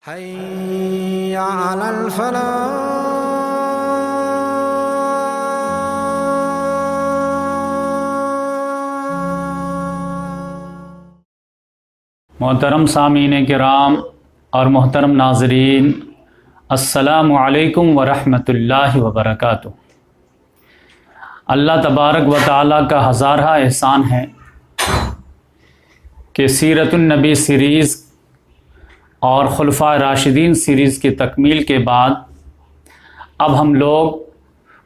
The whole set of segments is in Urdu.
حي على الفلاح. محترم سامعین کرام اور محترم ناظرین، السلام علیکم ورحمۃ اللہ وبرکاتہ۔ اللہ تبارک و تعالیٰ کا ہزارہ احسان ہے کہ سیرت النبی سیریز اور خلفائے راشدین سیریز کی تکمیل کے بعد اب ہم لوگ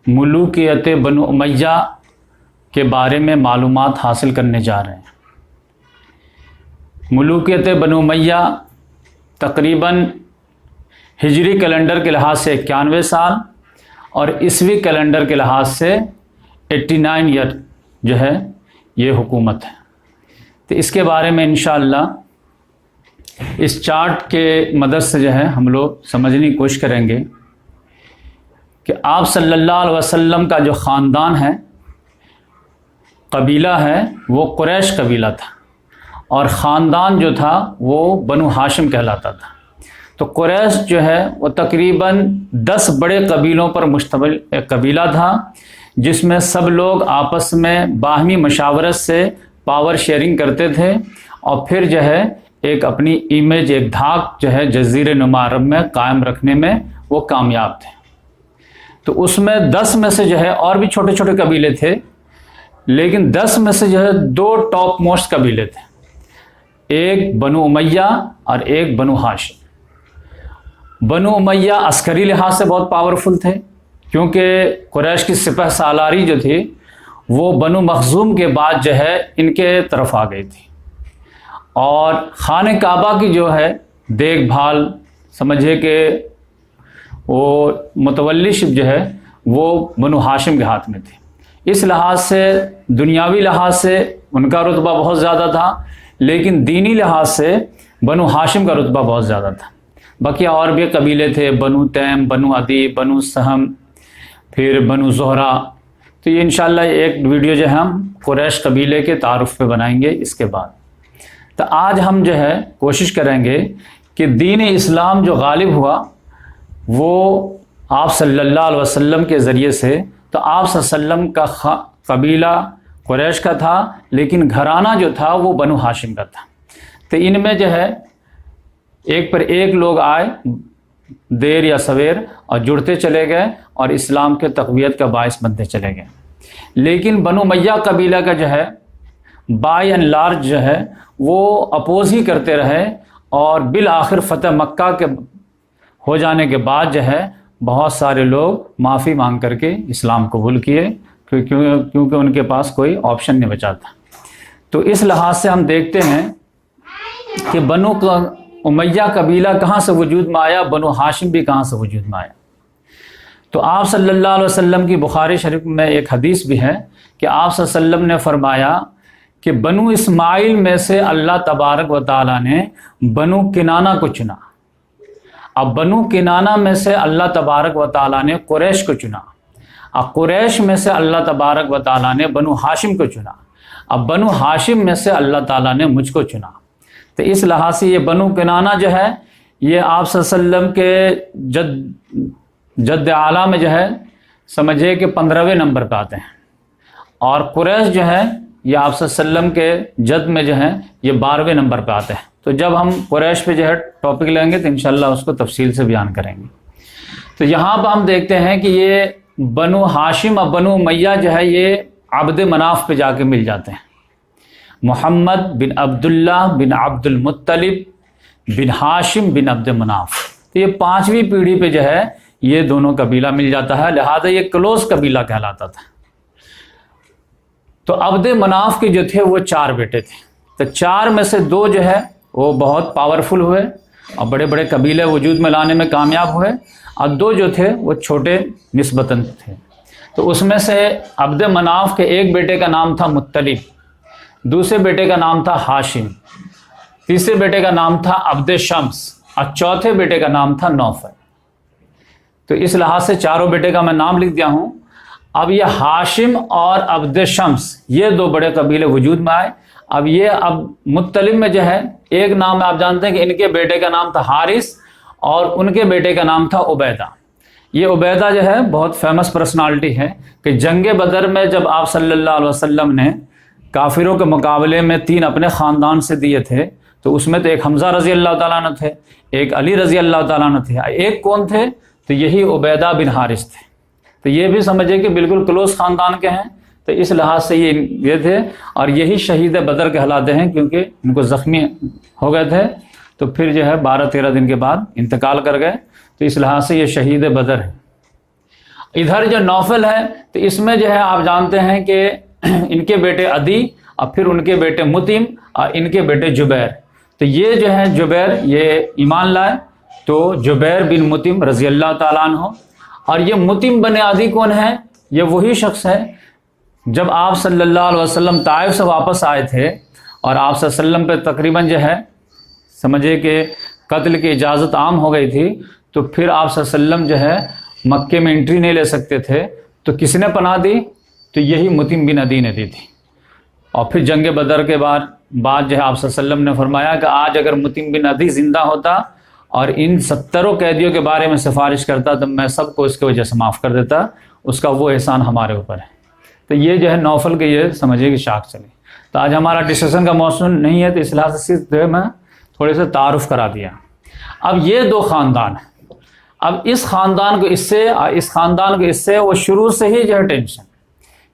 ملوکیت بنو امیہ کے بارے میں معلومات حاصل کرنے جا رہے ہیں۔ ملوکیت بنو امیہ تقریباً ہجری کیلنڈر کے لحاظ سے 91 سال اور عیسوی کیلنڈر کے لحاظ سے 89 ایئر جو ہے یہ حکومت ہے۔ تو اس کے بارے میں انشاءاللہ اس چارٹ کے مدد سے جو ہے ہم لوگ سمجھنے کی کوشش کریں گے کہ آپ صلی اللہ علیہ وسلم کا جو خاندان ہے، قبیلہ ہے، وہ قریش قبیلہ تھا اور خاندان جو تھا وہ بنو ہاشم کہلاتا تھا۔ تو قریش جو ہے وہ تقریباً 10 بڑے قبیلوں پر مشتمل ایک قبیلہ تھا، جس میں سب لوگ آپس میں باہمی مشاورت سے پاور شیئرنگ کرتے تھے اور پھر جو ہے ایک اپنی امیج، ایک دھاک جو ہے جزیرہ نما عرب میں قائم رکھنے میں وہ کامیاب تھے۔ تو اس میں 10 میں سے جو ہے اور بھی چھوٹے چھوٹے قبیلے تھے، لیکن 10 میں سے جو ہے 2 ٹاپ موسٹ قبیلے تھے، ایک بنو امیہ اور ایک بنو ہاشم۔ بنو امیہ عسکری لحاظ سے بہت پاورفل تھے، کیونکہ قریش کی سپہ سالاری جو تھی وہ بنو مخزوم کے بعد جو ہے ان کے طرف آ گئی تھی، اور خانہ کعبہ کی جو ہے دیکھ بھال سمجھے کہ وہ متولی شپ جو ہے وہ بنو ہاشم کے ہاتھ میں تھی۔ اس لحاظ سے دنیاوی لحاظ سے ان کا رتبہ بہت زیادہ تھا، لیکن دینی لحاظ سے بنو ہاشم کا رتبہ بہت زیادہ تھا۔ باقی اور بھی قبیلے تھے، بنو تیم، بنو عدی، بنو سہم، پھر بنو زہرہ۔ تو یہ انشاءاللہ ایک ویڈیو جو ہے ہم قریش قبیلے کے تعارف پہ بنائیں گے اس کے بعد۔ تو آج ہم جو ہے کوشش کریں گے کہ دین اسلام جو غالب ہوا وہ آپ صلی اللہ علیہ وسلم کے ذریعے سے، تو آپ صلی اللہ علیہ وسلم کا قبیلہ قریش کا تھا، لیکن گھرانہ جو تھا وہ بنو ہاشم کا تھا۔ تو ان میں جو ہے ایک پر ایک لوگ آئے دیر یا سویر اور جڑتے چلے گئے اور اسلام کے تقویت کا باعث بنتے چلے گئے۔ لیکن بنو امیہ قبیلہ کا جو ہے بائی اینڈ لارج جو ہے وہ اپوز ہی کرتے رہے، اور بالآخر فتح مکہ کے ہو جانے کے بعد جو ہے بہت سارے لوگ معافی مانگ کر کے اسلام قبول کیے، کیونکہ ان کے پاس کوئی آپشن نہیں بچا تھا۔ تو اس لحاظ سے ہم دیکھتے ہیں کہ بنو امیہ قبیلہ کہاں سے وجود میں آیا، بنو ہاشم بھی کہاں سے وجود میں آیا۔ تو آپ صلی اللہ علیہ وسلم کی بخاری شریف میں ایک حدیث بھی ہے کہ آپ صلی اللہ علیہ وسلم نے فرمایا کہ بنو اسماعیل میں سے اللہ تبارک و تعالیٰ نے بنو کنانہ کو چنا، اب بنو کنانہ میں سے اللہ تبارک و تعالیٰ نے قریش کو چنا، اب قریش میں سے اللہ تبارک و تعالیٰ نے بنو ہاشم کو چنا، اب بنو ہاشم میں سے اللہ تعالیٰ نے مجھ کو چنا۔ تو اس لحاظ سے یہ بنو کنانہ جو ہے یہ آپ صلی اللہ علیہ وسلم کے جد اعلیٰ میں جو ہے سمجھے کہ 15ویں نمبر پہ آتے ہیں، اور قریش جو ہے یہ آپ صلی اللہ علیہ وسلم کے جد میں جو ہے یہ 12ویں نمبر پہ آتے ہیں۔ تو جب ہم قریش پہ جو ہے ٹاپک لیں گے تو انشاءاللہ اس کو تفصیل سے بیان کریں گے۔ تو یہاں پہ ہم دیکھتے ہیں کہ یہ بنو ہاشم اور بنو امیہ جو ہے یہ عبد مناف پہ جا کے مل جاتے ہیں۔ محمد بن عبداللہ بن عبد المطلب بن ہاشم بن عبد مناف، تو یہ 5ویں پیڑھی پہ جو ہے یہ دونوں قبیلہ مل جاتا ہے، لہذا یہ کلوز قبیلہ کہلاتا تھا۔ تو عبد مناف کے جو تھے وہ 4 بیٹے تھے، تو 4 میں سے 2 جو ہے وہ بہت پاورفل ہوئے اور بڑے بڑے قبیلے وجود میں لانے میں کامیاب ہوئے، اور 2 جو تھے وہ چھوٹے نسبتاً تھے۔ تو اس میں سے عبد مناف کے ایک بیٹے کا نام تھا مطلب، دوسرے بیٹے کا نام تھا ہاشم، تیسرے بیٹے کا نام تھا عبد شمس، اور چوتھے بیٹے کا نام تھا نوفل۔ تو اس لحاظ سے چاروں بیٹے کا میں نام لکھ دیا ہوں۔ اب یہ ہاشم اور عبد شمس یہ 2 بڑے قبیلے وجود میں آئے۔ اب مطلب میں جو ہے ایک نام آپ جانتے ہیں کہ ان کے بیٹے کا نام تھا حارث، اور ان کے بیٹے کا نام تھا عبیدہ۔ یہ عبیدہ جو ہے بہت فیمس پرسنالٹی ہے کہ جنگ بدر میں جب آپ صلی اللہ علیہ وسلم نے کافروں کے مقابلے میں 3 اپنے خاندان سے دیے تھے، تو اس میں تو ایک حمزہ رضی اللہ تعالیٰ عنہ تھے، ایک علی رضی اللہ تعالیٰ عنہ تھے، ایک کون تھے؟ تو یہی عبیدہ بن حارث تھے۔ تو یہ بھی سمجھے کہ بالکل کلوز خاندان کے ہیں، تو اس لحاظ سے یہ تھے، اور یہی شہید بدر کہلاتے ہیں کیونکہ ان کو زخمی ہو گئے تھے تو پھر جو ہے 12-13 دن کے بعد انتقال کر گئے، تو اس لحاظ سے یہ شہید بدر ہے۔ ادھر جو نوفل ہے تو اس میں جو ہے آپ جانتے ہیں کہ ان کے بیٹے عدی اور پھر ان کے بیٹے مطعم اور ان کے بیٹے جبیر، تو یہ جو ہے جبیر یہ ایمان لائے، تو جبیر بن مطعم رضی اللہ تعالیٰ عنہ، اور یہ مطعم بن عدی کون ہے؟ یہ وہی شخص ہے جب آپ صلی اللہ علیہ وسلم طائف سے واپس آئے تھے اور آپ صلی اللہ علیہ وسلم پہ تقریباً جو ہے سمجھے کہ قتل کی اجازت عام ہو گئی تھی، تو پھر آپ صلی اللہ علیہ وسلم جو ہے مکے میں انٹری نہیں لے سکتے تھے، تو کس نے پناہ دی؟ تو یہی مطعم بن عدی نے دی تھی۔ اور پھر جنگ بدر کے بعد جو ہے آپ صلی اللہ علیہ وسلم نے فرمایا کہ آج اگر مطعم بن عدی زندہ ہوتا اور ان 70 قیدیوں کے بارے میں سفارش کرتا تو میں سب کو اس کی وجہ سے معاف کر دیتا، اس کا وہ احسان ہمارے اوپر ہے۔ تو یہ جو ہے نوفل کے یہ سمجھے کہ شاخ چلی۔ تو آج ہمارا ڈسکشن کا موضوع نہیں ہے، تو اس لحاظ سے صرف میں تھوڑے سے تعارف کرا دیا۔ اب یہ 2 خاندان ہیں، اب اس خاندان کو اس سے اور اس خاندان کو اس سے وہ شروع سے ہی جو ہے ٹینشن،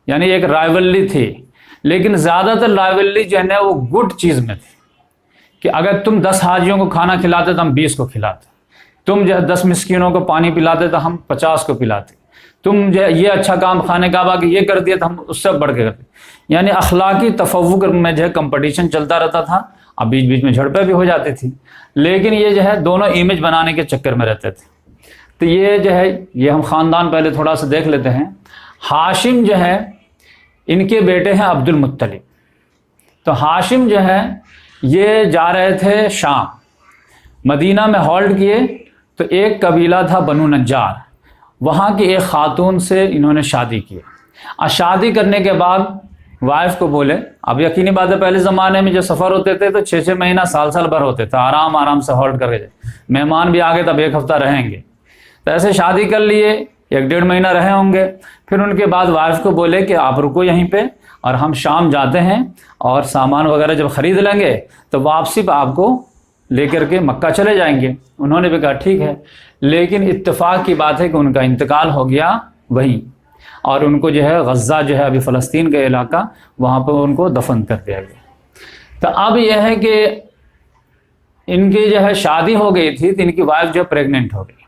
یعنی ایک رائیولری تھی، لیکن زیادہ تر رائیولری جو ہے نا وہ گڈ چیز میں تھی کہ اگر تم 10 حاجیوں کو کھانا کھلاتے تو ہم 20 کو کھلاتے، تم جو ہے 10 مسکینوں کو پانی پلاتے تو ہم 50 کو پلاتے، تم جو ہے یہ اچھا کام خانے کعبہ کہ یہ کر دیا تو ہم اس سے بڑھ کے کرتے، یعنی اخلاقی تفوق میں جو ہے کمپٹیشن چلتا رہتا تھا، اب بیچ بیچ میں جھڑپیں بھی ہو جاتی تھی، لیکن یہ جو ہے دونوں امیج بنانے کے چکر میں رہتے تھے۔ تو یہ جو ہے یہ ہم خاندان پہلے تھوڑا سا دیکھ لیتے ہیں۔ ہاشم جو ہے ان کے بیٹے ہیں عبد المطلب، تو ہاشم جو ہے یہ جا رہے تھے شام، مدینہ میں ہالٹ کیے، تو ایک قبیلہ تھا بنو نجار، وہاں کی ایک خاتون سے انہوں نے شادی کی، اور شادی کرنے کے بعد وائف کو بولے، اب یقینی بات ہے پہلے زمانے میں جو سفر ہوتے تھے تو 6 مہینہ سال بھر ہوتے تھے، آرام سے ہالٹ کر کے، مہمان بھی آگے تب 1 ہفتہ رہیں گے، تو ایسے شادی کر لیے، 1-1.5 مہینہ رہے ہوں گے، پھر ان کے بعد وائف کو بولے کہ آپ رکو یہیں پہ اور ہم شام جاتے ہیں اور سامان وغیرہ جب خرید لیں گے تو واپسی پہ آپ کو لے کر کے مکہ چلے جائیں گے۔ انہوں نے بھی کہا ٹھیک ہے، لیکن اتفاق کی بات ہے کہ ان کا انتقال ہو گیا وہیں، اور ان کو جو ہے غزہ جو ہے ابھی فلسطین کا علاقہ، وہاں پہ ان کو دفن کر دیا گیا۔ تو اب یہ ہے کہ ان کی جو ہے شادی ہو گئی تھی تو ان کی وائف جو ہے پریگننٹ ہو گئی،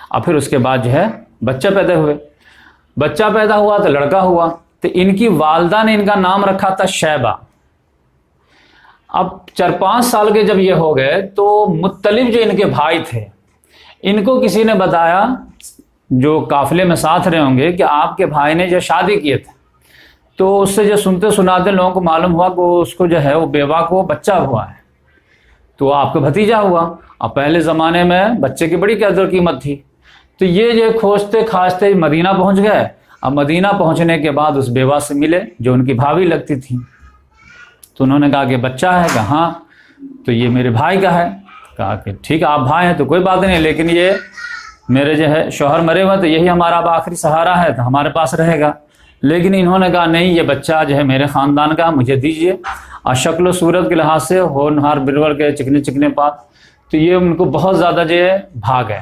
اور پھر اس کے بعد جو ہے بچہ پیدا ہوئے، بچہ پیدا ہوا تو لڑکا ہوا، تو ان کی والدہ نے ان کا نام رکھا تھا شیبہ۔ اب 4-5 سال کے جب یہ ہو گئے تو مطلب جو ان کے بھائی تھے، ان کو کسی نے بتایا جو قافلے میں ساتھ رہے ہوں گے کہ آپ کے بھائی نے جو شادی کیے تھے، تو اس سے جو سنتے سناتے لوگوں کو معلوم ہوا کہ اس کو جو ہے وہ بیوہ کو بچہ ہوا ہے، تو آپ کا بھتیجا ہوا، اور پہلے زمانے میں بچے کی بڑی قدر قیمت تھی، تو یہ جو کھوجتے کھاجتے مدینہ پہنچ گئے۔ اب مدینہ پہنچنے کے بعد اس بیوہ سے ملے جو ان کی بھابھی لگتی تھی، تو انہوں نے کہا کہ بچہ ہے، کہا ہاں، تو یہ میرے بھائی کا ہے، کہا کہ ٹھیک ہے آپ بھائی ہیں تو کوئی بات نہیں، لیکن یہ میرے جو ہے شوہر مرے ہوئے تو یہی ہمارا اب آخری سہارا ہے تو ہمارے پاس رہے گا، لیکن انہوں نے کہا نہیں، یہ بچہ جو ہے میرے خاندان کا، مجھے دیجئے، اور شکل و صورت کے لحاظ سے ہونہار برور کے چکنے پات، تو یہ ان کو بہت زیادہ جو ہے بھاگ ہے۔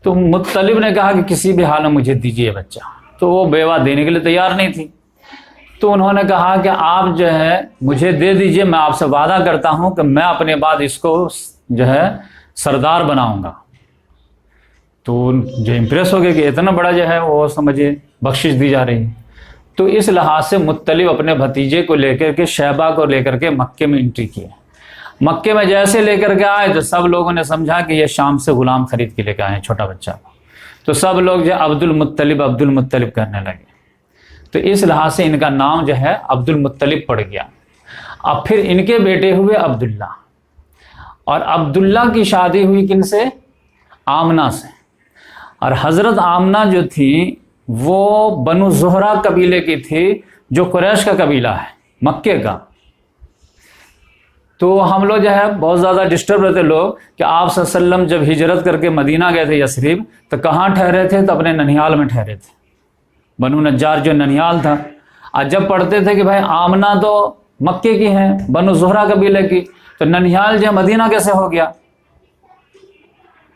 تو مطلب نے کہا کہ کسی بھی حال میں مجھے دیجئے بچہ، تو وہ بیوہ دینے کے لیے تیار نہیں تھی، تو انہوں نے کہا کہ آپ جو ہے مجھے دے دیجئے، میں آپ سے وعدہ کرتا ہوں کہ میں اپنے بعد اس کو جو ہے سردار بناؤں گا۔ تو جو امپریس ہو گئے کہ اتنا بڑا جو ہے وہ سمجھے بخشش دی جا رہی ہے، تو اس لحاظ سے مطلب اپنے بھتیجے کو لے کر کے، شیبہ کو لے کر کے مکے میں انٹری کیے۔ مکے میں جیسے لے کر کے آئے تو سب لوگوں نے سمجھا کہ یہ شام سے غلام خرید کے لے کے آئے ہیں چھوٹا بچہ کو، تو سب لوگ جو عبد المطلب کرنے لگے، تو اس لحاظ سے ان کا نام جو ہے عبد المطلب پڑ گیا۔ اب پھر ان کے بیٹے ہوئے عبداللہ، اور عبداللہ کی شادی ہوئی کن سے؟ آمنہ سے، اور حضرت آمنہ جو تھی وہ بنو زہرہ قبیلے کی تھی، جو قریش کا قبیلہ ہے مکے کا۔ تو ہم لوگ جو ہے بہت زیادہ ڈسٹرب رہتے لوگ کہ آپ صلی اللہ علیہ وسلم جب ہجرت کر کے مدینہ گئے تھے یثرب تو کہاں ٹھہرے تھے؟ تو اپنے ننیال میں ٹھہرے تھے، بنو نجار جو ننیال تھا۔ اور جب پڑھتے تھے کہ بھائی آمنہ تو مکے کی ہیں، بنو زہرہ قبیلے کی، تو ننیال جو مدینہ کیسے ہو گیا؟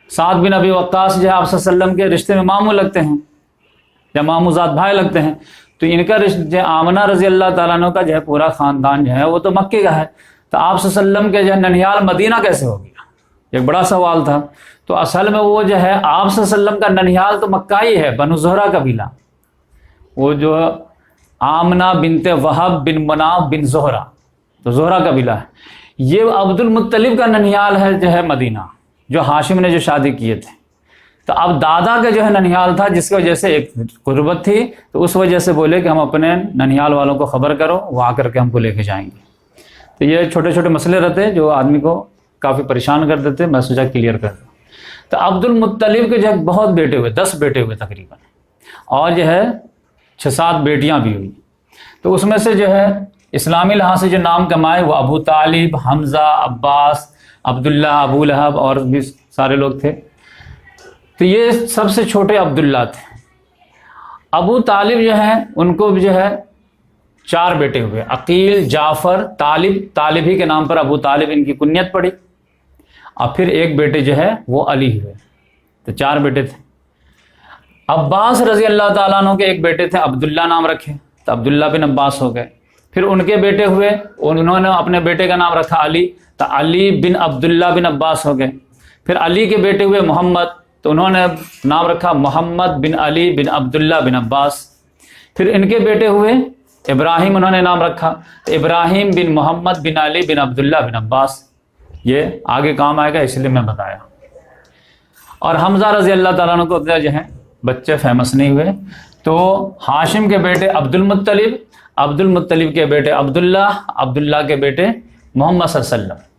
سعد بن ابی وقاص جو ہے آپ صلی اللہ علیہ وسلم کے رشتے میں ماموں لگتے ہیں یا ماموں زاد بھائی لگتے ہیں، تو ان کا رشتہ جو آمنہ رضی اللہ تعالیٰ عنہ کا جو ہے پورا خاندان جو ہے وہ تو مکے کا ہے، تو آپ صلی اللہ علیہ وسلم کے جو ہے ننیال مدینہ کیسے ہو گیا؟ ایک بڑا سوال تھا۔ تو اصل میں وہ جو ہے آپ صلی اللہ علیہ وسلم کا ننیال تو مکہ ہی ہے، بنو زہرہ قبیلہ، وہ جو آمنہ بنت وہب بن مناف بن زہرہ، تو زہرہ قبیلہ ہے۔ یہ عبد المطلب کا ننیال ہے جو ہے مدینہ، جو ہاشم نے جو شادی کیے تھے۔ تو اب دادا کا جو ہے ننیال تھا، جس کی وجہ سے ایک قربت تھی، تو اس وجہ سے بولے کہ ہم اپنے ننیال والوں کو خبر کرو، وہ آ کر کے ہم کو لے کے جائیں گے۔ تو یہ چھوٹے چھوٹے مسئلے رہتے جو آدمی کو کافی پریشان کر دیتے، میں سوچا کلیئر کر دوں۔ تو عبد المطلب کے جو ہے بہت بیٹے ہوئے، 10 بیٹے ہوئے تقریباً، اور جو ہے 6-7 بیٹیاں بھی ہوئی۔ تو اس میں سے جو ہے اسلامی لحاظ سے جو نام کمائے وہ ابو طالب، حمزہ، عباس، عبداللہ، ابو لہب اور بھی سارے لوگ تھے۔ تو یہ سب سے چھوٹے عبداللہ تھے۔ ابو طالب جو ہیں ان کو بھی جو ہے 4 بیٹے ہوئے، عقیل، جعفر، طالب، طالب ہی کے نام پر ابو طالب ان کی کنیت پڑی، اور پھر ایک بیٹے جو ہے وہ علی ہوئے، تو 4 بیٹے تھے۔ عباس رضی اللہ تعالیٰ عنہ کے ایک بیٹے تھے، عبداللہ نام رکھے، تو عبداللہ بن عباس ہو گئے۔ پھر ان کے بیٹے ہوئے، انہوں نے اپنے بیٹے کا نام رکھا علی، تو علی بن عبداللہ بن عباس ہو گئے۔ پھر علی کے بیٹے ہوئے محمد، تو انہوں نے نام رکھا محمد بن علی بن عبداللہ بن عباس۔ پھر ان کے بیٹے ہوئے ابراہیم، انہوں نے نام رکھا تو ابراہیم بن محمد بن علی بن عبداللہ بن عباس۔ یہ آگے کام آئے گا اس لیے میں بتایا۔ اور حمزہ رضی اللہ تعالیٰ عنہ کو جو ہے بچے فیمس نہیں ہوئے، تو ہاشم کے بیٹے عبد المطلب، عبد المطلب کے بیٹے عبداللہ، عبداللہ کے بیٹے محمد صلی اللہ علیہ وسلم۔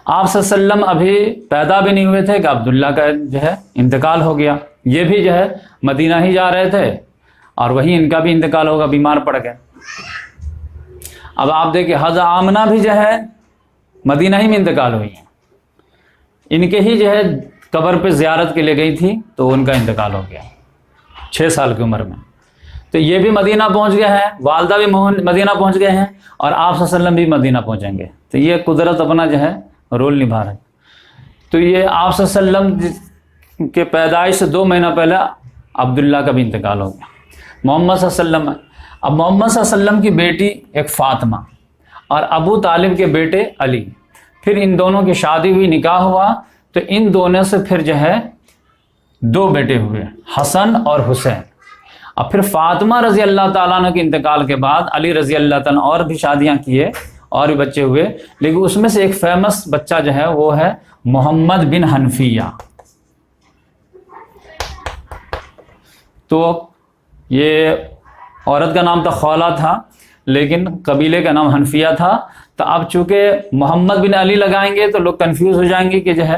آپ صلی اللہ علیہ وسلم ابھی پیدا بھی نہیں ہوئے تھے کہ عبداللہ کا جو ہے انتقال ہو گیا۔ یہ بھی جو ہے مدینہ ہی جا رہے تھے اور وہیں ان کا بھی انتقال ہوگا، بیمار پڑ گئے۔ اب آپ دیکھیں حضرت آمنہ بھی جو ہے مدینہ ہی میں انتقال ہوئی ہیں، ان کے ہی جو ہے قبر پہ زیارت کے لیے گئی تھی تو ان کا انتقال ہو گیا 6 سال کی عمر میں۔ تو یہ بھی مدینہ پہنچ گئے ہیں، والدہ بھی مدینہ پہنچ گئے ہیں، اور آپ صلی اللہ علیہ وسلم بھی مدینہ پہنچیں گے۔ تو یہ قدرت اپنا جو ہے رول نبھا رہا ہے۔ تو یہ آپ صلی اللہ علیہ وسلم کے پیدائش سے 2 مہینہ پہلے عبداللہ کا بھی انتقال ہو گیا۔ محمد صلی اللہ علیہ وسلم، اب محمد صلی اللہ علیہ وسلم کی بیٹی ایک فاطمہ اور ابو طالب کے بیٹے علی، پھر ان دونوں کی شادی ہوئی، نکاح ہوا، تو ان دونوں سے پھر جو ہے 2 بیٹے ہوئے، حسن اور حسین۔ اور پھر فاطمہ رضی اللہ تعالیٰ عنہ کے انتقال کے بعد علی رضی اللہ تعالیٰ عنہ اور بھی شادیاں کیے اور بھی بچے ہوئے، لیکن اس میں سے ایک فیمس بچہ جو ہے وہ ہے محمد بن حنفیہ۔ تو یہ عورت کا نام تو خولہ تھا لیکن قبیلے کا نام حنفیہ تھا۔ تو اب چونکہ محمد بن علی لگائیں گے تو لوگ کنفیوز ہو جائیں گے کہ جو ہے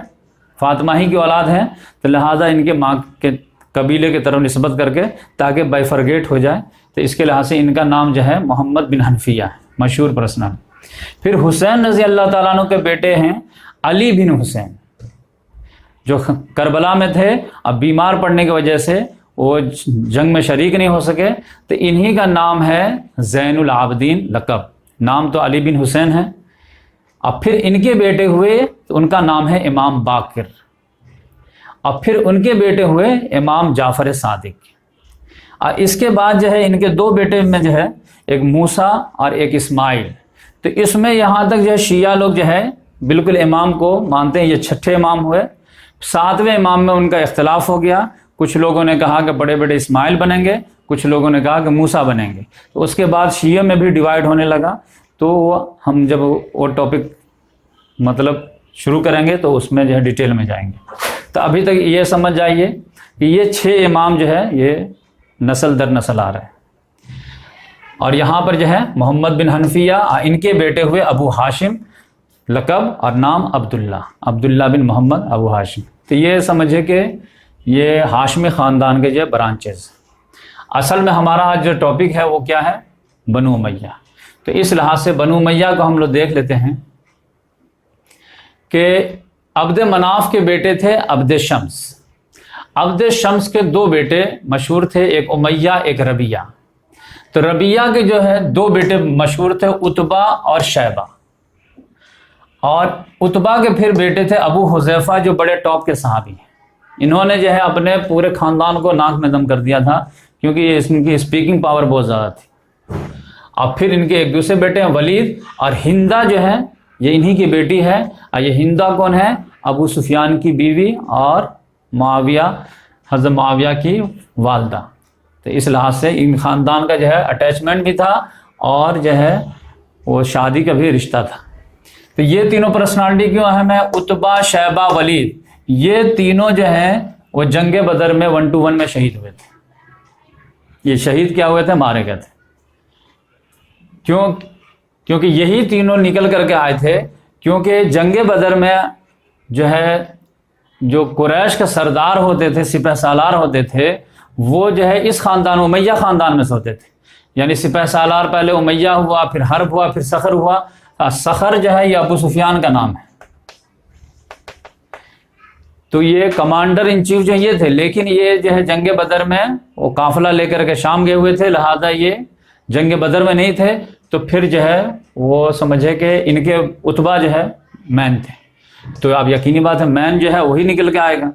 فاطمہ ہی کی اولاد ہیں، تو لہٰذا ان کے ماں کے قبیلے کی طرف نسبت کر کے تاکہ بائفرگیٹ ہو جائے، تو اس کے لحاظ سے ان کا نام جو ہے محمد بن حنفیہ ہے، مشہور پرسنل۔ پھر حسین رضی اللہ تعالیٰ عنہ کے بیٹے ہیں علی بن حسین، جو کربلا میں تھے، اب بیمار پڑنے کی وجہ سے وہ جنگ میں شریک نہیں ہو سکے، تو انہی کا نام ہے زین العابدین، لقب، نام تو علی بن حسین ہے۔ اب پھر ان کے بیٹے ہوئے تو ان کا نام ہے امام باقر، اور پھر ان کے بیٹے ہوئے امام جعفر صادق۔ اور اس کے بعد جو ہے ان کے 2 بیٹے میں جو ہے ایک موسیٰ اور ایک اسماعیل۔ تو اس میں یہاں تک جو ہے شیعہ لوگ جو ہے بالکل امام کو مانتے ہیں، یہ 6ٹھے امام ہوئے۔ 7ویں امام میں ان کا اختلاف ہو گیا، کچھ لوگوں نے کہا کہ بڑے بڑے اسماعیل بنیں گے، کچھ لوگوں نے کہا کہ موسیٰ بنیں گے۔ تو اس کے بعد شیعہ میں بھی ڈیوائیڈ ہونے لگا، تو ہم جب وہ ٹاپک مطلب شروع کریں گے تو اس میں جو ہے ڈیٹیل میں جائیں گے۔ تو ابھی تک یہ سمجھ جائیے کہ یہ 6 امام جو ہے یہ نسل در نسل آ رہے ہیں۔ اور یہاں پر جو ہے محمد بن حنفیہ، ان کے بیٹے ہوئے ابو ہاشم، لقب اور نام عبداللہ، عبداللہ بن محمد ابو ہاشم۔ تو یہ سمجھے کہ یہ ہاشمی خاندان کے جو برانچز۔ اصل میں ہمارا آج جو ٹاپک ہے وہ کیا ہے؟ بنو امیہ۔ تو اس لحاظ سے بنو امیہ کو ہم لوگ دیکھ لیتے ہیں کہ عبد مناف کے بیٹے تھے عبد شمس. عبد شمس کے دو بیٹے مشہور تھے, ایک امیہ ایک ربیہ. تو ربیہ کے جو ہے دو بیٹے مشہور تھے, عتبہ اور شیبہ. اور عتبہ کے پھر بیٹے تھے ابو حذیفہ جو بڑے ٹاپ کے صحابی ہیں. انہوں نے جو ہے اپنے پورے خاندان کو ناک میں دم کر دیا تھا کیونکہ ان کی اسپیکنگ پاور بہت زیادہ تھی. اور پھر ان کے ایک دوسرے بیٹے ہیں ولید, اور ہندہ جو ہے یہ انہی کی بیٹی ہے. اور یہ ہندہ کون ہے؟ ابو سفیان کی بیوی اور معاویہ, حضرت معاویہ کی والدہ. تو اس لحاظ سے ان خاندان کا جو ہے اٹیچمنٹ بھی تھا اور جو ہے وہ شادی کا بھی رشتہ تھا. تو یہ تینوں پرسنالٹی کیوں اہم ہے؟ عتبہ شیبہ ولید یہ تینوں جو ہیں وہ جنگ بدر میں 1-1 میں شہید ہوئے تھے. یہ شہید کیا ہوئے تھے؟ مارے گئے تھے. کیونکہ یہی تینوں نکل کر کے آئے تھے, کیونکہ جنگ بدر میں جو ہے جو قریش کا سردار ہوتے تھے, سپہ سالار ہوتے تھے, وہ جو ہے اس خاندان امیہ خاندان میں سے ہوتے تھے. یعنی سپہ سالار پہلے امیہ ہوا, پھر حرب ہوا, پھر صخر ہوا. صخر جو ہے یہ ابو سفیان کا نام ہے. تو یہ کمانڈر ان چیف جو یہ تھے, لیکن یہ جو ہے جنگ بدر میں وہ قافلہ لے کر کے شام گئے ہوئے تھے, لہذا یہ جنگ بدر میں نہیں تھے. تو پھر جو ہے وہ سمجھے کہ ان کے عتبہ جو ہے مین تھے. تو اب یقینی بات ہے مین جو ہے وہی نکل کے آئے گا.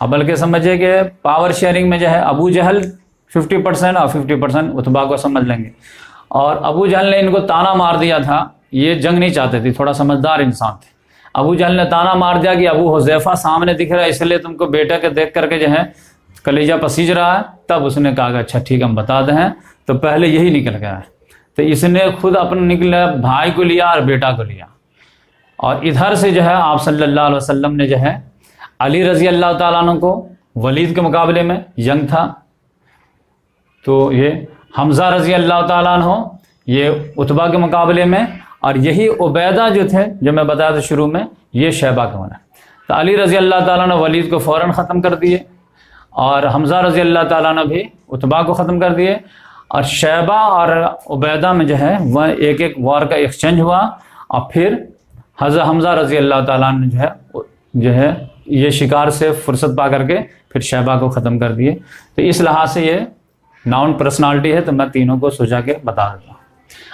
اب بلکہ سمجھے کہ پاور شیئرنگ میں جو ہے ابو جہل 50% اور 50% عتبہ کو سمجھ لیں گے. اور ابو جہل نے ان کو تانا مار دیا تھا, یہ جنگ نہیں چاہتے تھے, تھوڑا سمجھدار انسان تھے. ابو جہل نے تانا مار دیا کہ ابو حذیفہ سامنے دکھ رہا ہے, اس لیے تم کو بیٹا کے دیکھ کر کے جو ہے کلیجہ پسیج رہا ہے. تب اس نے کہا کہ اچھا ٹھیک ہم بتا دیں. تو پہلے یہی نکل گیا ہے. تو اس نے خود اپنا نکلا بھائی کو لیا اور بیٹا کو لیا. اور ادھر سے جو ہے آپ صلی اللہ علیہ وسلم نے جو ہے علی رضی اللہ تعالیٰ عنہ کو ولید کے مقابلے میں ینگ تھا, تو یہ حمزہ رضی اللہ تعالیٰ عنہ یہ عتبہ کے مقابلے میں, اور یہی عبیدہ جو تھے جو میں بتایا تھا شروع میں یہ شیبہ کا ہونا. تو علی رضی اللہ تعالیٰ نے ولید کو فوراً ختم کر دیے, اور حمزہ رضی اللہ تعالیٰ نے بھی عتبہ کو ختم کر دیے. اور شیبہ اور عبیدہ میں جو ہے وہ ایک ایک وار کا ایکسچینج ہوا, اور پھر حضرت حمزہ رضی اللہ تعالیٰ نے جو ہے یہ شکار سے فرصت پا کر کے پھر شیبہ کو ختم کر دیے. تو اس لحاظ سے یہ ناؤن پرسنالٹی ہے, تو میں تینوں کو سجا کے بتا دیتا ہوں.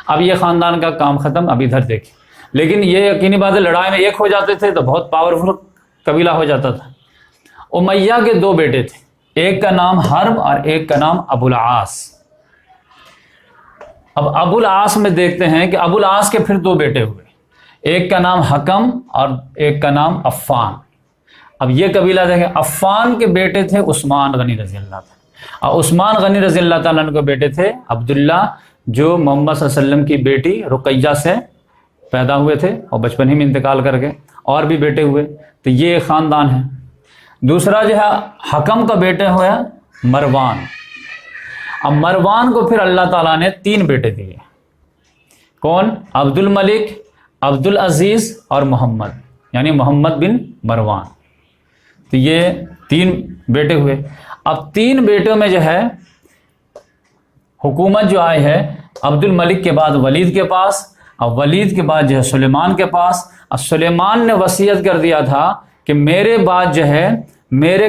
اب یہ خاندان کا کام ختم. اب ادھر دیکھیں, لیکن یہ یقینی بات ہے لڑائی میں ایک ہو جاتے تھے تو بہت پاورفل قبیلہ ہو جاتا تھا. امیہ کے دو بیٹے تھے, ایک کا نام حرب اور ایک کا نام ابو العاص. اب ابو العاص میں دیکھتے ہیں کہ ابو العاص کے پھر دو بیٹے ہوئے, ایک کا نام حکم اور ایک کا نام عفان. اب یہ قبیلہ دیکھیں, عفان کے بیٹے تھے عثمان غنی رضی اللہ تعالیٰ, اور عثمان غنی رضی اللہ تعالیٰ عنہ کے بیٹے تھے عبداللہ جو محمد صلی اللہ علیہ وسلم کی بیٹی رقیہ سے پیدا ہوئے تھے اور بچپن ہی میں انتقال کر گئے, اور بھی بیٹے ہوئے. تو یہ ایک خاندان ہے. دوسرا جو ہے حکم کا بیٹے ہوا مروان. اب مروان کو پھر اللہ تعالیٰ نے 3 بیٹے دیے. کون؟ عبد الملک, عبد العزیز اور محمد, یعنی محمد بن مروان. تو یہ 3 بیٹے ہوئے. اب 3 بیٹوں میں جو ہے حکومت جو آئی ہے عبد الملک کے بعد ولید کے پاس, اور ولید کے بعد جو ہے سلیمان کے پاس. اور سلیمان نے وصیت کر دیا تھا کہ میرے بعد جو ہے میرے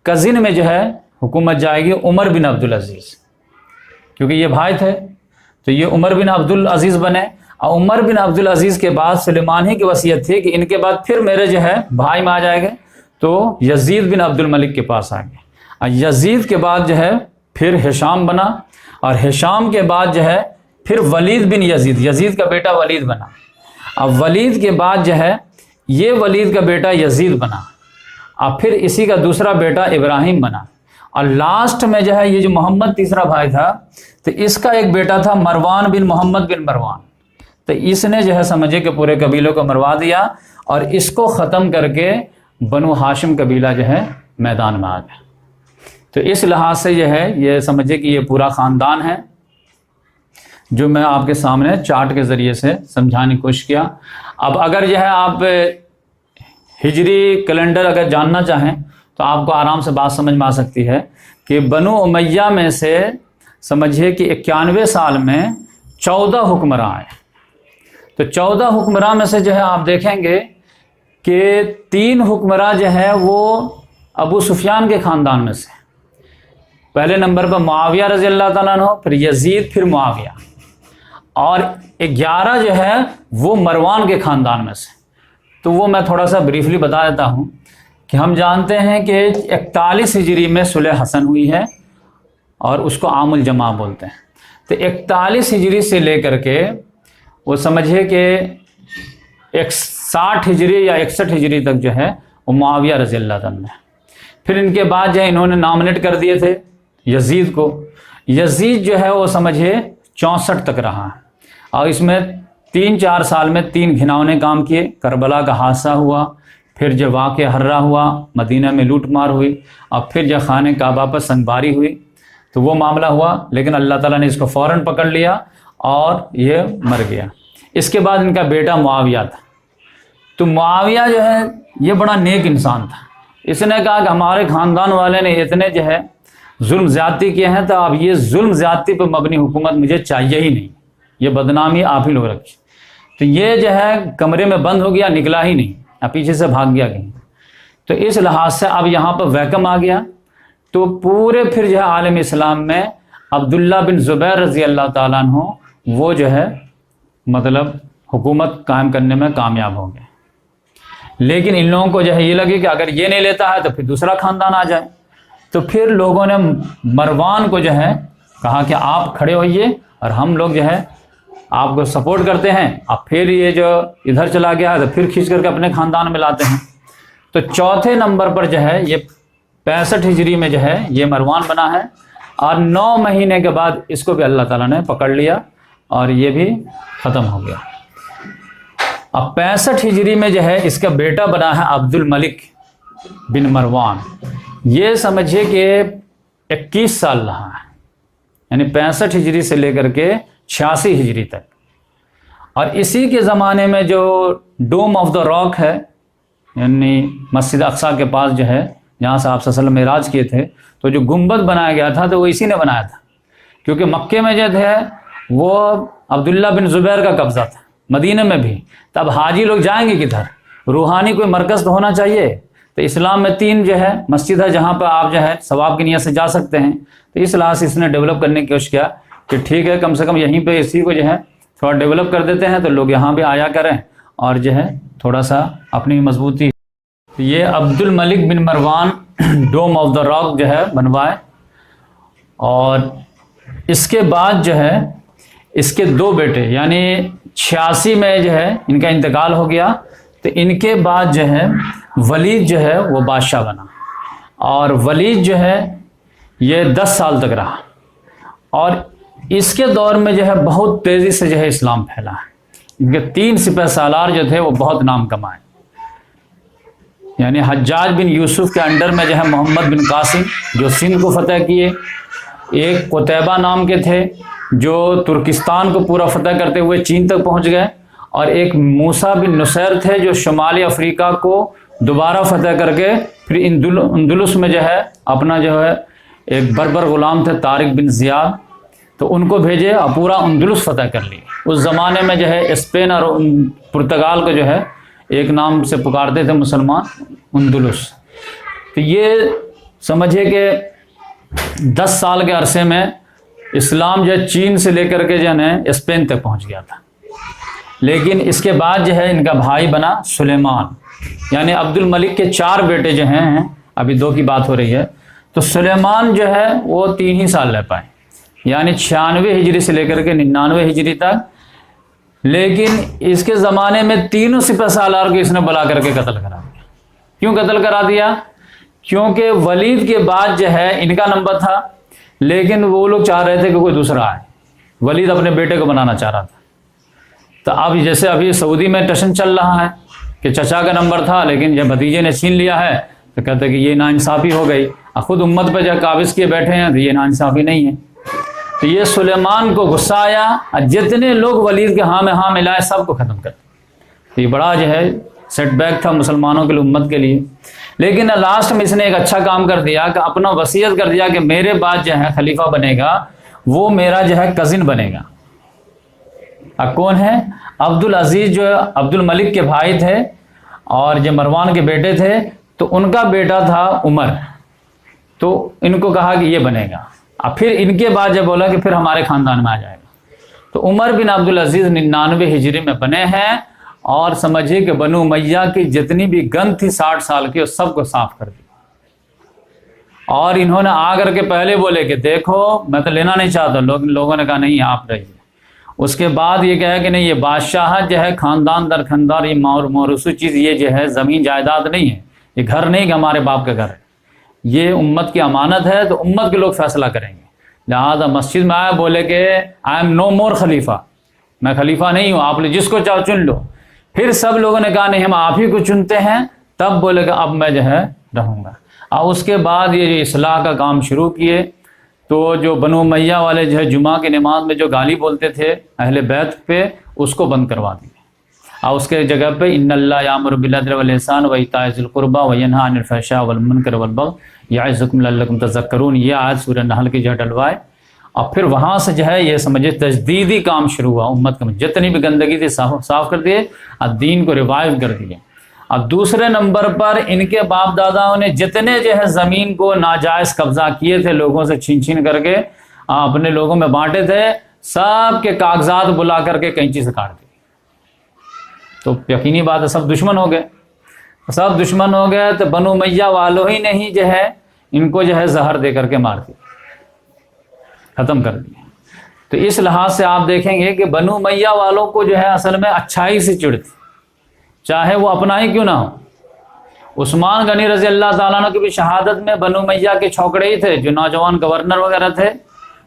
کزن میں جو ہے حکومت جائے گی عمر بن عبد العزیز, کیونکہ یہ بھائی تھے. تو یہ عمر بن عبد العزیز بنے. اور عمر بن عبد العزیز کے بعد سلیمان ہی کی وصیت تھی کہ ان کے بعد پھر میرے جو ہے بھائی میں آ جائے گے, تو یزید بن عبد الملک کے پاس آئیں گے. اور یزید کے بعد جو ہے پھر ہشام بنا, اور ہشام کے بعد جو ہے پھر ولید بن یزید, یزید کا بیٹا ولید بنا. اب ولید کے بعد جو ہے یہ ولید کا بیٹا یزید بنا, اور پھر اسی کا دوسرا بیٹا ابراہیم بنا. اور لاسٹ میں جو ہے یہ جو محمد تیسرا بھائی تھا, تو اس کا ایک بیٹا تھا مروان بن محمد بن مروان. تو اس نے جو ہے سمجھے کہ پورے قبیلوں کو مروا دیا, اور اس کو ختم کر کے بنو ہاشم قبیلہ جو ہے میدان میں آ گیا. تو اس لحاظ سے جو ہے یہ سمجھے کہ یہ پورا خاندان ہے جو میں آپ کے سامنے چارٹ کے ذریعے سے سمجھانے کی کوشش کیا. اب اگر جو ہے آپ ہجری کیلنڈر اگر جاننا چاہیں تو آپ کو آرام سے بات سمجھ میں آ سکتی ہے کہ بنو امیہ میں سے سمجھیے کہ 91 سال میں 14 حکمراں آئے. تو 14 حکمراں میں سے جو ہے آپ دیکھیں گے کہ 3 حکمراں جو ہے وہ ابو سفیان کے خاندان میں سے، پہلے نمبر پر معاویہ رضی اللہ تعالیٰ عنہ، پھر یزید، پھر معاویہ، اور 11 جو ہے وہ مروان کے خاندان میں سے۔ تو وہ میں تھوڑا سا بریفلی بتا دیتا ہوں کہ ہم جانتے ہیں کہ 41 ہجری میں صلح حسن ہوئی ہے اور اس کو عام الجماع بولتے ہیں۔ تو 41 ہجری سے لے کر کے وہ سمجھے کہ 60 ہجری یا 61 ہجری تک جو ہے وہ معاویہ رضی اللہ تعالیٰ عنہ۔ پھر ان کے بعد جو ہے انہوں نے نامنیٹ کر دیے تھے یزید کو۔ یزید جو ہے وہ سمجھے 64 تک رہا، اور اس میں 3-4 سال میں 3 گھناؤنے کام کیے۔ کربلا کا حادثہ ہوا، پھر جب واقعہ ہررا ہوا، مدینہ میں لوٹ مار ہوئی، اور پھر جب خانہ کعبہ پر سنگباری ہوئی تو وہ معاملہ ہوا، لیکن اللہ تعالیٰ نے اس کو فوراً پکڑ لیا اور یہ مر گیا۔ اس کے بعد ان کا بیٹا معاویہ تھا۔ تو معاویہ جو ہے یہ بڑا نیک انسان تھا۔ اس نے کہا کہ ہمارے خاندان والے نے اتنے جو ہے ظلم زیادتی کیے ہیں، تو اب یہ ظلم زیادتی پر مبنی حکومت مجھے چاہیے ہی نہیں، یہ بدنامی آپ ہی لوگ رکھیے۔ تو یہ جو ہے کمرے میں بند ہو گیا، نکلا ہی نہیں، اب پیچھے سے بھاگ گیا کہیں۔ تو اس لحاظ سے اب یہاں پر ویکم آ گیا۔ تو پورے پھر جو ہے عالم اسلام میں عبداللہ بن زبیر رضی اللہ تعالیٰ عنہ وہ جو ہے مطلب حکومت قائم کرنے میں کامیاب ہو گئے۔ لیکن ان لوگوں کو جو ہے یہ لگے کہ اگر یہ نہیں لیتا ہے تو پھر دوسرا خاندان آ جائے۔ تو پھر لوگوں نے مروان کو جو ہے کہا کہ آپ کھڑے ہوئیے اور ہم لوگ جو ہے آپ کو سپورٹ کرتے ہیں۔ اب پھر یہ جو ادھر چلا گیا ہے تو پھر کھینچ کر کے اپنے خاندان میں لاتے ہیں۔ تو چوتھے نمبر پر جو ہے یہ 65 ہجری میں جو ہے یہ مروان بنا ہے، اور 9 مہینے کے بعد اس کو بھی اللہ تعالیٰ نے پکڑ لیا اور یہ بھی ختم ہو گیا۔ اب 65 ہجری میں جو ہے اس کا بیٹا بنا ہے عبد الملک بن مروان۔ یہ سمجھے کہ 21 سال رہا ہے، یعنی 65 ہجری سے لے کر کے 86 ہجری تک۔ اور اسی کے زمانے میں جو ڈوم آف دا راک ہے، یعنی مسجد اقصیٰ کے پاس جو ہے جہاں سے آپ صلی اللہ علیہ وسلم معراج کیے تھے، تو جو گنبد بنایا گیا تھا تو وہ اسی نے بنایا تھا، کیونکہ مکے میں جو تھے وہ عبداللہ بن زبیر کا قبضہ تھا، مدینہ میں بھی۔ تب حاجی لوگ جائیں گے کدھر؟ روحانی کوئی مرکز تو ہونا چاہیے۔ تو اسلام میں 3 جو ہے مسجد ہے جہاں پہ آپ جو ہے ثواب کی نیت سے جا سکتے ہیں۔ تو اس لحاظ سے اس نے ڈیولپ کرنے کی کوشش کیا کہ ٹھیک ہے کم سے کم یہیں پہ اسی کو جو ہے تھوڑا ڈیولپ کر دیتے ہیں تو لوگ یہاں بھی آیا کریں اور جو ہے تھوڑا سا اپنی مضبوطی۔ یہ عبد الملک بن مروان ڈوم آف دا راک جو ہے بنوائے، اور اس کے بعد جو ہے اس کے 2 بیٹے، یعنی 86 میں جو ہے ان کا انتقال ہو گیا۔ تو ان کے بعد جو ہے ولید جو ہے وہ بادشاہ بنا، اور ولید جو ہے یہ 10 سال تک رہا، اور اس کے دور میں جو ہے بہت تیزی سے جو ہے اسلام پھیلا ہے۔ ان کے 3 سپہ سالار جو تھے وہ بہت نام کمائے، یعنی حجاج بن یوسف کے انڈر میں جو ہے محمد بن قاسم جو سندھ کو فتح کیے، ایک قتیبہ نام کے تھے جو ترکستان کو پورا فتح کرتے ہوئے چین تک پہنچ گئے، اور ایک موسیٰ بن نصیر تھے جو شمالی افریقہ کو دوبارہ فتح کر کے پھر اندلس میں جو ہے اپنا جو ہے ایک بربر غلام تھے طارق بن زیاد، تو ان کو بھیجے اور پورا اندلس فتح کر لی۔ اس زمانے میں جو ہے اسپین اور پرتگال کو جو ہے ایک نام سے پکارتے تھے مسلمان، اندلس۔ تو یہ سمجھے کہ 10 سال کے عرصے میں اسلام جو ہے چین سے لے کر کے جو ہے اسپین تک پہنچ گیا تھا۔ لیکن اس کے بعد جو ہے ان کا بھائی بنا سلیمان، یعنی عبد الملک کے 4 بیٹے جو ہیں، ابھی 2 کی بات ہو رہی ہے، تو سلیمان جو ہے وہ 3 ہی سال رہ پائے، یعنی 96 ہجری سے لے کر کے 99 ہجری تک۔ لیکن اس کے زمانے میں 3 سپہ سالار کو اس نے بلا کر کے قتل کرا دیا۔ کیوں قتل کرا دیا؟ کیونکہ ولید کے بعد جو ہے ان کا نمبر تھا، لیکن وہ لوگ چاہ رہے تھے کہ کوئی دوسرا آئے۔ ولید اپنے بیٹے کو بنانا چاہ رہا تھا۔ تو اب جیسے ابھی سعودی میں ٹشن چل رہا ہے کہ چچا کا نمبر تھا لیکن جب بھتیجے نے چھین لیا ہے تو کہتے ہیں کہ یہ ناانصافی ہو گئی، خود امت پہ جب قابض کیے بیٹھے ہیں تو یہ ناانصافی نہیں ہے۔ تو یہ سلیمان کو غصہ آیا اور جتنے لوگ ولید کے ہاں میں ہاں ملائے سب کو ختم کر دیا۔ تو یہ بڑا جو ہے سیٹ بیک تھا مسلمانوں کے لیے، امت کے لیے۔ لیکن لاسٹ میں اس نے ایک اچھا کام کر دیا کہ اپنا وصیت کر دیا کہ میرے بعد جو ہے خلیفہ بنے گا وہ میرا جو ہے کزن بنے گا۔ اب کون ہے؟ عبد العزیز جو عبد الملک کے بھائی تھے، اور جو مروان کے بیٹے تھے تو ان کا بیٹا تھا عمر، تو ان کو کہا کہ یہ بنے گا. اب پھر ان کے بعد جب بولا کہ پھر ہمارے خاندان میں آ جائے گا، تو عمر بن عبدالعزیز 99 ہجری میں بنے ہیں، اور سمجھیے کہ بنو امیہ کی جتنی بھی گند تھی 60 سال کی، اس سب کو صاف کر دیا. اور انہوں نے آ کر کے پہلے بولے کہ دیکھو میں تو لینا نہیں چاہتا، لوگوں نے کہا نہیں آپ رہیے. اس کے بعد یہ کہا کہ نہیں، یہ بادشاہت جو ہے خاندان در خاندان، یہ موروثی چیز، یہ جو ہے زمین جائیداد نہیں ہے، یہ گھر نہیں کہ ہمارے باپ کا گھر ہے، یہ امت کی امانت ہے، تو امت کے لوگ فیصلہ کریں گے. لہذا مسجد میں آئے، بولے کہ آئی ایم نو مور خلیفہ، میں خلیفہ نہیں ہوں، آپ نے جس کو چاہو چن لو. پھر سب لوگوں نے کہا نہیں ہم آپ ہی کو چنتے ہیں. تب بولے کہ اب میں جو ہے رہوں گا. اور اس کے بعد یہ جو اصلاح کا کام شروع کیے، تو جو بنو امیہ والے جو ہے جمعہ کی نماز میں جو گالی بولتے تھے اہل بیت پہ، اس کو بند کروا دیے. اور اس کے جگہ پہ ان اللہ یامر بالعدل والاحسان وایتاء ذی القربی وینہی عن الفحشاء والمنکر والبغی یعظکم لعلکم تذکرون، یہ آیت سورہ نحل کی جو ڈلوائے. اور پھر وہاں سے جو ہے یہ سمجھے تجدیدی کام شروع ہوا امت کا، جتنی بھی گندگی تھی صاف کر دیے اور دین کو ریوائیو کر دیے. اب دوسرے نمبر پر ان کے باپ داداؤں نے جتنے جو ہے زمین کو ناجائز قبضہ کیے تھے، لوگوں سے چھین کر کے اپنے لوگوں میں بانٹے تھے، سب کے کاغذات بلا کر کے کینچی سے کاٹ دیے. تو یقینی بات ہے سب دشمن ہو گئے. سب دشمن ہو گئے تو بنو امیہ والوں ہی نے ہی جو ہے ان کو جو ہے زہر دے کر کے مار دیا، ختم کر دیا. تو اس لحاظ سے آپ دیکھیں گے کہ بنو امیہ والوں کو جو ہے اصل میں اچھائی سے چڑ تھی، چاہے وہ اپنا ہی کیوں نہ ہو. عثمان غنی رضی اللہ تعالیٰ عنہ کی بھی شہادت میں بنو امیہ کے چھوکڑے ہی تھے، جو نوجوان گورنر وغیرہ تھے،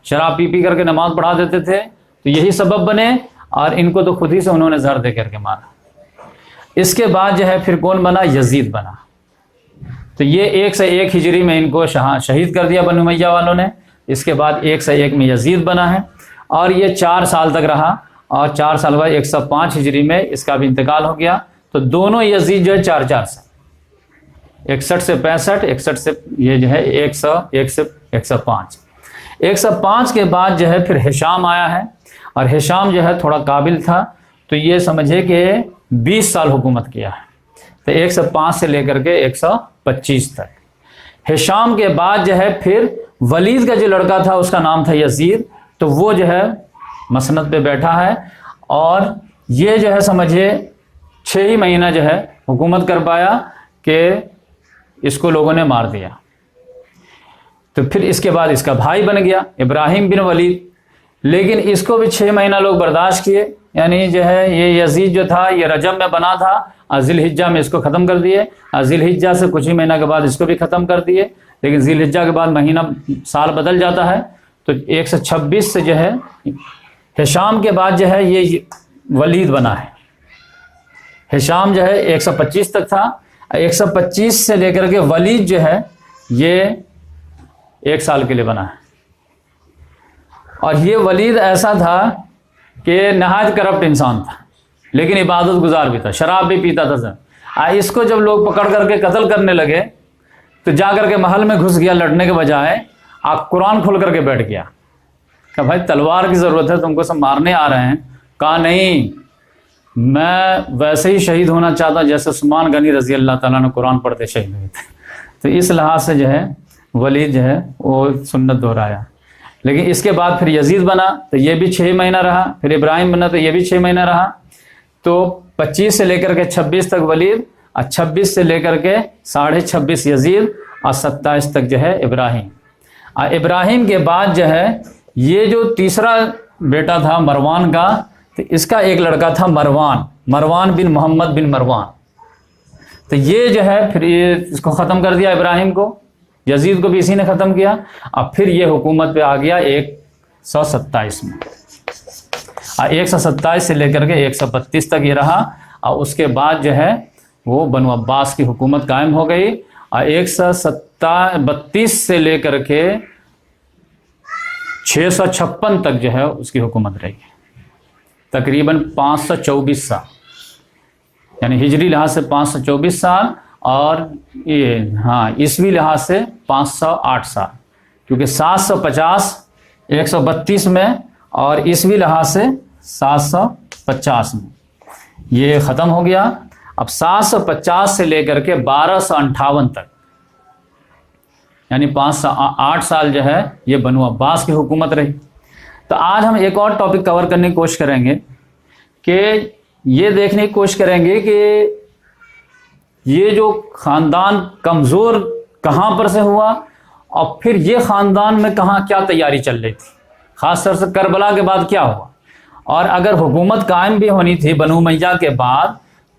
شراب پی کر کے نماز پڑھا دیتے تھے، تو یہی سبب بنے، اور ان کو تو خود ہی سے انہوں نے زہر دے کر کے مارا. اس کے بعد جو ہے پھر کون بنا؟ یزید بنا. تو یہ 101 ہجری میں ان کو شہید کر دیا بنو امیہ والوں نے. اس کے بعد 101 میں یزید بنا ہے، اور یہ 4 سال تک رہا، اور 4 سال بعد 105 ہجری میں اس کا بھی انتقال ہو گیا. تو دونوں یزید جو ہے 4 سال، 61 سے 65، 61 سے یہ جو ہے 101 سے 105. 105 کے بعد جو ہے پھر ہشام آیا ہے، اور ہشام جو ہے تھوڑا قابل تھا، تو یہ سمجھے کہ 20 سال حکومت کیا ہے. تو 105 سے لے کر کے 125 تک. ہشام کے بعد جو ہے پھر ولید کا جو لڑکا تھا اس کا نام تھا یزید، تو وہ جو ہے مسند پہ بیٹھا ہے، اور یہ جو ہے سمجھے 6 ہی مہینہ جو ہے حکومت کر پایا کہ اس کو لوگوں نے مار دیا. تو پھر اس کے بعد اس کا بھائی بن گیا ابراہیم بن ولید، لیکن اس کو بھی 6 مہینہ لوگ برداشت کیے. یعنی جو ہے یہ یزید جو تھا یہ رجب میں بنا تھا، اور ذی الحجہ میں اس کو ختم کر دیے، اور ذی الحجہ سے کچھ ہی مہینہ کے بعد اس کو بھی ختم کر دیے. لیکن ذی الحجہ کے بعد مہینہ سال بدل جاتا ہے، تو 126 سے جو ہے ہشام کے بعد جو ہے یہ ولید بنا ہے. ہشام جو ہے 125 تک تھا، 125 سے لے کر کے ولید جو ہے یہ 1 سال کے لیے بنا ہے. اور یہ ولید ایسا تھا کہ نہایت کرپٹ انسان تھا، لیکن عبادت گزار بھی تھا، شراب بھی پیتا تھا. اس کو جب لوگ پکڑ کر کے قتل کرنے لگے تو جا کر کے محل میں گھس گیا، لڑنے کے بجائے آپ قرآن کھول کر کے بیٹھ گیا کہ بھائی تلوار کی ضرورت ہے، تم کو سب مارنے آ رہے ہیں. کہا نہیں، میں ویسے ہی شہید ہونا چاہتا ہوں جیسے عثمان غنی رضی اللہ تعالیٰ نے قرآن پڑھتے شہید ہوئے تھے. تو اس لحاظ سے جو ہے ولید جو ہے وہ سنت دہرایا. لیکن اس کے بعد پھر یزید بنا، تو یہ بھی 6 مہینہ رہا. پھر ابراہیم بنا تو یہ بھی 6 مہینہ رہا. تو 25 سے لے کر کے 26 تک ولید، اور 26 سے لے کر کے 26.5 یزید، اور 27 تک جو ہے ابراہیم. اور ابراہیم کے بعد جو ہے یہ جو تیسرا بیٹا تھا مروان کا، تو اس کا ایک لڑکا تھا مروان بن محمد بن مروان. تو یہ جو ہے پھر یہ اس کو ختم کر دیا ابراہیم کو، یزید کو بھی اسی نے ختم کیا. اور پھر یہ حکومت پہ آ گیا 127 میں، اور 127 سے لے کر کے 132 تک یہ رہا. اور اس کے بعد جو ہے وہ بنو عباس کی حکومت قائم ہو گئی. اور 132 سے لے کر کے 656 تک جو ہے اس کی حکومت رہی، تقریباً 524 سال، یعنی ہجری لحاظ سے 524 سال، اور یہ عیسوی لحاظ سے 508 سال، کیونکہ 750 132 میں اور عیسوی لحاظ سے 750 میں یہ ختم ہو گیا. اب 750 سے لے کر کے 1258 تک، یعنی 8 سال جو ہے یہ بنو عباس کی حکومت رہی۔ تو آج ہم ایک اور ٹاپک کور کرنے کی کوشش کریں گے کہ یہ دیکھنے کی کوشش کریں گے کہ یہ جو خاندان کمزور کہاں پر سے ہوا، اور پھر یہ خاندان میں کہاں کیا تیاری چل رہی تھی، خاص طور سے کربلا کے بعد کیا ہوا، اور اگر حکومت قائم بھی ہونی تھی بنو امیہ کے بعد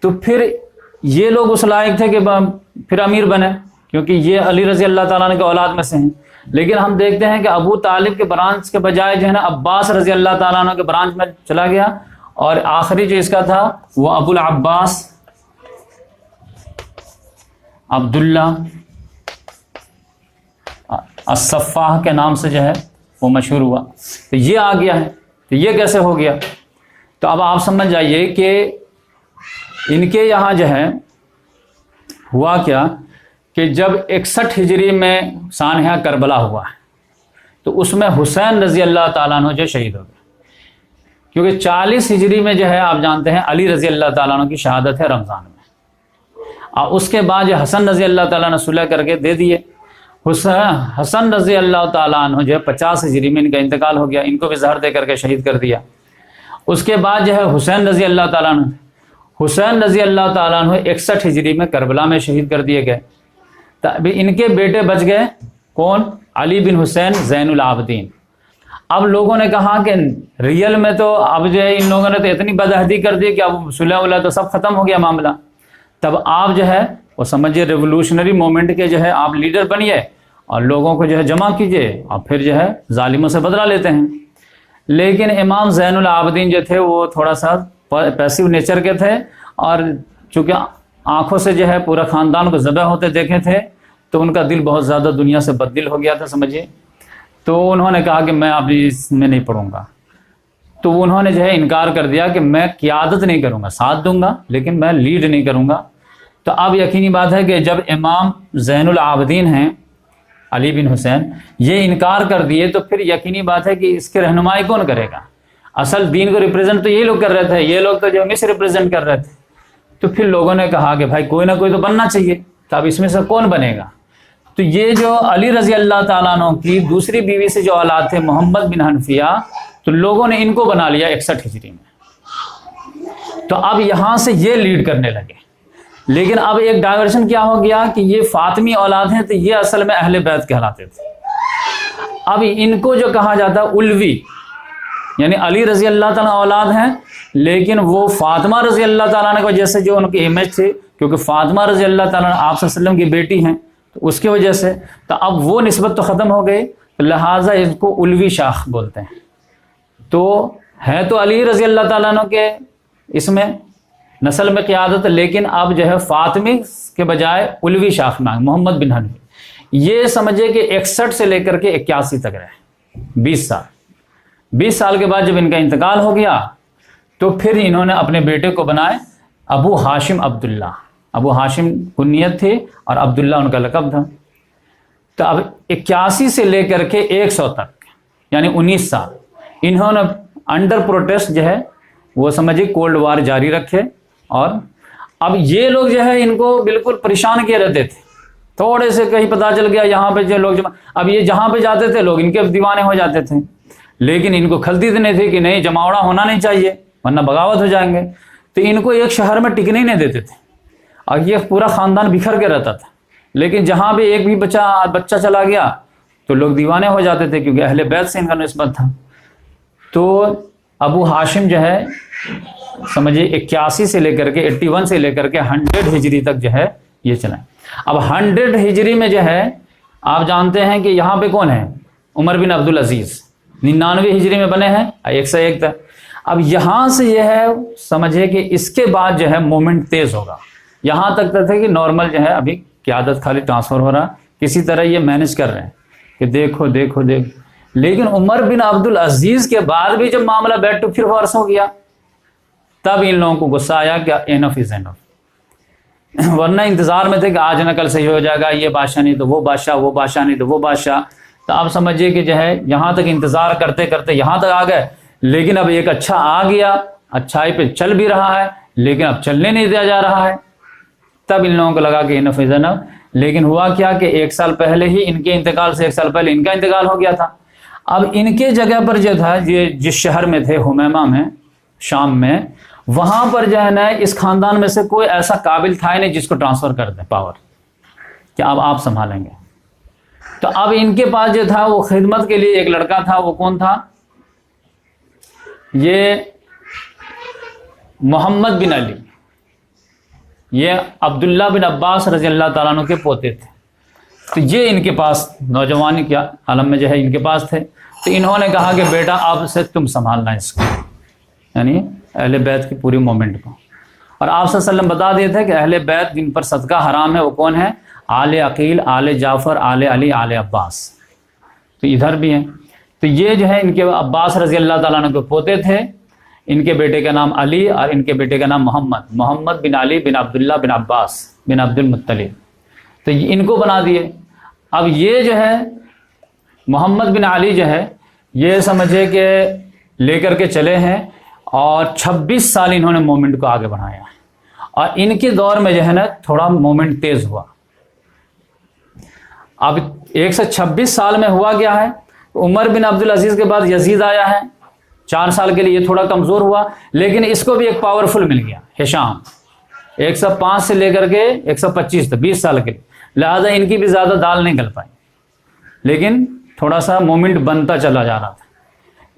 تو پھر یہ لوگ اس لائق تھے کہ پھر امیر بنے، کیونکہ یہ علی رضی اللہ تعالیٰ عنہ کے اولاد میں سے ہیں۔ لیکن ہم دیکھتے ہیں کہ ابو طالب کے برانچ کے بجائے جو ہے نا عباس رضی اللہ تعالیٰ عنہ کے برانچ میں چلا گیا، اور آخری جو اس کا تھا وہ ابو العباس عبداللہ الصفاح کے نام سے جو ہے وہ مشہور ہوا۔ تو یہ آ گیا ہے، تو یہ کیسے ہو گیا؟ تو اب آپ سمجھ جائیے کہ ان کے یہاں جو ہے ہوا کیا کہ جب 61 ہجری میں سانحہ کربلا ہوا ہے تو اس میں حسین رضی اللہ تعالیٰ عنہ جو شہید ہو گئے، کیونکہ 40 ہجری میں جو ہے آپ جانتے ہیں علی رضی اللہ تعالیٰ عنہ کی شہادت ہے رمضان میں، اور اس کے بعد جو حسن رضی اللہ تعالیٰ عنہ صلح کر کے دے دیے۔ حسن رضی اللہ تعالیٰ عنہ جو ہے 50 ہجری میں ان کا انتقال ہو گیا، ان کو بھی زہر دے کر کے شہید کر دیا۔ اس کے بعد جو ہے حسین رضی اللہ تعالیٰ عنہ 61 ہجری میں کربلا میں شہید کر دیے گئے۔ تب ان کے بیٹے بچ گئے، کون؟ علی بن حسین زین العابدین۔ اب لوگوں نے کہا کہ ریئل میں تو اب جو ہے ان لوگوں نے تو اتنی بدعہدی کر دی کہ اب صلح ولا تو سب ختم ہو گیا معاملہ۔ تب آپ جو ہے وہ سمجھیے ریولوشنری مومنٹ کے جو ہے آپ لیڈر بنیے اور لوگوں کو جو ہے جمع کیجیے، اور پھر جو ہے ظالموں سے بدلہ لیتے ہیں۔ لیکن امام زین العابدین جو تھے وہ تھوڑا سا پیسیو نیچر کے تھے، اور چونکہ آنکھوں سے جو ہے پورا خاندان کو ذبح ہوتے دیکھے تھے تو ان کا دل بہت زیادہ دنیا سے بددل ہو گیا تھا سمجھیے۔ تو انہوں نے کہا کہ میں اب اس میں نہیں پڑھوں گا، تو انہوں نے جو ہے انکار کر دیا کہ میں قیادت نہیں کروں گا، ساتھ دوں گا لیکن میں لیڈ نہیں کروں گا۔ تو اب یقینی بات ہے کہ جب امام زین العابدین ہیں علی بن حسین یہ انکار کر دیے تو پھر یقینی بات ہے کہ اس کی رہنمائی کون کرے گا؟ اصل دین کو ریپریزنٹ تو یہ لوگ کر رہے تھے، یہ لوگ تو جو مس ریپریزنٹ کر رہے تھے۔ تو پھر لوگوں نے کہا کہ بھائی کوئی نہ کوئی تو بننا چاہیے، تو اب اس میں سے کون بنے گا؟ تو یہ جو علی رضی اللہ تعالیٰ عنہ کی دوسری بیوی سے جو اولاد تھے محمد بن حنفیہ، تو لوگوں نے ان کو بنا لیا 61 ہجری میں۔ تو اب یہاں سے یہ لیڈ کرنے لگے، لیکن اب ایک ڈائیورشن کیا ہو گیا کہ یہ فاطمی اولاد ہیں تو یہ اصل میں اہل بیت کہلاتے تھے۔ اب ان کو جو کہا جاتا ہے الوی، یعنی علی رضی اللہ تعالیٰ اولاد ہیں لیکن وہ فاطمہ رضی اللہ تعالیٰ نے کی وجہ سے جو ان کی امیج تھی، کیونکہ فاطمہ رضی اللہ تعالیٰ آپ صلی اللہ علیہ وسلم کی بیٹی ہیں تو اس کی وجہ سے تو اب وہ نسبت تو ختم ہو گئی، لہٰذا اس کو الوی شاخ بولتے ہیں۔ تو ہے تو علی رضی اللہ تعالیٰ عنہ کے اس میں نسل میں قیادت، لیکن اب جو ہے فاطمی کے بجائے الوی شاخ میں محمد بن حنفی۔ یہ سمجھے کہ 61 سے لے کر کے 81 تک رہے 20 سال کے بعد جب ان کا انتقال ہو گیا تو پھر انہوں نے اپنے بیٹے کو بنائے ابو ہاشم عبداللہ۔ ابو ہاشم کنیت تھی اور عبداللہ ان کا لقب تھا۔ تو اب 81 سے لے کر کے 100 تک یعنی 19 سال انہوں نے انڈر پروٹیسٹ جو ہے وہ سمجھے کولڈ وار جاری رکھے، اور اب یہ لوگ جو ہے ان کو بالکل پریشان کیے رہتے تھے۔ تھوڑے سے کہیں پتہ چل گیا یہاں پہ جو لوگ اب یہ جہاں پہ جاتے تھے لوگ ان کے دیوانے ہو جاتے تھے، لیکن ان کو کھلتی نہیں تھی کہ نہیں جماوڑا ہونا نہیں چاہیے ورنہ بغاوت ہو جائیں گے۔ تو ان کو ایک شہر میں ٹکنے ہی نہیں دیتے تھے، اور یہ پورا خاندان بکھر کے رہتا تھا، لیکن جہاں بھی ایک بھی بچہ چلا گیا تو لوگ دیوانے ہو جاتے تھے کیونکہ اہل بیت سے ان کا نسبت تھا۔ تو ابو ہاشم جو ہے سمجھے 81 سے لے کر کے 81 سے لے کر کے 100 ہجری تک جو ہے یہ چلائیں۔ اب 100 ہجری میں جو ہے آپ جانتے ہیں کہ یہاں پہ کون ہے؟ عمر بن عبدالعزیز 99 ہجری میں بنے ہیں 101 تک۔ اب یہاں سے یہ ہے سمجھے کہ اس کے بعد جو ہے مومنٹ تیز ہوگا۔ یہاں تک تھا کہ نارمل جو ہے ابھی قیادت خالی ٹرانسفر ہو رہا، کسی طرح یہ مینج کر رہے ہیں کہ دیکھو، لیکن عمر بن عبدالعزیز کے بعد بھی جب معاملہ بیک ٹو پھر ورس ہو گیا تب ان لوگوں کو غصہ آیا کہ اینف از اینف، ورنہ انتظار میں تھے کہ آج نہ کل صحیح ہو جائے گا، یہ بادشاہ نہیں تو وہ بادشاہ، وہ بادشاہ نہیں تو وہ بادشاہ۔ تو آپ سمجھیے کہ جو ہے یہاں تک انتظار کرتے کرتے یہاں تک آ گئے، لیکن اب ایک اچھا آ گیا، اچھائی پہ چل بھی رہا ہے لیکن اب چلنے نہیں دیا جا رہا ہے۔ تب ان لوگوں کو لگا کہ انف از انف. لیکن ہوا کیا کہ 1 سال پہلے ہی ان کے انتقال سے 1 سال پہلے ان کا انتقال ہو گیا تھا. اب ان کے جگہ پر جو تھا یہ جس شہر میں تھے حمیمہ میں شام میں, وہاں پر جو ہے نا اس خاندان میں سے کوئی ایسا قابل تھا ہی نہیں جس کو ٹرانسفر کر دیں پاور کہ اب آپ سنبھالیں گے. تو اب ان کے پاس جو تھا وہ خدمت کے لیے ایک لڑکا تھا. وہ کون تھا؟ یہ محمد بن علی, یہ عبداللہ بن عباس رضی اللہ تعالیٰ عنہ کے پوتے تھے. تو یہ ان کے پاس نوجوانی کے عالم میں جو ہے ان کے پاس تھے. تو انہوں نے کہا کہ بیٹا اب سے تم سنبھالنا اس کو, یعنی اہل بیت کی پوری مومنٹ کو. اور آپ صلی اللہ علیہ وسلم بتا دیے تھے کہ اہل بیت جن پر صدقہ حرام ہے وہ کون ہے؟ آل عقیل, آل جعفر, آل علی, آل عباس. تو ادھر بھی ہیں. تو یہ جو ہے ان کے عباس رضی اللہ تعالیٰ عنہ کے پوتے تھے. ان کے بیٹے کا نام علی اور ان کے بیٹے کا نام محمد, محمد بن علی بن عبداللہ بن عباس بن عبد المطلب. تو ان کو بنا دیے. اب یہ جو ہے محمد بن علی جو ہے یہ سمجھے کہ لے کر کے چلے ہیں اور 26 سال انہوں نے مومنٹ کو آگے بڑھایا. اور ان کے دور میں جو ہے نا تھوڑا مومنٹ تیز ہوا. اب 126 سال میں ہوا کیا ہے, عمر بن عبدالعزیز کے بعد یزید آیا ہے. 4 سال کے لیے یہ تھوڑا کمزور ہوا, لیکن اس کو بھی ایک پاورفل مل گیا ہشام, 105 سے لے کر کے 125 تک 20 سال کے لیے. لہذا ان کی بھی زیادہ دال نہیں گل پائی, لیکن تھوڑا سا مومنٹ بنتا چلا جا رہا تھا.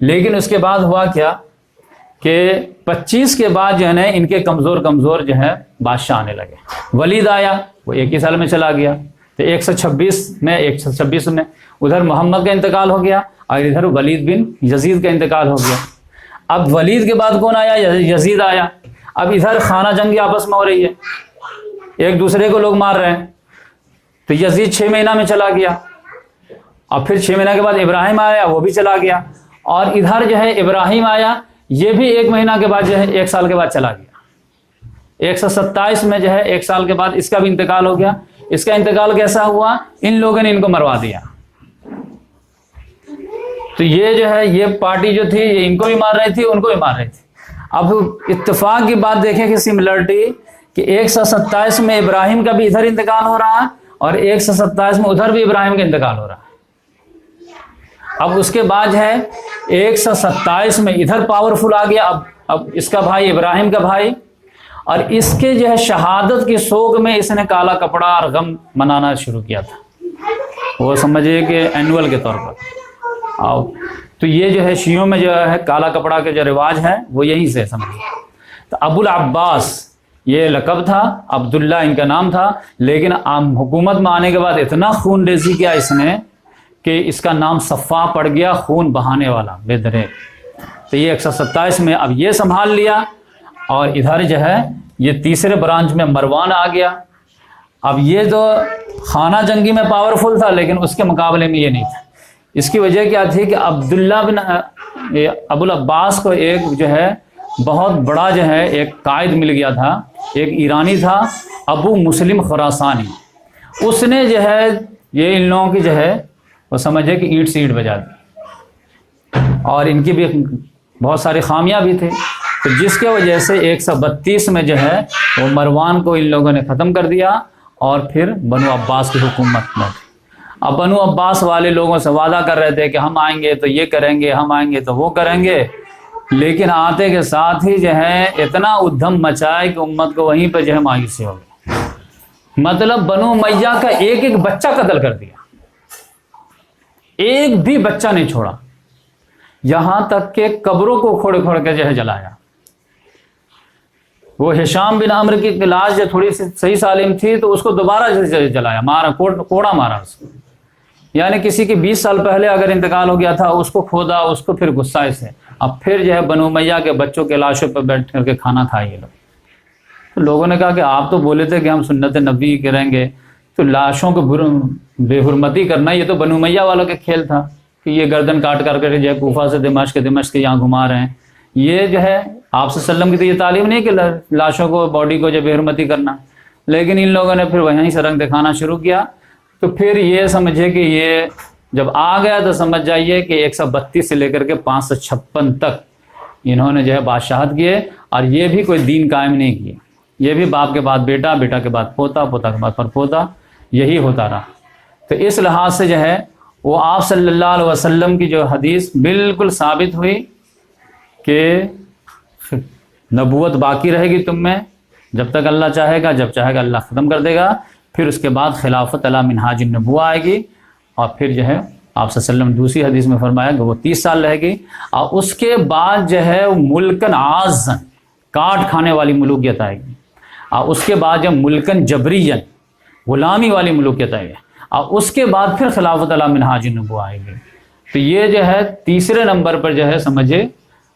لیکن اس کے بعد ہوا کیا کہ 25 کے بعد جو ہے نا ان کے کمزور جو ہے بادشاہ آنے لگے. ولید آیا, وہ 1 ہی سال میں چلا گیا. تو 126 میں ادھر محمد کا انتقال ہو گیا اور ادھر ولید بن یزید کا انتقال ہو گیا. اب ولید کے بعد کون آیا؟ یزید آیا. اب ادھر خانہ جنگی آپس میں ہو رہی ہے, ایک دوسرے کو لوگ مار رہے ہیں. تو یزید 6 مہینہ میں چلا گیا, اور پھر 6 مہینہ کے بعد ابراہیم آیا, وہ بھی چلا گیا. اور ادھر جو ہے ابراہیم آیا, یہ بھی 1 مہینہ کے بعد جو ہے 1 سال کے بعد چلا گیا. 127 میں جو ہے 1 سال کے بعد اس کا بھی انتقال ہو گیا. اس کا انتقال کیسا ہوا؟ ان لوگوں نے ان کو مروا دیا. تو یہ جو ہے یہ پارٹی جو تھی یہ ان کو بھی مار رہی تھی, ان کو بھی مار رہی تھی. اب اتفاق کی بات دیکھیں کہ سملرٹی کہ 127 میں ابراہیم کا بھی ادھر انتقال ہو رہا اور 127 میں ادھر بھی ابراہیم کا انتقال ہو رہا. اب اس کے بعد ہے 127 میں ادھر پاورفل آ گیا. اب اس کا بھائی ابراہیم کا بھائی, اور اس کے جو ہے شہادت کی سوگ میں اس نے کالا کپڑا اور غم منانا شروع کیا تھا. وہ سمجھے کہ اینول کے طور پر. تو یہ جو ہے شیعوں میں جو ہے کالا کپڑا کے جو رواج ہے وہ یہیں سے سمجھے. تو ابو العباس یہ لقب تھا, عبداللہ ان کا نام تھا, لیکن حکومت میں آنے کے بعد اتنا خون ریزی کیا اس نے کہ اس کا نام صفا پڑ گیا, خون بہانے والا, بے درے. تو یہ 127 میں اب یہ سنبھال لیا. اور ادھر جو ہے یہ تیسرے برانچ میں مروان آ گیا. اب یہ تو خانہ جنگی میں پاورفل تھا, لیکن اس کے مقابلے میں یہ نہیں تھا. اس کی وجہ کیا تھی کہ عبداللہ بن ابو العباس کو ایک جو ہے بہت بڑا جو ہے ایک قائد مل گیا تھا, ایک ایرانی تھا ابو مسلم خراسانی. اس نے جو ہے یہ ان لوگوں کی جو ہے وہ سمجھے کہ اینٹ سے اینٹ بجا دی, اور ان کی بھی بہت ساری خامیاں بھی تھیں. تو جس کے وجہ سے 132 میں جو ہے وہ مروان کو ان لوگوں نے ختم کر دیا, اور پھر بنو عباس کی حکومت میں. اب بنو عباس والے لوگوں سے وعدہ کر رہے تھے کہ ہم آئیں گے تو یہ کریں گے, ہم آئیں گے تو وہ کریں گے, لیکن آتے کے ساتھ ہی جو ہے اتنا ادھم مچائے کہ امت کو وہیں پہ جو ہے مایوسی ہو گئی. مطلب بنو امیہ کا ایک ایک بچہ قتل کر دیا, ایک بھی بچہ نہیں چھوڑا, یہاں تک کہ قبروں کو کھوڑ کھوڑ کے جو ہے جلایا. وہ ہشام بن عمرو کی لاش جو تھوڑی سی صحیح سالم تھی تو اس کو دوبارہ جلایا, مارا, کوڑا مارا اس کو. یعنی کسی کی 20 سال پہلے اگر انتقال ہو گیا تھا اس کو کھودا, اس کو پھر غصہ سے اب پھر جو ہے بنو امیہ کے بچوں کے لاشوں پہ بیٹھ کر کے کھانا کھائے یہ لوگ. تو لوگوں نے کہا کہ آپ تو بولے تھے کہ ہم سنت نبی کریں گے, تو لاشوں کو بے حرمتی کرنا یہ تو بنو امیہ والوں کا کھیل تھا کہ یہ گردن کاٹ کر کے جو ہے کوفہ سے دمشق کے یہاں گھما رہے ہیں. یہ جو ہے آپ صلی اللہ علیہ وسلم کی تو یہ تعلیم نہیں کہ لاشوں کو, باڈی کو جو بے حرمتی کرنا, لیکن ان لوگوں نے پھر وہیں سے رنگ دکھانا شروع کیا. تو پھر یہ سمجھے کہ یہ جب آ گیا تو سمجھ جائیے کہ 132 سے لے کر کے 556 تک انہوں نے جو ہے بادشاہت کیے, اور یہ بھی کوئی دین قائم نہیں کیے. یہ بھی باپ کے بعد بیٹا، بیٹا کے بعد پوتا، پوتا کے بعد پرپوتا، یہی ہوتا رہا۔ تو اس لحاظ سے جو ہے وہ آپ صلی اللہ علیہ وسلم کی جو حدیث بالکل ثابت ہوئی کہ نبوت باقی رہے گی تم میں جب تک اللہ چاہے گا، جب چاہے گا اللہ ختم کر دے گا، پھر اس کے بعد خلافت علی منہاج النبوہ آئے گی، اور پھر جو ہے آپ صلی اللہ علیہ وسلم دوسری حدیث میں فرمایا کہ وہ 30 سال رہے گی، اور اس کے بعد جو ہے ملکن عازن، کاٹ کھانے والی ملوکیت آئے گی، اور اس کے بعد جب ملکن جبریًا، غلامی والی ملوکیت آئے گی، اور اس کے بعد پھر خلافت علی منہاج النبوہ آئے گی۔ تو یہ جو ہے تیسرے نمبر پر جو ہے سمجھے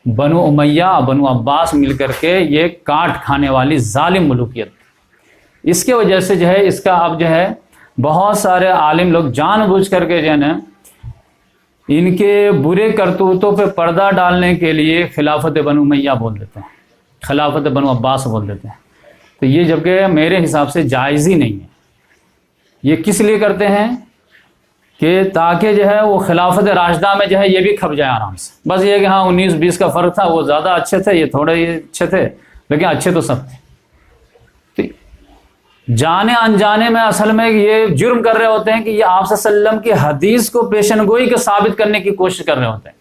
بنو امیہ، بنو عباس مل کر کے یہ کاٹ کھانے والی ظالم ملوکیت، اس کی وجہ سے جو ہے اس کا اب جو ہے بہت سارے عالم لوگ جان بوجھ کر کے جو ہے نا ان کے برے کرتوتوں پہ پردہ ڈالنے کے لیے خلافت بنو امیہ بول دیتے ہیں، خلافت بنو عباس بول دیتے ہیں۔ تو یہ جبکہ میرے حساب سے جائز ہی نہیں ہے۔ یہ کس لیے کرتے ہیں کہ تاکہ جو ہے وہ خلافت راشدہ میں جو ہے یہ بھی کھپ جائے آرام سے، بس یہ کہ ہاں 19-20 کا فرق تھا، وہ زیادہ اچھے تھے، یہ تھوڑے ہی اچھے تھے، لیکن اچھے تو سب تھے۔ جانے انجانے میں اصل میں یہ جرم کر رہے ہوتے ہیں کہ یہ آپ صلی اللہ علیہ وسلم کی حدیث کو پیشن گوئی کے ثابت کرنے کی کوشش کر رہے ہوتے ہیں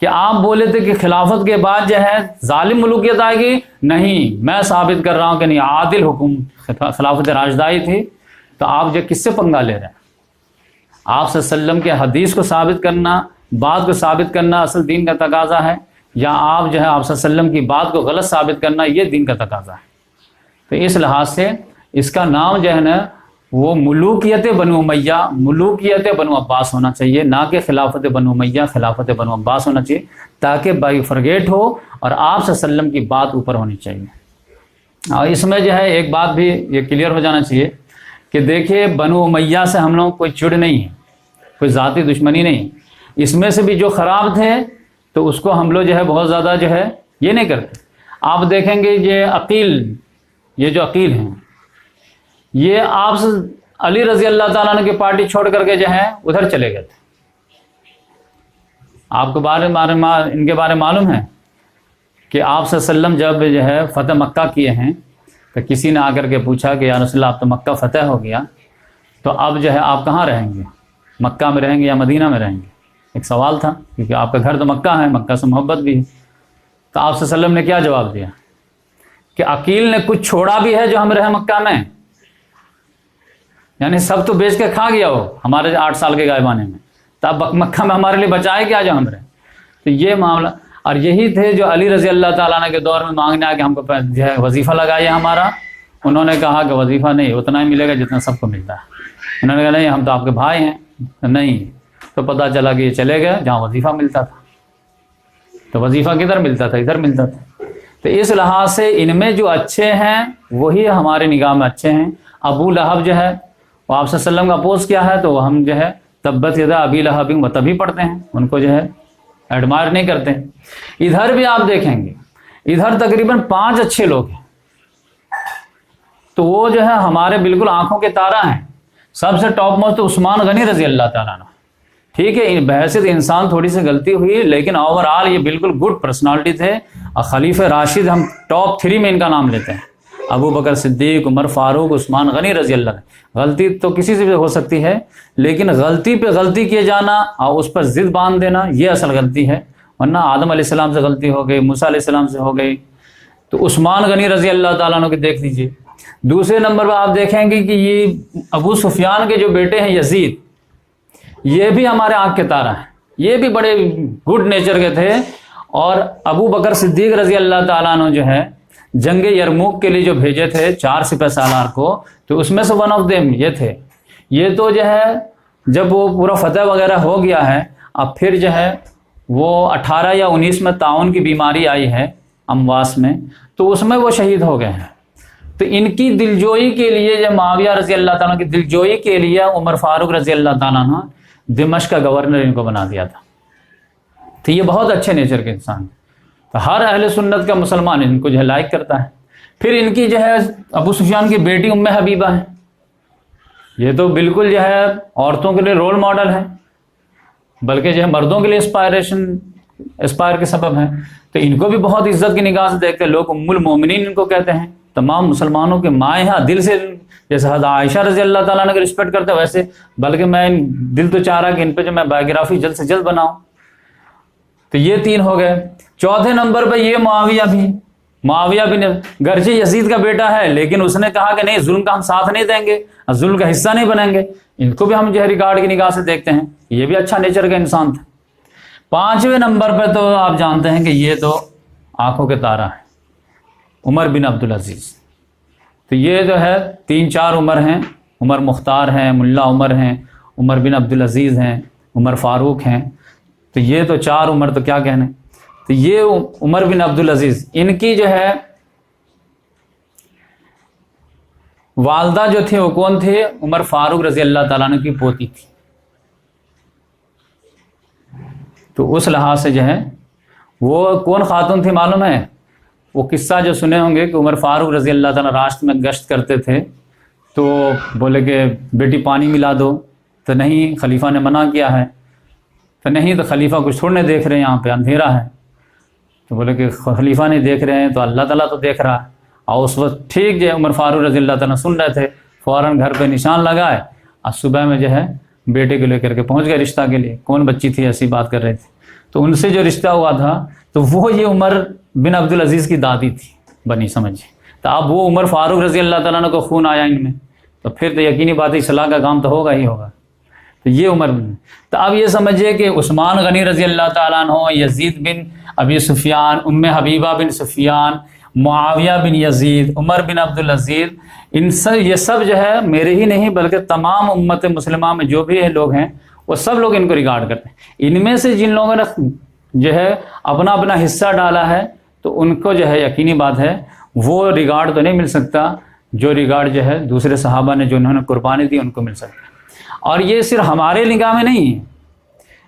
کہ آپ بولے تھے کہ خلافت کے بعد جو ہے ظالم ملوکیت آئے گی، نہیں، میں ثابت کر رہا ہوں کہ نہیں، عادل حکم خلافت راشدہ تھی۔ تو آپ جو کس سے پنگا لے رہے ہیں؟ آپ صلی اللہ علیہ وسلم کے حدیث کو ثابت کرنا، بات کو ثابت کرنا اصل دین کا تقاضا ہے، یا آپ جو ہے آپ صلی اللہ علیہ وسلم کی بات کو غلط ثابت کرنا یہ دین کا تقاضا ہے؟ تو اس لحاظ سے اس کا نام جو ہے نا وہ ملوکیت بنو امیہ، ملوکیت بنو عباس ہونا چاہیے، نہ کہ خلافت بنو امیہ، خلافت بنو عباس ہونا چاہیے، تاکہ بائی فرگیٹ ہو اور آپ صلی اللہ علیہ وسلم کی بات اوپر ہونی چاہیے۔ اور اس میں جو ہے ایک بات بھی یہ کلیئر ہو جانا چاہیے کہ دیکھیے بنو امیہ سے ہم لوگ کوئی چڑ نہیں ہے، کوئی ذاتی دشمنی نہیں، اس میں سے بھی جو خراب تھے تو اس کو ہم لوگ جو ہے بہت زیادہ جو ہے یہ نہیں کرتے۔ آپ دیکھیں گے یہ جو عقیل ہیں، یہ آپ سے علی رضی اللہ تعالیٰ عنہ کی پارٹی چھوڑ کر کے جو ہے ادھر چلے گئے تھے۔ آپ کو ان کے بارے معلوم ہے کہ آپ صلی اللہ علیہ وسلم جب جو ہے فتح مکہ کیے ہیں تو کسی نے آ کر کے پوچھا کہ یا رسول اللہ آپ تو مکہ فتح ہو گیا، تو اب جو ہے آپ کہاں رہیں گے، مکہ میں رہیں گے یا مدینہ میں رہیں گے؟ ایک سوال تھا، کیونکہ آپ کا گھر تو مکہ ہے، مکہ سے محبت بھی ہے۔ تو آپ صلی اللہ علیہ وسلم نے کیا جواب دیا کہ عقیل نے کچھ چھوڑا بھی ہے جو ہم رہے مکہ میں، یعنی سب تو بیچ کے کھا گیا ہو ہمارے 8 سال کے غائبانے میں، تو اب مکہ میں ہمارے لیے بچائے کیا جو ہم رہے؟ تو یہ معاملہ، اور یہی تھے جو علی رضی اللہ تعالیٰ عنہ کے دور میں مانگنے آئے کہ ہم کو جو ہے وظیفہ لگائیے ہمارا، انہوں نے کہا کہ وظیفہ نہیں، اتنا ہی ملے گا جتنا سب کو ملتا ہے۔ انہوں نے کہا نہیں، ہم تو آپ کے بھائی ہیں، نہیں، تو پتہ چلا کہ یہ چلے گئے جہاں وظیفہ ملتا تھا۔ تو وظیفہ کدھر ملتا تھا؟ ادھر ملتا تھا۔ تو اس لحاظ سے ان میں جو اچھے ہیں وہی ہمارے نگاہ میں اچھے ہیں۔ ابو لہب جو ہے وہ آپ صلی اللہ علیہ وسلم کا اپوز کیا ہے، تو ہم جو ہے تبت یدا ابی لہب و تبھی پڑھتے ہیں، ان کو جو ہے ایڈمائر نہیں کرتے ہیں۔ ادھر بھی آپ دیکھیں گے، ادھر تقریباً 5 اچھے لوگ ہیں، تو وہ جو ہے ہمارے بالکل آنکھوں کے تارہ ہیں۔ سب سے ٹاپ موسٹ عثمان غنی رضی اللہ تعالیٰ عنہ، ٹھیک ہے بحیثیت انسان تھوڑی سی غلطی ہوئی، لیکن اوور آل یہ بالکل گڈ پرسنالٹی تھے، اور خلیفہ راشد ہم ٹاپ 3 میں ان کا نام لیتے ہیں، ابو بکر صدیق، عمر فاروق، عثمان غنی رضی اللہ عنہ۔ غلطی تو کسی سے بھی ہو سکتی ہے، لیکن غلطی پہ غلطی کیے جانا اور اس پر ضد باندھ دینا یہ اصل غلطی ہے، ورنہ آدم علیہ السلام سے غلطی ہو گئی، موسیٰ علیہ السلام سے ہو گئی، تو عثمان غنی رضی اللہ تعالیٰ عنہ کے دیکھ لیجیے۔ دوسرے نمبر پر آپ دیکھیں گے کہ یہ ابو سفیان کے جو بیٹے ہیں یزید، یہ بھی ہمارے آنکھ کے تارہ ہیں، یہ بھی بڑے گڈ نیچر کے تھے۔ اور ابو بکر صدیق رضی اللہ تعالیٰ عنہ جو ہے جنگ یرموک کے لیے جو بھیجے تھے 4 سپہ سالار کو، تو اس میں سے ون آف دیم یہ تھے۔ یہ تو جو ہے جب وہ پورا فتح وغیرہ ہو گیا ہے، اب پھر جو ہے وہ 18 یا 19 میں طاعون کی بیماری آئی ہے امواس میں، تو اس میں وہ شہید ہو گئے ہیں۔ تو ان کی دلجوئی کے لیے جب معاویہ رضی اللہ تعالیٰ کی دلجوئی کے لیے عمر فاروق رضی اللہ تعالیٰ عنہ دمشق کا گورنر ان کو بنا دیا تھا۔ تو یہ بہت اچھے نیچر کے انسان ہیں، تو ہر اہل سنت کا مسلمان ان کو جو ہے لائک کرتا ہے۔ پھر ان کی جو ہے ابو سفیان کی بیٹی ام حبیبہ ہے، یہ تو بالکل جو ہے عورتوں کے لیے رول ماڈل ہے، بلکہ جو ہے مردوں کے لیے انسپائریشن اسپائر کے سبب ہیں، تو ان کو بھی بہت عزت کی نگاہ سے دیکھتے ہیں لوگ، ام المومنین ان کو کہتے ہیں، تمام مسلمانوں کے مائیں ہیں، دل سے جیسے حضرت عائشہ رضی اللہ تعالیٰ نے رسپیکٹ کرتے ہیں ویسے، بلکہ میں دل تو چاہ رہا کہ ان پہ جو میں بایوگرافی جلد سے جلد بناؤں۔ تو یہ 3 ہو گئے۔ چوتھے نمبر پہ یہ معاویہ بن گرچہ یزید کا بیٹا ہے لیکن اس نے کہا کہ نہیں، ظلم کا ہم ساتھ نہیں دیں گے، ظلم کا حصہ نہیں بنیں گے، ان کو بھی ہم جو ہے ریکارڈ کی نگاہ سے دیکھتے ہیں، یہ بھی اچھا نیچر کا انسان تھا۔ 5ویں نمبر پہ تو آپ جانتے ہیں کہ یہ تو آنکھوں کے تارا ہے، عمر بن عبدالعزیز۔ تو یہ جو ہے 3-4 عمر ہیں، عمر مختار ہیں، ملا عمر ہیں، عمر بن عبدالعزیز ہیں، عمر فاروق ہیں، تو یہ تو 4 عمر تو کیا کہنے۔ تو یہ عمر بن عبدالعزیز، ان کی جو ہے والدہ جو تھی وہ کون تھی؟ عمر فاروق رضی اللہ تعالیٰ عنہ کی پوتی تھی۔ تو اس لحاظ سے جو ہے وہ کون خاتون تھی معلوم ہے؟ وہ قصہ جو سنے ہوں گے کہ عمر فاروق رضی اللہ تعالیٰ راستے میں گشت کرتے تھے تو بولے کہ بیٹی پانی ملا دو، تو نہیں، خلیفہ نے منع کیا ہے، تو نہیں، تو خلیفہ کچھ تھوڑنے دیکھ رہے ہیں، یہاں پہ اندھیرا ہے، تو بولے کہ خلیفہ نہیں دیکھ رہے ہیں تو اللہ تعالیٰ تو دیکھ رہا ہے۔ اور اس وقت ٹھیک جو ہے عمر فاروق رضی اللہ تعالیٰ سن رہے تھے، فوراً گھر پہ نشان لگائے اور صبح میں جو ہے بیٹے کو لے کر کے پہنچ گئے رشتہ کے لیے۔ کون بچی تھی ایسی بات کر رہے تھے، تو ان سے جو رشتہ ہوا تھا تو وہ یہ عمر بن عبدالعزیز کی دادی تھی، بنی سمجھے۔ تو اب وہ عمر فاروق رضی اللہ تعالیٰ عنہ کو خون آیا ان میں، تو پھر تو یقینی بات ہے اصلاح کا کام تو ہوگا ہی ہوگا۔ تو یہ عمر بن، تو اب یہ سمجھیے کہ عثمان غنی رضی اللہ تعالیٰ عنہ، یزید بن ابی سفیان، ام حبیبہ بن سفیان، معاویہ بن یزید، عمر بن عبدالعزیز، یہ سب جو ہے میرے ہی نہیں بلکہ تمام امت مسلمہ میں جو بھی لوگ ہیں وہ سب لوگ ان کو ریگارڈ کرتے ہیں۔ ان میں سے جن لوگوں نے جو ہے اپنا اپنا حصہ ڈالا ہے تو ان کو جو ہے یقینی بات ہے وہ ریگارڈ تو نہیں مل سکتا جو ریگارڈ جو ہے دوسرے صحابہ نے جو انہوں نے قربانی دی ان کو مل سکتا ہے۔ اور یہ صرف ہمارے نگاہ میں نہیں ہے،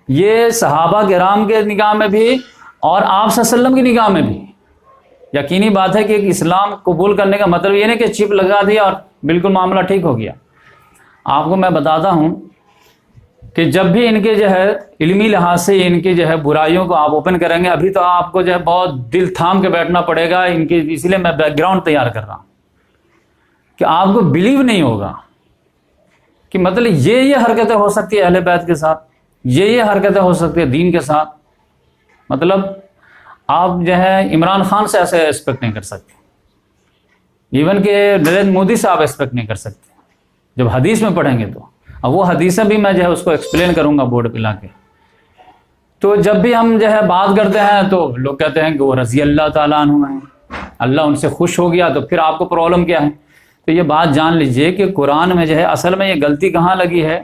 یہ صحابہ کرام کے نگاہ میں بھی اور آپ صلی اللہ علیہ وسلم کی نگاہ میں بھی۔ یقینی بات ہے کہ ایک اسلام قبول کرنے کا مطلب یہ نہیں کہ چپ لگا دیا اور بالکل معاملہ ٹھیک ہو گیا۔ آپ کو میں بتاتا ہوں کہ جب بھی ان کے جو ہے علمی لحاظ سے ان کی جو ہے برائیوں کو آپ اوپن کریں گے، ابھی تو آپ کو جو ہے بہت دل تھام کے بیٹھنا پڑے گا ان کی، اس لیے میں بیک گراؤنڈ تیار کر رہا ہوں کہ آپ کو بلیو نہیں ہوگا کہ مطلب یہ حرکتیں ہو سکتی ہے اہل بیت کے ساتھ، یہ حرکتیں ہو سکتی ہے دین کے ساتھ۔ مطلب آپ جو ہے عمران خان سے ایسے ایکسپیکٹ نہیں کر سکتے، ایون کہ نریندر مودی سے آپ ایکسپیکٹ نہیں کر سکتے جب حدیث میں پڑھیں گے تو۔ اب وہ حدیثیں بھی میں جو ہے اس کو ایکسپلین کروں گا بورڈ پہ لا کے۔ تو جب بھی ہم جو ہے بات کرتے ہیں تو لوگ کہتے ہیں کہ وہ رضی اللہ تعالیٰ عنہ ہیں، اللہ ان سے خوش ہو گیا، تو پھر آپ کو پرابلم کیا ہے؟ تو یہ بات جان لیجئے کہ قرآن میں جو ہے اصل میں یہ غلطی کہاں لگی ہے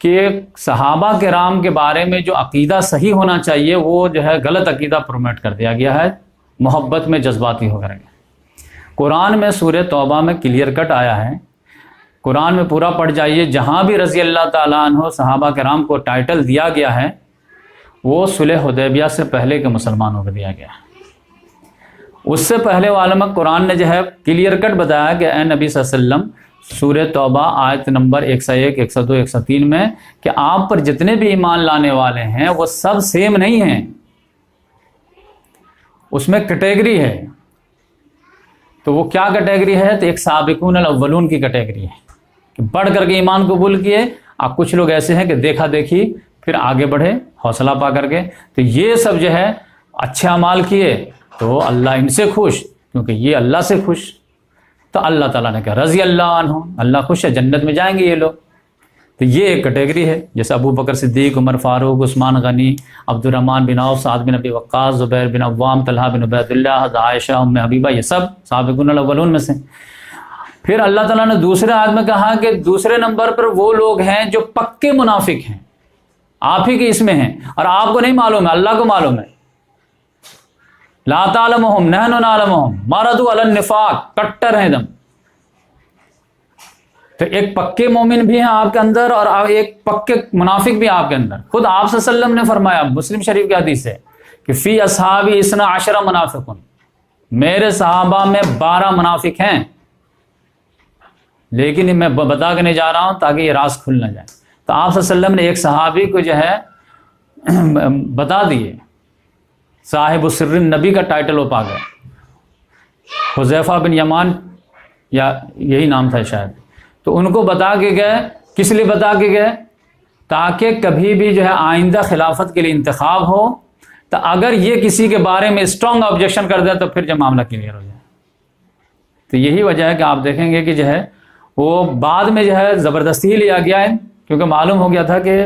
کہ صحابہ کرام کے بارے میں جو عقیدہ صحیح ہونا چاہیے وہ جو ہے غلط عقیدہ پروموٹ کر دیا گیا ہے، محبت میں جذباتی ہو کر گیا۔ قرآن میں سورہ توبہ میں کلیئر کٹ آیا ہے، قرآن میں پورا پڑھ جائیے، جہاں بھی رضی اللہ تعالیٰ عنہ صحابہ کرام کو ٹائٹل دیا گیا ہے وہ صلح حدیبیہ سے پہلے کے مسلمانوں کو دیا گیا ہے۔ اس سے پہلے عالم قرآن نے جو ہے کلیئر کٹ بتایا کہ اے نبی صلی اللہ علیہ وسلم، سورہ توبہ آیت نمبر 101، 102، 103 میں کہ آپ پر جتنے بھی ایمان لانے والے ہیں وہ سب سیم نہیں ہیں، اس میں کیٹیگری ہے۔ تو وہ کیا کیٹیگری ہے؟ تو ایک سابقون الاولون کی کیٹیگری ہے کہ بڑھ کر کے ایمان قبول کیے، اب کچھ لوگ ایسے ہیں کہ دیکھا دیکھی پھر آگے بڑھے حوصلہ پا کر کے، تو یہ سب جو ہے اچھے اعمال کیے تو اللہ ان سے خوش، کیونکہ یہ اللہ سے خوش۔ تو اللہ تعالیٰ نے کہا رضی اللہ عنہ، اللہ خوش ہے، جنت میں جائیں گے یہ لوگ۔ تو یہ ایک کیٹیگری ہے، جیسے ابو بکر صدیق، عمر فاروق، عثمان غنی، عبد الرحمن بن عوف، سعد بن ابی وقاص، زبیر بن عوام، طلحہ بن عبید اللہ، حضرت عائشہ، ام حبیبہ، یہ سب سابقون الاولون میں سے۔ پھر اللہ تعالیٰ نے دوسرے آیت میں کہا کہ دوسرے نمبر پر وہ لوگ ہیں جو پکے منافق ہیں، آپ ہی کے اس میں ہیں اور آپ کو نہیں معلوم ہے، اللہ کو معلوم ہے۔ لا تعلمهم نحن نعلمهم مردوا علی النفاق، کٹر ہیں دم۔ تو ایک پکے مومن بھی ہیں آپ کے اندر اور ایک پکے منافق بھی آپ کے اندر۔ خود آپ صلی اللہ علیہ وسلم نے فرمایا، مسلم شریف کی حدیث ہے کہ فی اصحابی 12 منافقون، میرے صحابہ میں 12 منافق ہیں، لیکن میں بتا کے نہیں جا رہا ہوں تاکہ یہ راز کھل نہ جائے۔ تو آپ صلی اللہ علیہ وسلم نے ایک صحابی کو جو ہے بتا دیے صاحب السر النبی کا ٹائٹل وہ پا گئے. حذیفہ بن یمان یا یہی نام تھا شاید. تو ان کو بتا کے گئے. کس لیے بتا کے گئے؟ تاکہ کبھی بھی جو ہے آئندہ خلافت کے لیے انتخاب ہو تو اگر یہ کسی کے بارے میں اسٹرانگ آبجیکشن کر دے تو پھر جب معاملہ کلیئر ہو جائے. تو یہی وجہ ہے کہ آپ دیکھیں گے کہ جو ہے وہ بعد میں جو ہے زبردستی ہی لیا گیا ہے، کیونکہ معلوم ہو گیا تھا کہ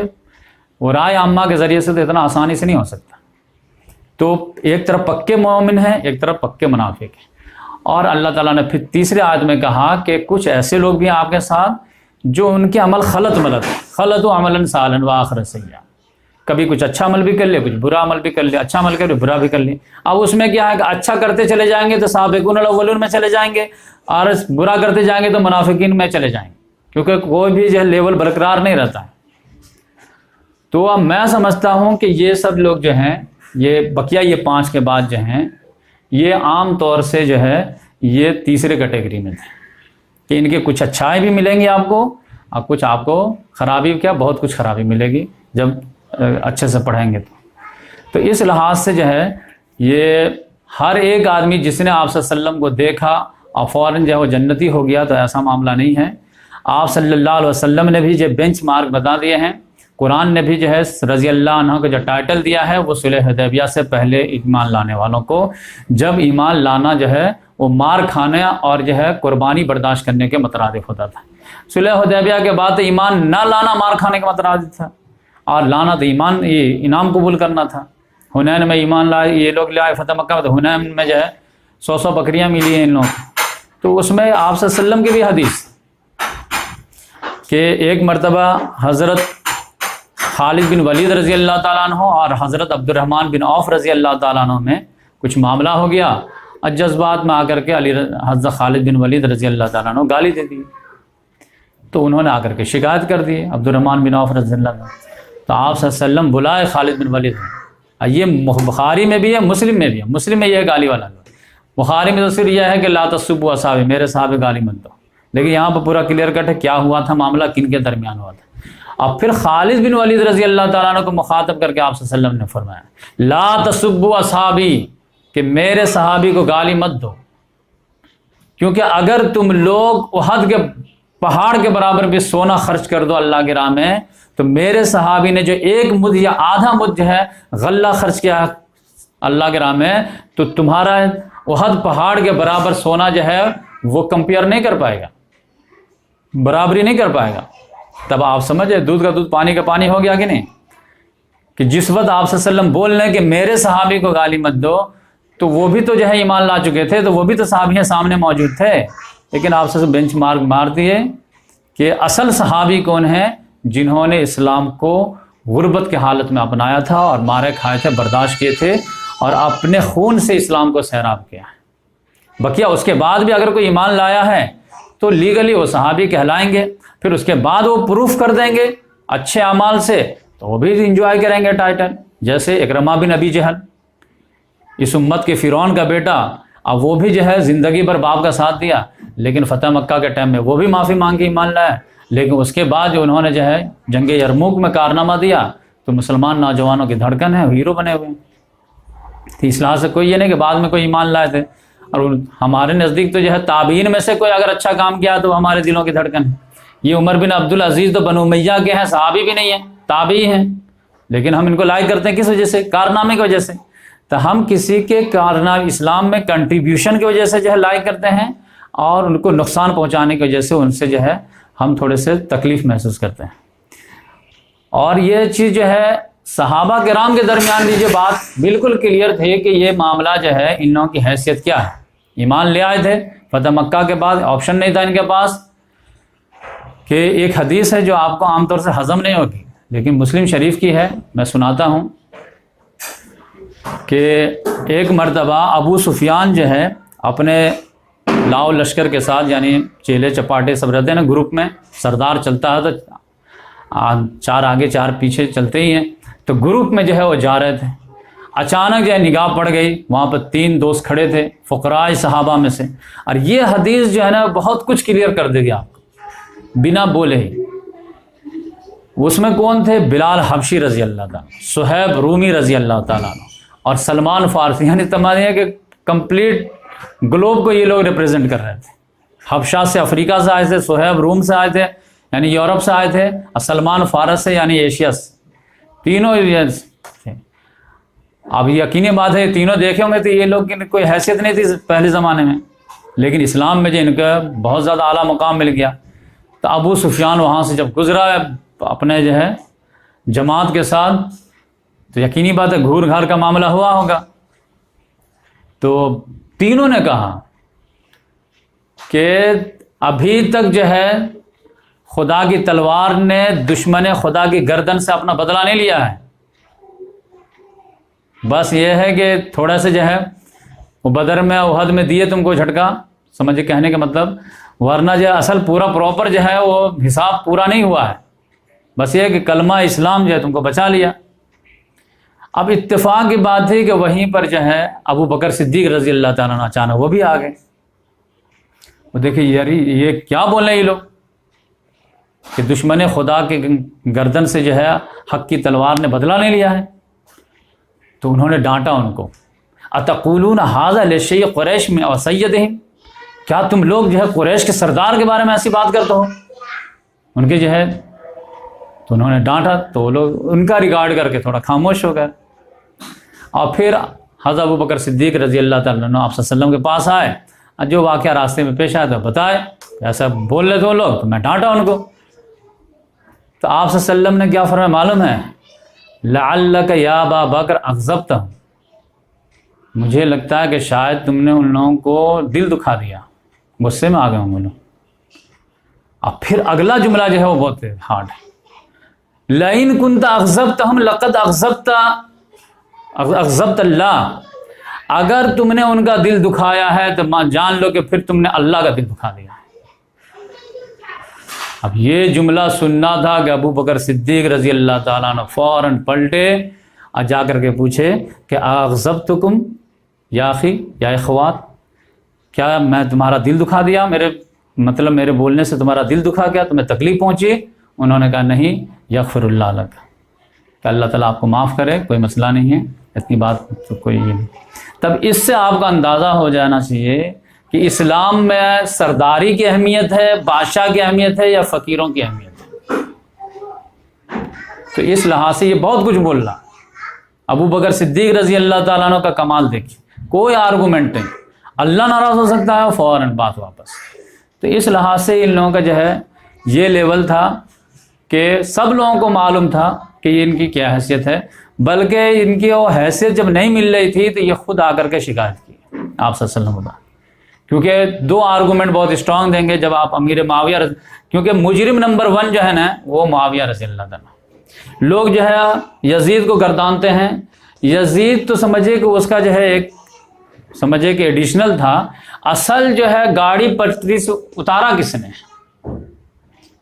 وہ رائے عامہ کے ذریعے سے تو اتنا آسانی سے نہیں ہو سکتا. تو ایک طرف پکے مومن ہیں، ایک طرف پکے منافق ہیں. اور اللہ تعالیٰ نے پھر تیسرے آیت میں کہا کہ کچھ ایسے لوگ بھی ہیں آپ کے ساتھ جو ان کے عمل خلط و عملا صالحا وآخر سیئا. کبھی کچھ اچھا عمل بھی کر لے، کچھ برا عمل بھی کر لے، اچھا عمل کر لے، برا بھی کر لے. اب اس میں کیا ہے کہ اچھا کرتے چلے جائیں گے تو سابقون الاولون میں چلے جائیں گے، اور برا کرتے جائیں گے تو منافقین میں چلے جائیں گے، کیونکہ کوئی بھی جو ہے لیول برقرار نہیں رہتا ہے. تو اب میں سمجھتا ہوں کہ یہ سب لوگ جو ہیں، یہ بقیہ یہ 5 کے بعد جو ہیں، یہ عام طور سے جو ہے یہ تیسرے کیٹیگری میں تھے کہ ان کے کچھ اچھائی بھی ملیں گی آپ کو، اور کچھ آپ کو خرابی، کیا بہت کچھ خرابی ملے گی جب اچھے سے پڑھیں گے. تو اس لحاظ سے جو ہے یہ ہر ایک آدمی جس نے آپ صلی اللہ علیہ وسلم کو دیکھا اور فوراً جو ہے وہ جنتی ہو گیا تو ایسا معاملہ نہیں ہے. آپ صلی اللہ علیہ وسلم نے بھی جو بینچ مارک بتا دیے ہیں. قرآن نے بھی جو ہے رضی اللہ عنہ کو جو ٹائٹل دیا ہے وہ صلح حدیبیہ سے پہلے ایمان لانے والوں کو، جب ایمان لانا جو ہے وہ مار کھانے اور جو ہے قربانی برداشت کرنے کے مترادف ہوتا تھا. صلح حدیبیہ کے بعد تو ایمان نہ لانا مار کھانے کا مترادف تھا، اور لانا تو ایمان یہ انعام قبول کرنا تھا. حنین میں ایمان لائے یہ لوگ لائے فتح مکہ میں، تو حنین میں جو ہے 100 بکریاں ملی ہیں ان لوگوں کو. تو اس میں آپ صلی اللہ علیہ وسلم کی بھی حدیث کہ ایک مرتبہ حضرت خالد بن ولید رضی اللہ تعالیٰ عنہ اور حضرت عبد الرحمن بن عوف رضی اللہ تعالیٰ عنہ میں کچھ معاملہ ہو گیا، اور جذبات میں آ کر کے حضرت خالد بن ولید رضی اللہ تعالیٰ عنہ گالی دے دی. تو انہوں نے آ کر کے شکایت کر دی عبد الرحمن بن عوف رضی اللہ عنہ. تو آپ صلی اللہ علیہ وسلم بلائے خالد بن ولید. یہ بخاری میں بھی ہے، مسلم میں بھی ہے. مسلم میں یہ ہے گالی والا لوگ، بخاری میں تو صرف یہ ہے کہ لا تسبوا اصحابی، میرے صحابہ گالی مت دو. لیکن یہاں پہ پورا کلیئر کٹ ہے کیا ہوا تھا معاملہ، کن کے درمیان ہوا تھا. اب پھر خالد بن ولید رضی اللہ تعالیٰ عنہ کو مخاطب کر کے آپ صلی اللہ علیہ وسلم نے فرمایا لا تسبوا اصحابی، کہ میرے صحابی کو گالی مت دو، کیونکہ اگر تم لوگ احد کے پہاڑ کے برابر بھی سونا خرچ کر دو اللہ کی راہ میں، تو میرے صحابی نے جو 1 مد یا آدھا مد جو ہے غلہ خرچ کیا اللہ کے راہ میں، تو تمہارا احد پہاڑ کے برابر سونا جو ہے وہ کمپیئر نہیں کر پائے گا، برابری نہیں کر پائے گا. تب آپ سمجھے دودھ کا دودھ پانی کا پانی ہو گیا کہ نہیں، کہ جس وقت آپ صلی اللہ علیہ وسلم بول رہے ہیں کہ میرے صحابی کو گالی مت دو، تو وہ بھی تو جو ہے ایمان لا چکے تھے، تو وہ بھی تو صحابی سامنے موجود تھے. لیکن آپ سے بینچ مارک مار دیے کہ اصل صحابی کون ہیں، جنہوں نے اسلام کو غربت کے حالت میں اپنایا تھا اور مارے کھائے تھے، برداشت کیے تھے، اور اپنے خون سے اسلام کو سیراب کیا. بقیہ اس کے بعد بھی اگر کوئی ایمان لایا ہے تو لیگلی وہ صحابی کہلائیں گے. پھر اس کے بعد وہ پروف کر دیں گے اچھے اعمال سے، تو وہ بھی انجوائے کریں گے ٹائٹل. جیسے اکرمہ بن ابی جہل، اس امت کے فرعون کا بیٹا، اب وہ بھی جو ہے زندگی بھر باپ کا ساتھ دیا، لیکن فتح مکہ کے ٹائم میں وہ بھی معافی مانگ کے ایمان لایا. لیکن اس کے بعد جو انہوں نے جو ہے جنگ یرموک میں کارنامہ دیا، تو مسلمان نوجوانوں کی دھڑکن ہے، ہیرو بنے ہوئے ہیں. تو اس لحاظ سے کوئی یہ نہیں کہ بعد میں کوئی ایمان لائے تھے. اور ہمارے نزدیک تو جو ہے تابعین میں سے کوئی اگر اچھا کام کیا تو ہمارے دلوں کی دھڑکن ہے. یہ عمر بن عبدالعزیز تو بنو امیہ کے ہیں، صحابی بھی نہیں ہیں، تابعی ہیں، لیکن ہم ان کو لائک کرتے ہیں کس وجہ سے؟ کارنامے کی وجہ سے. تو ہم کسی کے کارنامے اسلام میں کنٹریبیوشن کی وجہ سے جو ہے لائک کرتے ہیں، اور ان کو نقصان پہنچانے کی وجہ سے ان سے جو ہے ہم تھوڑے سے تکلیف محسوس کرتے ہیں. اور یہ چیز جو ہے صحابہ کرام کے درمیان بھی یہ بات بالکل کلیئر تھی کہ یہ معاملہ جو ہے ان لوگوں کی حیثیت کیا ہے. ایمان لے آئے تھے فتح مکہ کے بعد، آپشن نہیں تھا ان کے پاس. کہ ایک حدیث ہے جو آپ کو عام طور سے ہضم نہیں ہوگی، لیکن مسلم شریف کی ہے، میں سناتا ہوں. کہ ایک مرتبہ ابو سفیان جو ہے اپنے لاؤ لشکر کے ساتھ، یعنی چیلے چپاٹے سب رہتے ہیں نا گروپ میں، سردار چلتا ہے تو 4 آگے 4 پیچھے چلتے ہی ہیں. تو گروپ میں جو ہے وہ جا رہے تھے. اچانک جو ہے نگاہ پڑ گئی، وہاں پر 3 دوست کھڑے تھے فقراء صحابہ میں سے. اور یہ حدیث جو ہے نا بہت کچھ کلیئر کر دے گی آپ کو بنا بولے ہی. اس میں کون تھے؟ بلال حبشی رضی اللہ تعالیٰ، صہیب رومی رضی اللہ تعالیٰ عنہ، اور سلمان فارسی، یعنی تمام کہ کمپلیٹ گلوب کو یہ لوگ ریپریزنٹ کر رہے تھے. حبشہ سے، افریقہ سے آئے تھے، صہیب روم سے آئے تھے یعنی یورپ سے آئے تھے، اور سلمان فارس سے یعنی ایشیا سے، تینوں تھے. اب یقینی بات ہے تینوں دیکھے ہوں گے تو یہ لوگ کی کوئی حیثیت نہیں تھی پہلے زمانے میں، لیکن اسلام میں جو ان کا بہت زیادہ اعلیٰ مقام مل گیا. تو ابو سفیان وہاں سے جب گزرا اپنے جو ہے جماعت کے ساتھ، تو یقینی بات ہے گھور گھار کا معاملہ ہوا ہوگا. تو تینوں نے کہا کہ ابھی تک جو ہے خدا کی تلوار نے دشمن خدا کی گردن سے اپنا بدلہ نہیں لیا ہے، بس یہ ہے کہ تھوڑا سے جو ہے وہ بدر میں احد میں دیے تم کو جھٹکا، سمجھے کہنے کا مطلب، ورنہ جو اصل پورا پراپر جو ہے وہ حساب پورا نہیں ہوا ہے. بس یہ کہ کلمہ اسلام جو ہے تم کو بچا لیا. اب اتفاق کی بات تھی کہ وہیں پر جو ہے ابو بکر صدیق رضی اللہ تعالیٰ عنہ اچانک وہ بھی آ گئے. وہ دیکھیں یار یہ کیا بول رہے ہیں یہ لوگ کہ دشمن خدا کے گردن سے جو ہے حق کی تلوار نے بدلہ نہیں لیا ہے. تو انہوں نے ڈانٹا ان کو، اتقولون ھذا لشیء قریش میں اور سیدہم، کیا تم لوگ جو ہے قریش کے سردار کے بارے میں ایسی بات کرتے ہو ان کے جو ہے. تو انہوں نے ڈانٹا تو وہ لوگ ان کا ریگارڈ کر کے تھوڑا خاموش ہو گئے. اور پھر حضرت ابو بکر صدیق رضی اللہ تعالیٰ عنہ آپ صلی اللہ علیہ وسلم کے پاس آئے، اور جو واقعہ راستے میں پیش آیا تو بتائے ایسا بول رہے تھے وہ لوگ، تو میں ڈانٹا ان کو. تو آپ صلی اللہ علیہ وسلم نے کیا فرمایا معلوم ہے، لعلک یا ابا بکر اغضبت، مجھے لگتا ہے کہ شاید تم نے ان لوگوں کو دل دکھا دیا، غصے میں آ گئے ہوں وہ لوگ. اب پھر اگلا جملہ جو ہے وہ بہت ہارڈ ہے، لئن کنت اغضبتہم لقد اغضبت اللہ، اگر تم نے ان کا دل دکھایا ہے تو جان لو کہ پھر تم نے اللہ کا دل دکھا دیا. اب یہ جملہ سننا تھا کہ ابو بکر صدیق رضی اللہ تعالیٰ عنہ فوراً پلٹے اور جا کر کے پوچھے کہ اغضبتکم یا اخی یا اخوات، کیا میں تمہارا دل دکھا دیا، میرے بولنے سے تمہارا دل دکھا گیا، تمہیں تکلیف پہنچی؟ انہوں نے کہا نہیں، یغفر اللہ لک، کہ اللہ تعالیٰ آپ کو معاف کرے، کوئی مسئلہ نہیں ہے، اتنی بات تو کوئی یہ نہیں. تب اس سے آپ کا اندازہ ہو جانا چاہیے کہ اسلام میں سرداری کی اہمیت ہے، بادشاہ کی اہمیت ہے یا فقیروں کی اہمیت ہے. تو اس لحاظ سے یہ بہت کچھ بول رہا. ابو بکر صدیق رضی اللہ تعالیٰ عنہ کا کمال دیکھیے، کوئی آرگومنٹ نہیں، اللہ ناراض ہو سکتا ہے فوراً بات واپس. تو اس لحاظ سے ان لوگوں کا جو ہے یہ لیول تھا کہ سب لوگوں کو معلوم تھا کہ یہ ان کی کیا حیثیت ہے، بلکہ ان کی وہ حیثیت جب نہیں مل رہی تھی تو یہ خود آ کر کے شکایت کی آپ صلی اللہ علیہ وسلم، کیونکہ دو آرگومنٹ بہت اسٹرانگ دیں گے جب آپ امیر معاویہ کیونکہ مجرم نمبر 1 جو ہے نا وہ معاویہ رضی اللہ تعالیٰ. لوگ جو ہے یزید کو گردانتے ہیں، یزید تو سمجھے کہ اس کا جو ہے ایک سمجھے کہ ایڈیشنل تھا، اصل جو ہے گاڑی پٹری سے اتارا کس نے،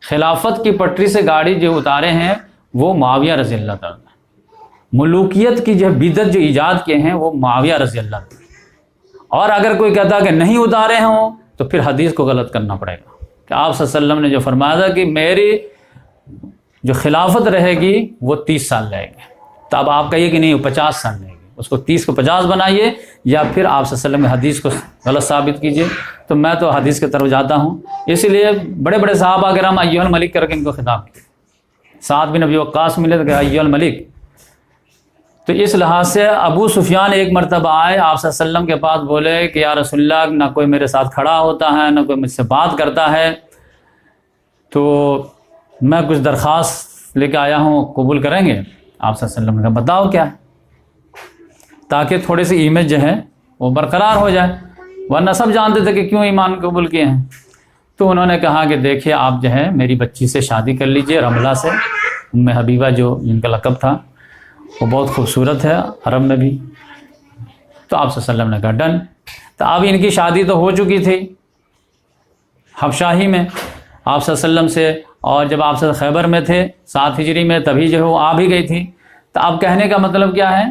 خلافت کی پٹری سے گاڑی جو اتارے ہیں وہ معاویہ رضی اللہ تعالیٰ. ملوکیت کی جو بدعت جو ایجاد کیے ہیں وہ معاویہ رضی اللہ تعالیٰ. اور اگر کوئی کہتا کہ نہیں اتارے ہوں تو پھر حدیث کو غلط کرنا پڑے گا کہ آپ صلی اللہ علیہ وسلم نے جو فرمایا تھا کہ میری جو خلافت رہے گی وہ 30 سال رہے گی. تو اب آپ کہیے کہ نہیں وہ 50 سال رہے گی، اس کو 30 کو 50 بنائیے، یا پھر آپ صلی اللہ علیہ وسلم کی حدیث کو غلط ثابت کیجیے. تو میں تو حدیث کی طرف جاتا ہوں، اسی لیے بڑے بڑے صحابہ کرام ایھا الملک کر کے ان کو خطاب کیا. سعد بن ابی وقاص ملے تو کہ ایھا الملک. تو اس لحاظ سے ابو سفیان ایک مرتبہ آئے آپ صلی اللہ علیہ وسلم کے پاس، بولے کہ یا رسول اللہ، نہ کوئی میرے ساتھ کھڑا ہوتا ہے نہ کوئی مجھ سے بات کرتا ہے، تو میں کچھ درخواست لے کے آیا ہوں، قبول کریں گے؟ آپ صلی اللہ علیہ وسلم نے کہا بتاؤ کیا ہے، تاکہ تھوڑی سی امیج جو ہے وہ برقرار ہو جائے، ورنہ سب جانتے تھے کہ کیوں ایمان قبول کیے ہیں. تو انہوں نے کہا کہ دیکھیے آپ جو ہے میری بچی سے شادی کر لیجئے، رملہ سے، ام حبیبہ جو جن کا لقب تھا، وہ بہت خوبصورت ہے عرب میں بھی. تو آپ صلی اللہ علیہ وسلم نے کہا ڈن. تو اب ان کی شادی تو ہو چکی تھی حبشہ ہی میں آپ صلی اللہ علیہ وسلم سے، اور جب آپ سے خیبر میں تھے 7 ہجری میں تبھی جو ہے وہ آ بھی گئی تھی. تو اب کہنے کا مطلب کیا ہے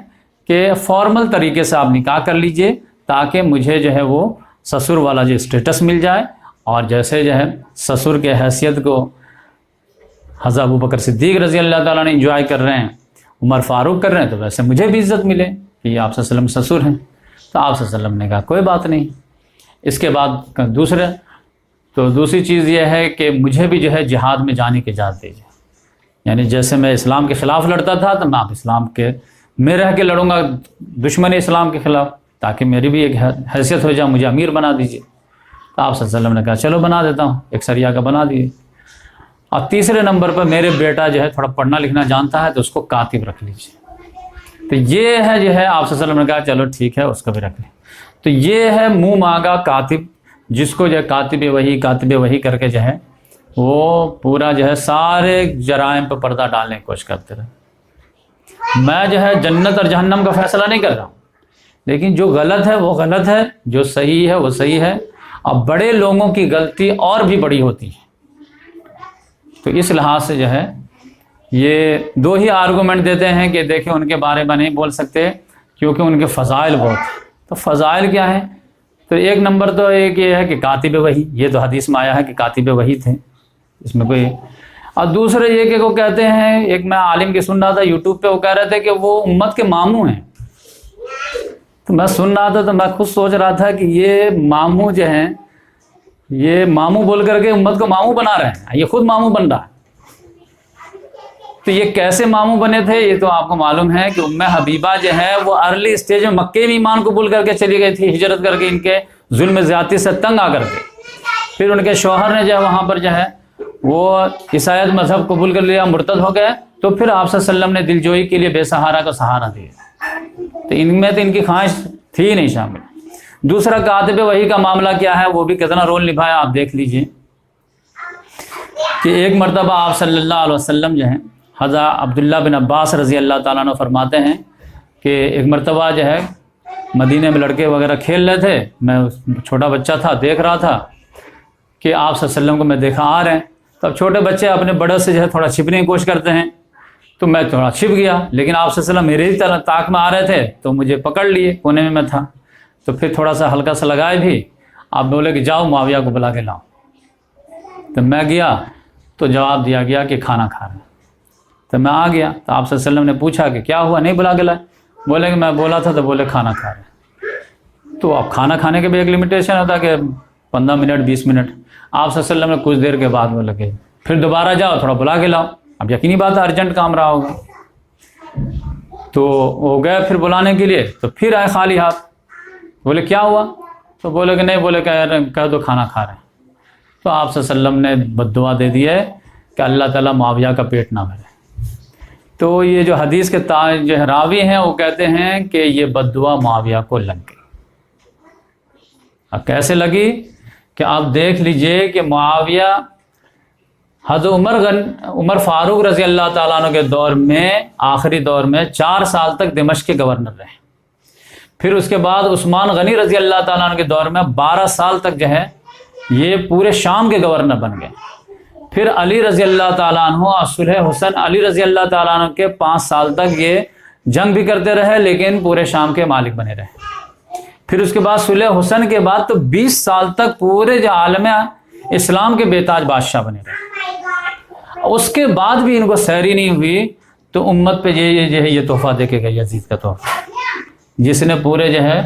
کہ فارمل طریقے سے آپ نکاح کر لیجئے تاکہ مجھے جو ہے وہ سسر والا جو اسٹیٹس مل جائے، اور جیسے جو ہے سسر کے حیثیت کو حضرت ابو بکر صدیق رضی اللہ تعالیٰ نے انجوائے کر رہے ہیں، عمر فاروق کر رہے ہیں، تو ویسے مجھے بھی عزت ملے. کہ یہ آپ صلی اللہ علیہ وسلم سسر ہیں. تو آپ صلی اللہ علیہ وسلم نے کہا کوئی بات نہیں. اس کے بعد دوسری چیز یہ ہے کہ مجھے بھی جو ہے جہاد میں جانے کی اجازت دیجیے. یعنی جیسے میں اسلام کے خلاف لڑتا تھا تو میں آپ اسلام کے میں رہ کے لڑوں گا دشمن اسلام کے خلاف، تاکہ میری بھی ایک حیثیت ہو جائے، مجھے امیر بنا دیجیے. تو آپ صلی اللہ علیہ وسلم نے کہا چلو بنا دیتا ہوں، ایک سریہ کا بنا دیجیے. اور تیسرے نمبر پر میرے بیٹا جو ہے تھوڑا پڑھنا لکھنا جانتا ہے تو اس کو کاتب رکھ لیجیے. تو یہ ہے جو ہے آپ صلی اللہ علیہ وسلم نے کہا چلو ٹھیک ہے اس کو بھی رکھ لیں. تو یہ ہے منہ مانگا کاتب، جس کو جو ہے کاتب وحی کر کے جو ہے وہ پورا جو ہے سارے جرائم پہ پردہ ڈالنے کی کوشش کرتے رہے. میں جو ہے جنت اور جہنم کا فیصلہ نہیں کر رہا ہوں، لیکن جو غلط ہے وہ غلط ہے، جو صحیح ہے وہ صحیح ہے. اور بڑے لوگوں کی غلطی اور بھی بڑی ہوتی ہے. تو اس لحاظ سے جو ہے یہ دو ہی آرگومنٹ دیتے ہیں کہ دیکھیں ان کے بارے میں نہیں بول سکتے کیونکہ ان کے فضائل بہت ہیں. تو فضائل کیا ہے؟ تو ایک نمبر تو ایک یہ ہے کہ کاتب وحی، یہ تو حدیث میں آیا ہے کہ کاتب وحی تھے، اس میں کوئی. اور دوسرے یہ کہ وہ کہتے ہیں، ایک میں عالم کی سن رہا تھا یوٹیوب پہ، وہ کہہ رہے تھے کہ وہ امت کے ماموں ہیں. تو میں سن رہا تھا تو میں خود سوچ رہا تھا کہ یہ ماموں جو ہیں، یہ ماموں بول کر کے امت کو ماموں بنا رہے ہیں، یہ خود ماموں بن رہا ہے. تو یہ کیسے ماموں بنے تھے؟ یہ تو آپ کو معلوم ہے کہ ام حبیبہ جو ہے وہ ارلی اسٹیج میں مکے میں ایمان قبول کر کے چلی گئی تھی، ہجرت کر کے ان کے ظلم زیادتی سے تنگ آ کر کے. پھر ان کے شوہر نے جو ہے وہاں پر جو ہے وہ عیسائیت مذہب قبول کر لیا، مرتد ہو گئے. تو پھر آپ صلی اللہ علیہ وسلم نے دل جوئی کے لیے بے سہارا کو سہارا دیا. تو ان میں تو ان کی خواہش تھی نہیں شامل. دوسرا کاتب وحی کا معاملہ کیا ہے، وہ بھی کتنا رول نبھایا آپ دیکھ لیجئے. کہ ایک مرتبہ آپ صلی اللہ علیہ وسلم جو ہے حضرت عبداللہ بن عباس رضی اللہ تعالیٰ عنہ فرماتے ہیں کہ ایک مرتبہ جو ہے مدینے میں لڑکے وغیرہ کھیل رہے تھے، میں چھوٹا بچہ تھا دیکھ رہا تھا کہ آپ صلی اللہ علیہ وسلم کو میں دیکھا آ رہے ہیں. تو اب چھوٹے بچے اپنے بڑے سے جو ہے تھوڑا چھپنے کی کوشش کرتے ہیں. تو میں تھوڑا چھپ گیا، لیکن آپ صلی اللہ علیہ وسلم میرے ہی طرح طاق میں آ رہے تھے تو مجھے پکڑ لیے، کونے میں تھا. تو پھر تھوڑا سا ہلکا سا لگائے بھی، آپ بولے کہ جاؤ معاویہ کو بلا کے لاؤ. تو میں گیا تو جواب دیا گیا کہ کھانا کھا رہے ہیں. تو میں آ گیا تو آپ صلی اللہ علیہ وسلم نے پوچھا کہ کیا ہوا، نہیں بلا کے لائے؟ بولے کہ میں بولا تھا تو بولے کھانا کھا رہے ہیں. تو اب کھانا کھانے کے بھی ایک لمیٹیشن ہوتا کہ 15 منٹ 20 منٹ. آپ صلی اللہ علیہ وسلم نے کچھ دیر کے بعد بولے کہ پھر دوبارہ جاؤ تھوڑا بلا کے لاؤ. اب یقینی بات ہے ارجنٹ کام رہا ہوگا. تو وہ گئے پھر بلانے کے لیے، تو پھر آئے خالی ہاتھ. بولے کیا ہوا؟ تو بولے کہ نہیں، بولے کہہ دو کھانا کھا رہے ہیں. تو آپ صلی اللہ علیہ وسلم نے بد دعا دے دی ہے کہ اللہ تعالیٰ معاویہ کا پیٹ نہ بھرے. تو یہ جو حدیث کے جو راوی ہیں وہ کہتے ہیں کہ یہ بد دعا معاویہ کو لگ گئی. اب کیسے لگی کہ آپ دیکھ لیجئے کہ معاویہ حضرت عمر فاروق رضی اللہ تعالیٰ عنہ کے دور میں، آخری دور میں 4 سال تک دمشق کے گورنر رہے. پھر اس کے بعد عثمان غنی رضی اللہ تعالیٰ عنہ کے دور میں 12 سال تک جو ہے یہ پورے شام کے گورنر بن گئے. پھر علی رضی اللہ تعالیٰ عنہ اور صلح حسن علی رضی اللہ تعالیٰ عنہ کے 5 سال تک یہ جنگ بھی کرتے رہے لیکن پورے شام کے مالک بنے رہے. پھر اس کے بعد صلح حسن کے بعد تو 20 سال تک پورے جو عالم اسلام کے بے تاج بادشاہ بنے رہے. اس کے بعد بھی ان کو سیری نہیں ہوئی تو امت پہ یہ تحفہ دے کے گئی، یزید کا تحفہ، جس نے پورے جو ہے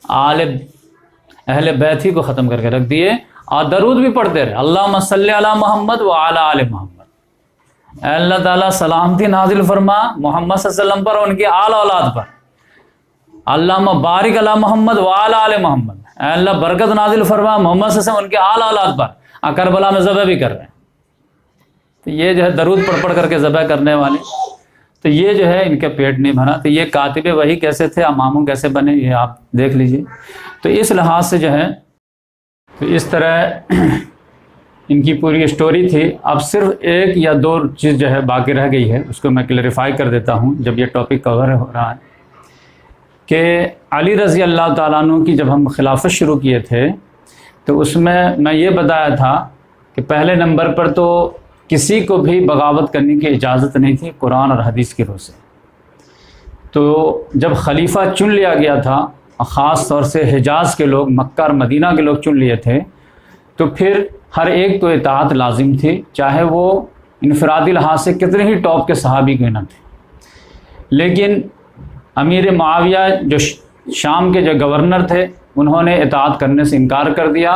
اہل بیت ہی کو ختم کر کے رکھ دیے. اور درود بھی پڑھتے رہے، اللہم صلی علی محمد وعلی آل محمد. اے اللہ تعالیٰ سلامتی نازل فرما محمد صلی اللہ علیہ وسلم پر اور ان کی آل اولاد پر. اللہم بارک علی محمد وعلی آل محمد. اے اللہ برکت نازل فرما محمد صلی اللہ علیہ وسلم ان کی آل اولاد پر. کربلا میں ذبح بھی کر رہے ہیں. تو یہ جو ہے درود پڑھ کر کے ذبح کرنے والے، تو یہ جو ہے ان کے پیٹ نہیں بھرا. تو یہ کاتب وحی کیسے تھے، اماموں کیسے بنے، یہ آپ دیکھ لیجئے. تو اس لحاظ سے جو ہے تو اس طرح ان کی پوری اسٹوری تھی. اب صرف ایک یا 2 چیز جو ہے باقی رہ گئی ہے، اس کو میں کلیریفائی کر دیتا ہوں جب یہ ٹاپک کور ہو رہا ہے. کہ علی رضی اللہ تعالیٰ عنہ کی جب ہم خلافت شروع کیے تھے تو اس میں یہ بتایا تھا کہ پہلے نمبر پر تو کسی کو بھی بغاوت کرنے کی اجازت نہیں تھی قرآن اور حدیث کی روح سے. تو جب خلیفہ چن لیا گیا تھا، خاص طور سے حجاز کے لوگ، مکہ اور مدینہ کے لوگ چن لیے تھے، تو پھر ہر ایک تو اطاعت لازم تھی، چاہے وہ انفرادی لحاظ سے کتنے ہی ٹاپ کے صحابی کیوں نہ تھے. لیکن امیر معاویہ جو شام کے جو گورنر تھے انہوں نے اطاعت کرنے سے انکار کر دیا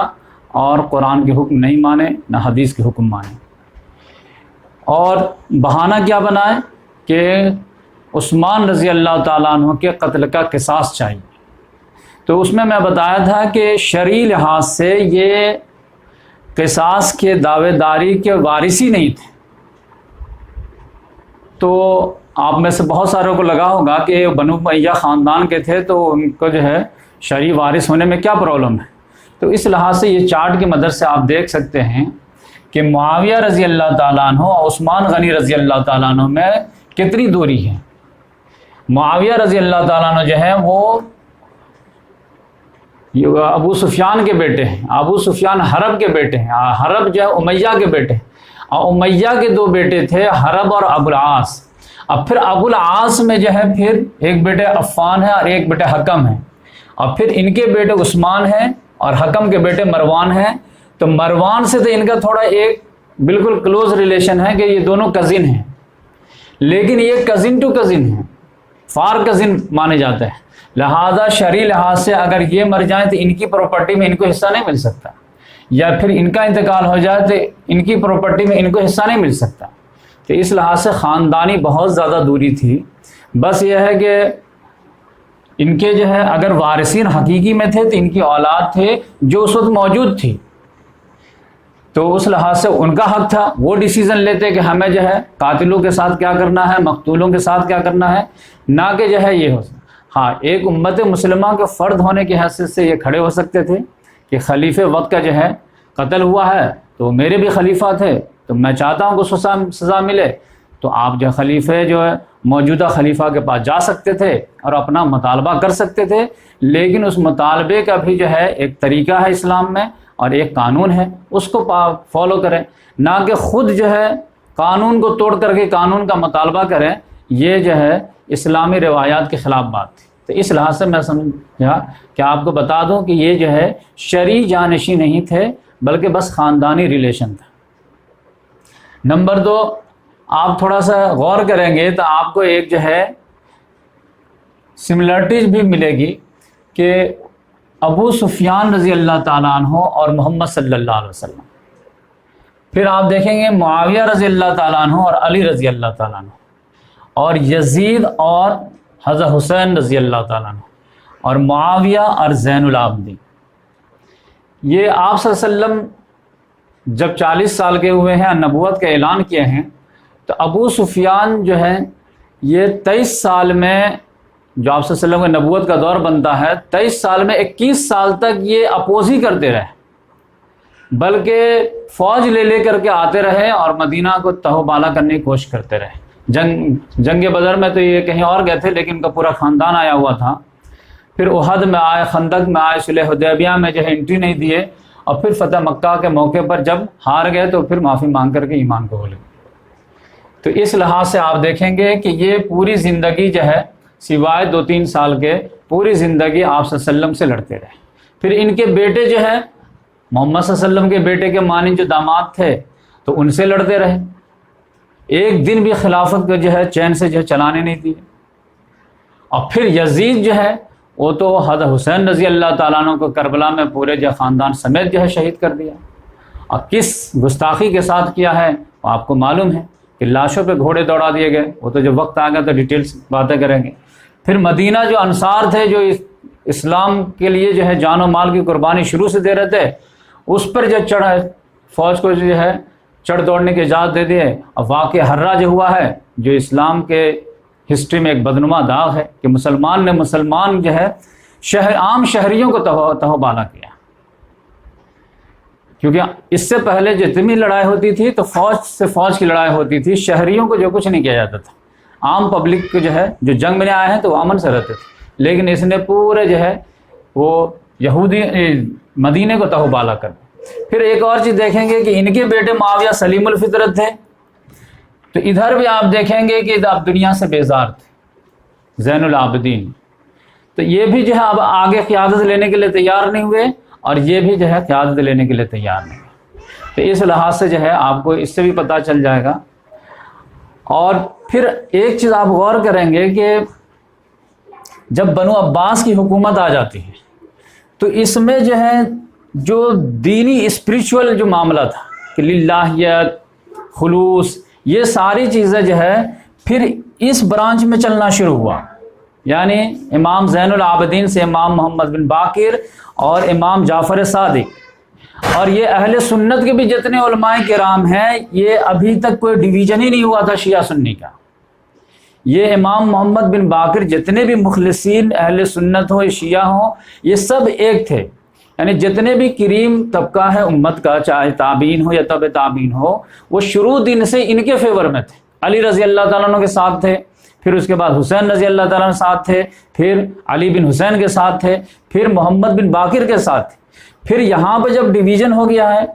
اور قرآن کے حکم نہیں مانے نہ حدیث کے حکم مانے، اور بہانہ کیا بنائے کہ عثمان رضی اللہ تعالیٰ عنہ کے قتل کا قصاص چاہیے۔ تو اس میں بتایا تھا کہ شرعی لحاظ سے یہ قصاص کے دعوے داری کے وارث ہی نہیں تھے۔ تو آپ میں سے بہت ساروں کو لگا ہوگا کہ بنو امیہ خاندان کے تھے تو ان کو جو ہے شرعی وارث ہونے میں کیا پرابلم ہے۔ تو اس لحاظ سے یہ چارٹ کی مدد سے آپ دیکھ سکتے ہیں کہ معاویہ رضی اللہ تعالیٰ عنہ اور عثمان غنی رضی اللہ تعالیٰ عنہ میں کتنی دوری ہے۔ معاویہ رضی اللہ تعالیٰ عنہ جو ہے وہ ابو سفیان کے بیٹے ہیں، ابو سفیان حرب کے بیٹے ہیں، حرب جو ہے امیہ کے بیٹے ہیں، اور امیہ کے دو بیٹے تھے حرب اور ابو العاص۔ اب پھر ابو العاص میں جو ہے پھر ایک بیٹے عفان ہے اور ایک بیٹے حکم ہے، اور پھر ان کے بیٹے عثمان ہیں اور حکم کے بیٹے مروان ہیں۔ تو مروان سے تو ان کا تھوڑا ایک بالکل کلوز ریلیشن ہے کہ یہ دونوں کزن ہیں، لیکن یہ کزن ٹو کزن ہیں، فار کزن مانے جاتے ہیں، لہذا شرعی لحاظ سے اگر یہ مر جائیں تو ان کی پراپرٹی میں ان کو حصہ نہیں مل سکتا، یا پھر ان کا انتقال ہو جائے تو ان کی پراپرٹی میں ان کو حصہ نہیں مل سکتا۔ تو اس لحاظ سے خاندانی بہت زیادہ دوری تھی۔ بس یہ ہے کہ ان کے جو ہے اگر وارثین حقیقی میں تھے تو ان کی اولاد تھے جو اس وقت موجود تھی، تو اس لحاظ سے ان کا حق تھا، وہ ڈیسیزن لیتے کہ ہمیں جو ہے قاتلوں کے ساتھ کیا کرنا ہے، مقتولوں کے ساتھ کیا کرنا ہے، نہ کہ جو ہے یہ ہو۔ ہاں ایک امت مسلمہ کے فرد ہونے کی حیثیت سے یہ کھڑے ہو سکتے تھے کہ خلیفہ وقت کا جو ہے قتل ہوا ہے تو میرے بھی خلیفہ تھے تو میں چاہتا ہوں کہ سزا ملے، تو آپ جو خلیفہ جو ہے موجودہ خلیفہ کے پاس جا سکتے تھے اور اپنا مطالبہ کر سکتے تھے، لیکن اس مطالبے کا بھی جو ہے ایک طریقہ ہے اسلام میں اور ایک قانون ہے، اس کو فالو کریں، نہ کہ خود جو ہے قانون کو توڑ کر کے قانون کا مطالبہ کریں۔ یہ جو ہے اسلامی روایات کے خلاف بات تھی۔ تو اس لحاظ سے میں سمجھا کہ آپ کو بتا دوں کہ یہ جو ہے شرعی جانشین نہیں تھے بلکہ بس خاندانی ریلیشن تھا۔ نمبر 2، آپ تھوڑا سا غور کریں گے تو آپ کو ایک جو ہے سملرٹیز بھی ملے گی کہ ابو سفیان رضی اللہ تعالیٰ عنہ اور محمد صلی اللہ علیہ وسلم، پھر آپ دیکھیں گے معاویہ رضی اللہ تعالیٰ عنہ اور علی رضی اللہ تعالیٰ عنہ، اور یزید اور حضرت حسین رضی اللہ تعالیٰ عنہ، اور معاویہ اور زین العابدین۔ یہ آپ صلی اللہ علیہ وسلم جب 40 سال کے ہوئے ہیں، نبوت کا اعلان کیے ہیں، تو ابو سفیان جو ہے یہ 23 سال میں، جو آپ صلی اللہ علیہ وسلم کا نبوت کا دور بنتا ہے، 23 سال میں 21 سال تک یہ اپوز ہی کرتے رہے، بلکہ فوج لے کر کے آتے رہے اور مدینہ کو تہو بالا کرنے کی کوشش کرتے رہے۔ جنگ بدر میں تو یہ کہیں اور گئے تھے، لیکن ان کا پورا خاندان آیا ہوا تھا۔ پھر احد میں آئے، خندق میں آئے، صلح حدیبیہ میں جو ہے انٹری نہیں دیے، اور پھر فتح مکہ کے موقع پر جب ہار گئے تو پھر معافی مانگ کر کے ایمان قبول کیا۔ تو اس لحاظ سے آپ دیکھیں گے کہ یہ پوری زندگی جو ہے سوائے 2-3 سال کے پوری زندگی آپ صلی اللہ علیہ وسلم سے لڑتے رہے۔ پھر ان کے بیٹے جو ہے محمد صلی اللہ علیہ وسلم کے بیٹے کے مانند جو داماد تھے تو ان سے لڑتے رہے، ایک دن بھی خلافت کو جو ہے چین سے جو ہے چلانے نہیں دیے۔ اور پھر یزید جو ہے وہ تو حضرت حسین رضی اللہ تعالیٰ عنہ کو کربلا میں پورے جو خاندان سمیت جو ہے شہید کر دیا، اور کس گستاخی کے ساتھ کیا ہے وہ آپ کو معلوم ہے کہ لاشوں پہ گھوڑے دوڑا دیے گئے، وہ تو جب وقت آ گیا تو ڈیٹیلز باتیں کریں گے۔ پھر مدینہ جو انصار تھے جو اسلام کے لیے جو ہے جان و مال کی قربانی شروع سے دے رہے تھے، اس پر جو فوج کو جو ہے چڑھ دوڑنے کی اجازت دے دیے۔ اور واقعہ ہررا جو ہوا ہے جو اسلام کے ہسٹری میں ایک بدنما داغ ہے کہ مسلمان جو ہے عام شہریوں کو تہو بالا کیا، کیونکہ اس سے پہلے جتنی لڑائی ہوتی تھی تو فوج سے فوج کی لڑائی ہوتی تھی، شہریوں کو جو کچھ نہیں کیا جاتا تھا۔ عام پبلک کو جو ہے جو جنگ میں آئے ہیں تو وہ امن سے رہتے تھے، لیکن اس نے پورے جو ہے وہ یہودی مدینے کو تہو بالا کر۔ پھر ایک اور چیز دیکھیں گے کہ ان کے بیٹے معاویہ سلیم الفطرت تھے، تو ادھر بھی آپ دیکھیں گے کہ آپ دنیا سے بیزار تھے، زین العابدین۔ تو یہ بھی جو ہے اب آگے قیادت لینے کے لیے تیار نہیں ہوئے، اور یہ بھی جو ہے قیادت لینے کے لیے تیار نہیں ہوئے۔ تو اس لحاظ سے جو ہے آپ کو اس سے بھی پتہ چل جائے گا۔ اور پھر ایک چیز آپ غور کریں گے کہ جب بنو عباس کی حکومت آ جاتی ہے تو اس میں جو ہے جو دینی اسپریچول جو معاملہ تھا کہ للہیت، خلوص، یہ ساری چیزیں جو ہے پھر اس برانچ میں چلنا شروع ہوا. یعنی امام زین العابدین سے امام محمد بن باقر اور امام جعفر صادق، اور یہ اہل سنت کے بھی جتنے علماء کرام ہیں، یہ ابھی تک کوئی ڈویژن ہی نہیں ہوا تھا شیعہ سنی کا. یہ امام محمد بن باقر جتنے بھی مخلصین اہل سنت ہوں، شیعہ ہوں، یہ سب ایک تھے. یعنی جتنے بھی کریم طبقہ ہے امت کا، چاہے تابعین ہو یا تبع تابعین ہو، وہ شروع دن سے ان کے فیور میں تھے. علی رضی اللہ تعالیٰ عنہ کے ساتھ تھے، پھر اس کے بعد حسین رضی اللہ تعالیٰ عنہ کے ساتھ تھے، پھر علی بن حسین کے ساتھ تھے، پھر محمد بن باقر کے ساتھ تھے. پھر یہاں پہ جب ڈویژن ہو گیا ہے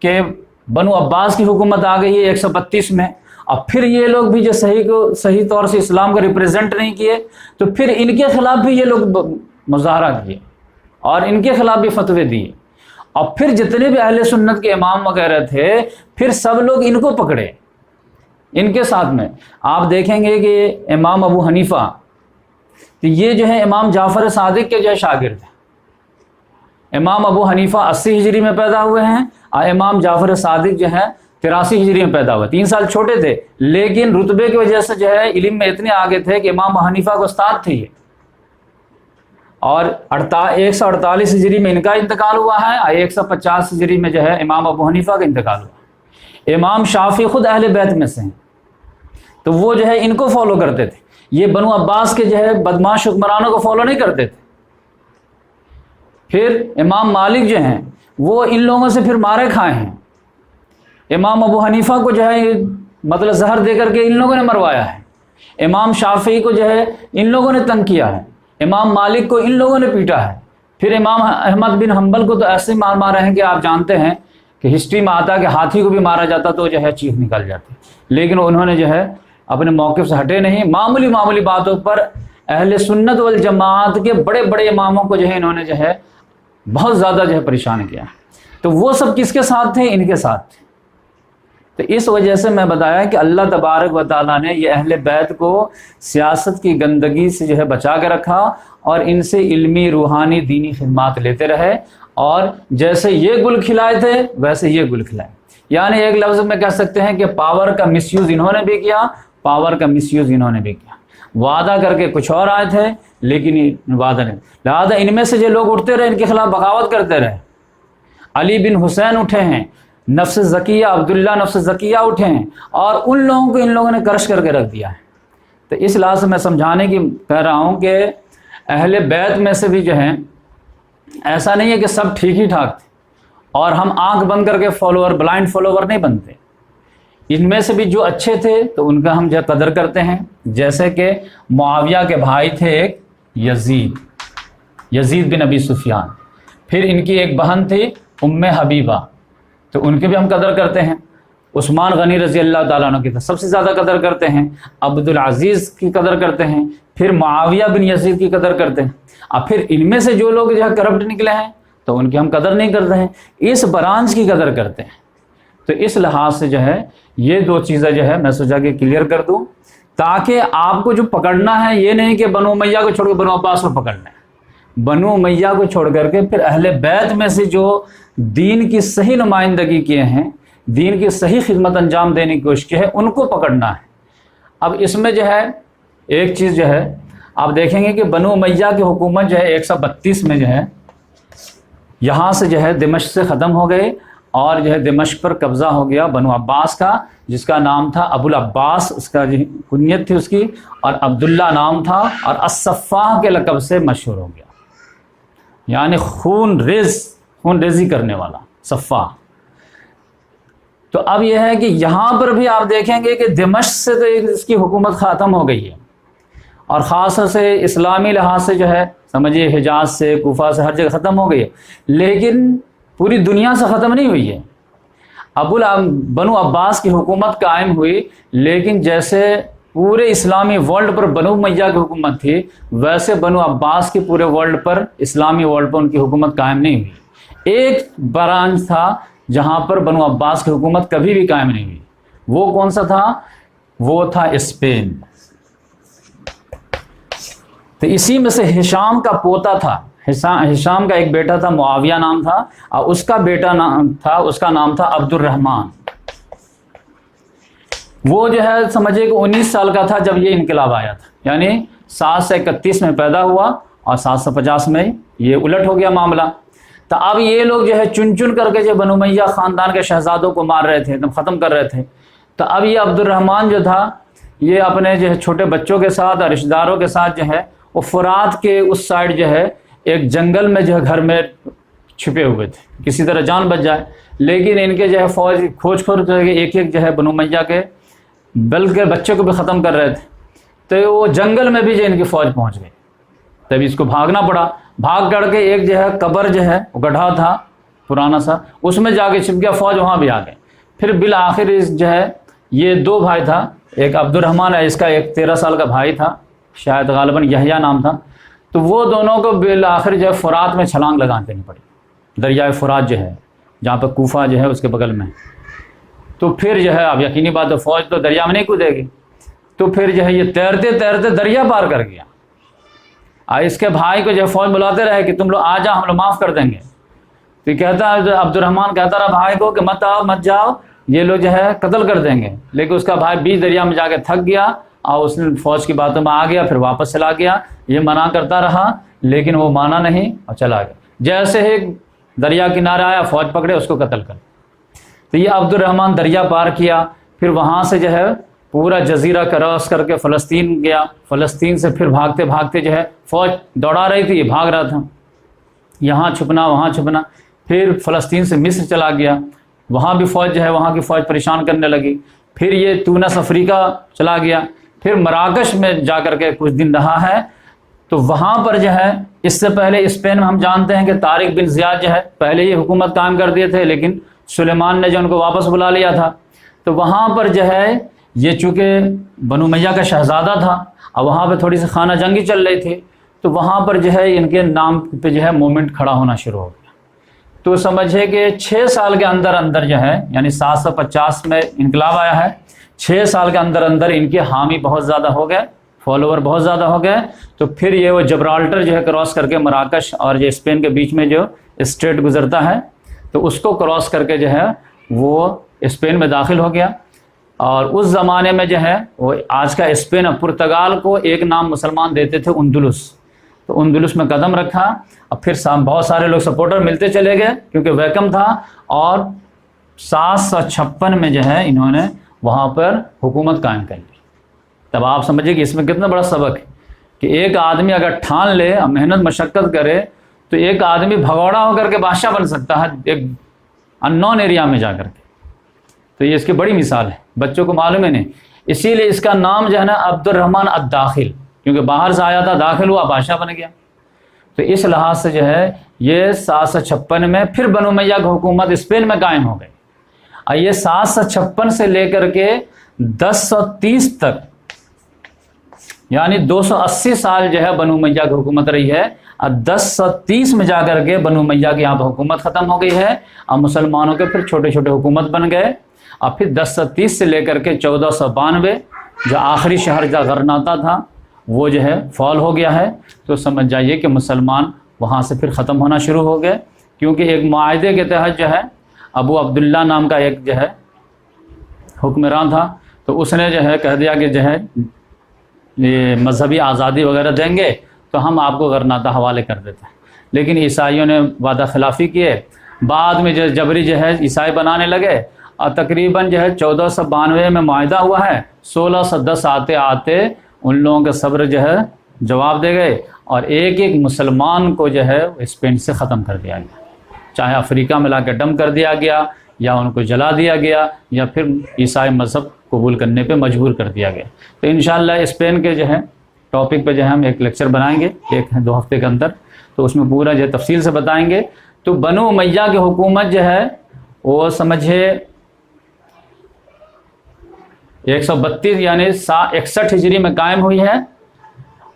کہ بنو عباس کی حکومت آ گئی ہے 132 میں، اب پھر یہ لوگ بھی جو صحیح طور سے اسلام کو ریپریزنٹ نہیں کیے، تو پھر ان کے خلاف بھی یہ لوگ مظاہرہ کیے اور ان کے خلاف بھی فتوے دیے. اور پھر جتنے بھی اہل سنت کے امام وغیرہ تھے، پھر سب لوگ ان کو پکڑے ان کے ساتھ میں. آپ دیکھیں گے کہ امام ابو حنیفہ، تو یہ جو ہے امام جعفر صادق کے جو ہے شاگرد ہیں. امام ابو حنیفہ 80 ہجری میں پیدا ہوئے ہیں اور امام جعفر صادق جو ہے 83 ہجری میں پیدا ہوئے. 3 سال چھوٹے تھے، لیکن رتبے کی وجہ سے جو ہے علم میں اتنے آگے تھے کہ امام ابو حنیفہ کو استاد تھے یہ. اور 148 ہجری میں ان کا انتقال ہوا ہے اور 150 ہجری میں جو ہے امام ابو حنیفہ کا انتقال ہوا. امام شافعی خود اہل بیت میں سے ہیں، تو وہ جو ہے ان کو فالو کرتے تھے. یہ بنو عباس کے جو ہے بدماش حکمرانوں کو فالو نہیں کرتے تھے. پھر امام مالک جو ہیں وہ ان لوگوں سے پھر مارے کھائے ہیں. امام ابو حنیفہ کو جو ہے مطلب زہر دے کر کے ان لوگوں نے مروایا ہے. امام شافعی کو جو ہے ان لوگوں نے تنگ کیا ہے. امام مالک کو ان لوگوں نے پیٹا ہے. پھر امام احمد بن حنبل کو تو ایسے مارے ہیں کہ آپ جانتے ہیں کہ ہسٹری میں آتا ہے کہ ہاتھی کو بھی مارا جاتا تو جو ہے چیخ نکل جاتی. لیکن انہوں نے جو ہے اپنے موقف سے ہٹے نہیں. معمولی باتوں پر اہل سنت والجماعت کے بڑے بڑے اماموں کو جو ہے انہوں نے جو ہے بہت زیادہ جو ہے پریشان کیا. تو وہ سب کس کے ساتھ تھے؟ ان کے ساتھ تھے. تو اس وجہ سے میں بتایا کہ اللہ تبارک و تعالیٰ نے یہ اہل بیت کو سیاست کی گندگی سے جو ہے بچا کے رکھا اور ان سے علمی، روحانی، دینی خدمات لیتے رہے. اور جیسے یہ گل کھلائے تھے ویسے یہ گل کھلائے. یعنی ایک لفظ میں کہہ سکتے ہیں کہ پاور کا مس یوز انہوں نے بھی کیا، پاور کا مس یوز انہوں نے بھی کیا. وعدہ کر کے کچھ اور آئے تھے لیکن وعدہ نہیں. لہٰذا ان میں سے جو لوگ اٹھتے رہے ان کے خلاف بغاوت کرتے رہے. علی بن حسین اٹھے ہیں، نفس زکیہ عبداللہ نفس زکیہ اٹھے ہیں، اور ان لوگوں کو ان لوگوں نے کرش کر کے رکھ دیا ہے. تو اس لحاظ سے میں سمجھانے کی کہہ رہا ہوں کہ اہل بیت میں سے بھی جو ہے ایسا نہیں ہے کہ سب ٹھیک ہی ٹھاک تھے اور ہم آنکھ بند کر کے بلائنڈ فالوور نہیں بنتے. ان میں سے بھی جو اچھے تھے تو ان کا ہم جو قدر کرتے ہیں. جیسے کہ معاویہ کے بھائی تھے ایک یزید بن ابی سفیان، پھر ان کی ایک بہن تھی ام حبیبہ، تو ان کی بھی ہم قدر کرتے ہیں. عثمان غنی رضی اللہ تعالیٰ عنہ کی تو سب سے زیادہ قدر کرتے ہیں. عبدالعزیز کی قدر کرتے ہیں. پھر معاویہ بن یزید کی قدر کرتے ہیں. اور پھر ان میں سے جو لوگ جو ہے کرپٹ نکلے ہیں تو ان کی ہم قدر نہیں کرتے ہیں، اس برانچ کی قدر کرتے ہیں. تو اس لحاظ سے جو ہے یہ دو چیزیں جو ہے میں سوچا کہ کلیئر کر دوں، تاکہ آپ کو جو پکڑنا ہے یہ نہیں کہ بنو امیہ کو چھوڑ کے بنو عباس کو پکڑنا ہے. بنو امیہ کو چھوڑ کر کے پھر اہل بیت میں سے جو دین کی صحیح نمائندگی کیے ہیں، دین کی صحیح خدمت انجام دینے کی کوشش کی ہے، ان کو پکڑنا ہے. اب اس میں جو ہے ایک چیز جو ہے آپ دیکھیں گے کہ بنو امیہ کی حکومت جو ہے 132 میں جو ہے یہاں سے جو ہے دمشق سے ختم ہو گئے اور جو ہے دمشق پر قبضہ ہو گیا بنو عباس کا، جس کا نام تھا ابو العباس، اس کا جو کنیت تھی اس کی، اور عبداللہ نام تھا، اور الصفاح کے لقب سے مشہور ہو گیا. یعنی خون ریزی کرنے والا صفاح. تو اب یہ ہے کہ یہاں پر بھی آپ دیکھیں گے کہ دمشق سے تو اس کی حکومت ختم ہو گئی ہے، اور خاص طور سے اسلامی لحاظ سے جو ہے سمجھیے حجاز سے، کوفہ سے، ہر جگہ ختم ہو گئی ہے، لیکن پوری دنیا سے ختم نہیں ہوئی ہے. بنو عباس کی حکومت قائم ہوئی، لیکن جیسے پورے اسلامی ورلڈ پر بنو امیہ کی حکومت تھی، ویسے بنو عباس کی پورے ورلڈ پر، اسلامی ورلڈ پر ان کی حکومت قائم نہیں ہوئی. ایک برانچ تھا جہاں پر بنو عباس کی حکومت کبھی بھی قائم نہیں ہوئی. وہ کون سا تھا؟ وہ تھا اسپین. تو اسی میں سے ہشام کا پوتا تھا، ہشام کا ایک بیٹا تھا معاویہ نام تھا، اور اس کا بیٹا نام تھا، اس کا نام تھا عبد الرحمن۔ وہ جو ہے سمجھے کہ 19 سال کا تھا جب یہ انقلاب آیا تھا، یعنی 731 میں پیدا ہوا اور 750 میں یہ الٹ ہو گیا معاملہ۔ تو اب یہ لوگ جو ہے چن چن کر کے جو بنو امیہ خاندان کے شہزادوں کو مار رہے تھے، ختم کر رہے تھے۔ تو اب یہ عبد الرحمن جو تھا یہ اپنے جو ہے چھوٹے بچوں کے ساتھ اور رشتہ داروں کے ساتھ جو ہے وہ فرات کے اس سائڈ جو ہے ایک جنگل میں جو ہے گھر میں چھپے ہوئے تھے، کسی طرح جان بچ جائے۔ لیکن ان کے جو ہے فوج کھوج کر کے ایک ایک جو ہے بنو امیہ کے بلکہ بچے کو بھی ختم کر رہے تھے۔ تو وہ جنگل میں بھی جو ان کی فوج پہنچ گئی، تبھی اس کو بھاگنا پڑا۔ بھاگ کر کے ایک جو ہے قبر جو ہے وہ گڑھا تھا پرانا سا، اس میں جا کے چھپ گیا، فوج وہاں بھی آ گئے۔ پھر بالآخر جو ہے یہ دو بھائی تھا، ایک عبد الرحمن ہے، اس کا ایک 13 سال کا بھائی تھا، شاید غالباً یحییٰ نام تھا۔ تو وہ دونوں کو بالآخر جو ہے فرات میں چھلانگ لگانی دینی پڑی، دریائے فرات جو ہے جہاں پہ کوفہ جو ہے اس کے بغل میں۔ تو پھر جو ہے اب یقینی بات ہے فوج تو دریا میں نہیں کودے گی، تو پھر جو ہے یہ تیرتے تیرتے دریا پار کر گیا۔ اس کے بھائی کو جو ہے فوج بلاتے رہے کہ تم لوگ آ جاؤ، ہم لوگ معاف کر دیں گے۔ تو یہ کہتا ہے عبد الرحمن کہتا رہا بھائی کو کہ مت آؤ مت جاؤ، یہ لوگ جو ہے قتل کر دیں گے۔ لیکن اس کا بھائی بیچ دریا میں جا کے تھک گیا اور اس نے فوج کی باتوں میں آ گیا، پھر واپس چلا گیا۔ یہ منع کرتا رہا لیکن وہ مانا نہیں اور چلا گیا۔ جیسے ہی دریا کنارے آیا فوج پکڑے اس کو قتل کر۔ تو یہ عبد الرحمن دریا پار کیا، پھر وہاں سے جو ہے پورا جزیرہ کراس کر کے فلسطین گیا۔ فلسطین سے پھر بھاگتے بھاگتے جو ہے فوج دوڑا رہی تھی، یہ بھاگ رہا تھا، یہاں چھپنا وہاں چھپنا۔ پھر فلسطین سے مصر چلا گیا، وہاں بھی فوج جو ہے وہاں کی فوج پریشان کرنے لگی۔ پھر یہ تونس افریقہ چلا گیا، پھر مراکش میں جا کر کے کچھ دن رہا ہے۔ تو وہاں پر جو ہے اس سے پہلے اسپین میں ہم جانتے ہیں کہ طارق بن زیاد جو ہے پہلے یہ حکومت قائم کر دیے تھے، لیکن سلیمان نے جو ان کو واپس بلا لیا تھا۔ تو وہاں پر جو ہے یہ چونکہ بنو امیہ کا شہزادہ تھا اور وہاں پہ تھوڑی سی خانہ جنگی چل رہی تھی، تو وہاں پر جو ہے ان کے نام پہ جو ہے موومنٹ کھڑا ہونا شروع ہو گیا۔ تو سمجھے کہ 6 سال کے اندر اندر جو ہے یعنی 750 میں انقلاب آیا ہے، 6 سال کے اندر اندر ان کے حامی بہت زیادہ ہو گئے، فالوور بہت زیادہ ہو گئے۔ تو پھر یہ وہ جبرالٹر جو ہے کراس کر کے مراکش اور جو اسپین کے بیچ میں جو اسٹریٹ گزرتا ہے تو اس کو کراس کر کے جو ہے وہ اسپین میں داخل ہو گیا۔ اور اس زمانے میں جو ہے وہ آج کا اسپین اور پرتگال کو ایک نام مسلمان دیتے تھے اندلس، تو اندلس میں قدم رکھا۔ اور پھر بہت سارے لوگ سپورٹر ملتے چلے گئے کیونکہ ویلکم تھا، اور 756 میں جو ہے انہوں نے وہاں پر حکومت قائم کر لی۔ تب آپ سمجھے کہ اس میں کتنا بڑا سبق ہے کہ ایک آدمی اگر ٹھان لے اور محنت مشقت کرے تو ایک آدمی بھگوڑا ہو کر کے بادشاہ بن سکتا ہے ایک ان نون ایریا میں جا کر کے۔ تو یہ اس کی بڑی مثال ہے، بچوں کو معلوم ہی نہیں، اسی لیے اس کا نام جو ہے نا عبد الرحمن الداخل، کیونکہ باہر سے آیا تھا، داخل ہوا، بادشاہ بن گیا۔ تو اس لحاظ سے جو ہے یہ 756 میں پھر بنو امیہ کی حکومت اسپین میں قائم ہو گئی، اور یہ 756 سے لے کر کے 1030 تک یعنی 280 سال جو ہے بنو امیہ کی حکومت رہی ہے، اور 1030 میں جا کر کے بنو امیہ کی یہاں پہ حکومت ختم ہو گئی ہے، اور مسلمانوں کے پھر چھوٹے چھوٹے حکومت بن گئے۔ اور پھر 1030 سے لے کر کے 1492 جو آخری شہر جو غرناطہ تھا وہ جو ہے فال ہو گیا ہے۔ تو سمجھ جائیے کہ مسلمان وہاں سے پھر ختم ہونا شروع ہو گئے، کیونکہ ایک معاہدے کے تحت جو ہے ابو عبداللہ نام کا ایک جو ہے حکمران تھا، تو اس نے جو ہے کہہ دیا کہ جو ہے یہ مذہبی آزادی وغیرہ دیں گے تو ہم آپ کو غرناطہ حوالے کر دیتے ہیں۔ لیکن عیسائیوں نے وعدہ خلافی کیے، بعد میں جو جبری جو ہے عیسائی بنانے لگے، اور تقریباً جو ہے 1492 میں معاہدہ ہوا ہے، 1610 آتے آتے ان لوگوں کا صبر جو ہے جواب دے گئے، اور ایک ایک مسلمان کو جو ہے اسپین سے ختم کر دیا گیا، چاہے افریقہ میں لا کے ڈم کر دیا گیا، یا ان کو جلا دیا گیا، یا پھر عیسائی مذہب قبول کرنے پہ مجبور کر دیا گیا۔ تو انشاءاللہ اسپین کے جو ہے ٹاپک پہ جو ہے ہم ایک لیکچر بنائیں گے 1-2 ہفتے کے اندر، تو اس میں پورا جو ہے تفصیل سے بتائیں گے۔ تو بنو امیہ کی حکومت جو ہے وہ سمجھے 132 یعنی 61 ہجری میں قائم ہوئی ہے،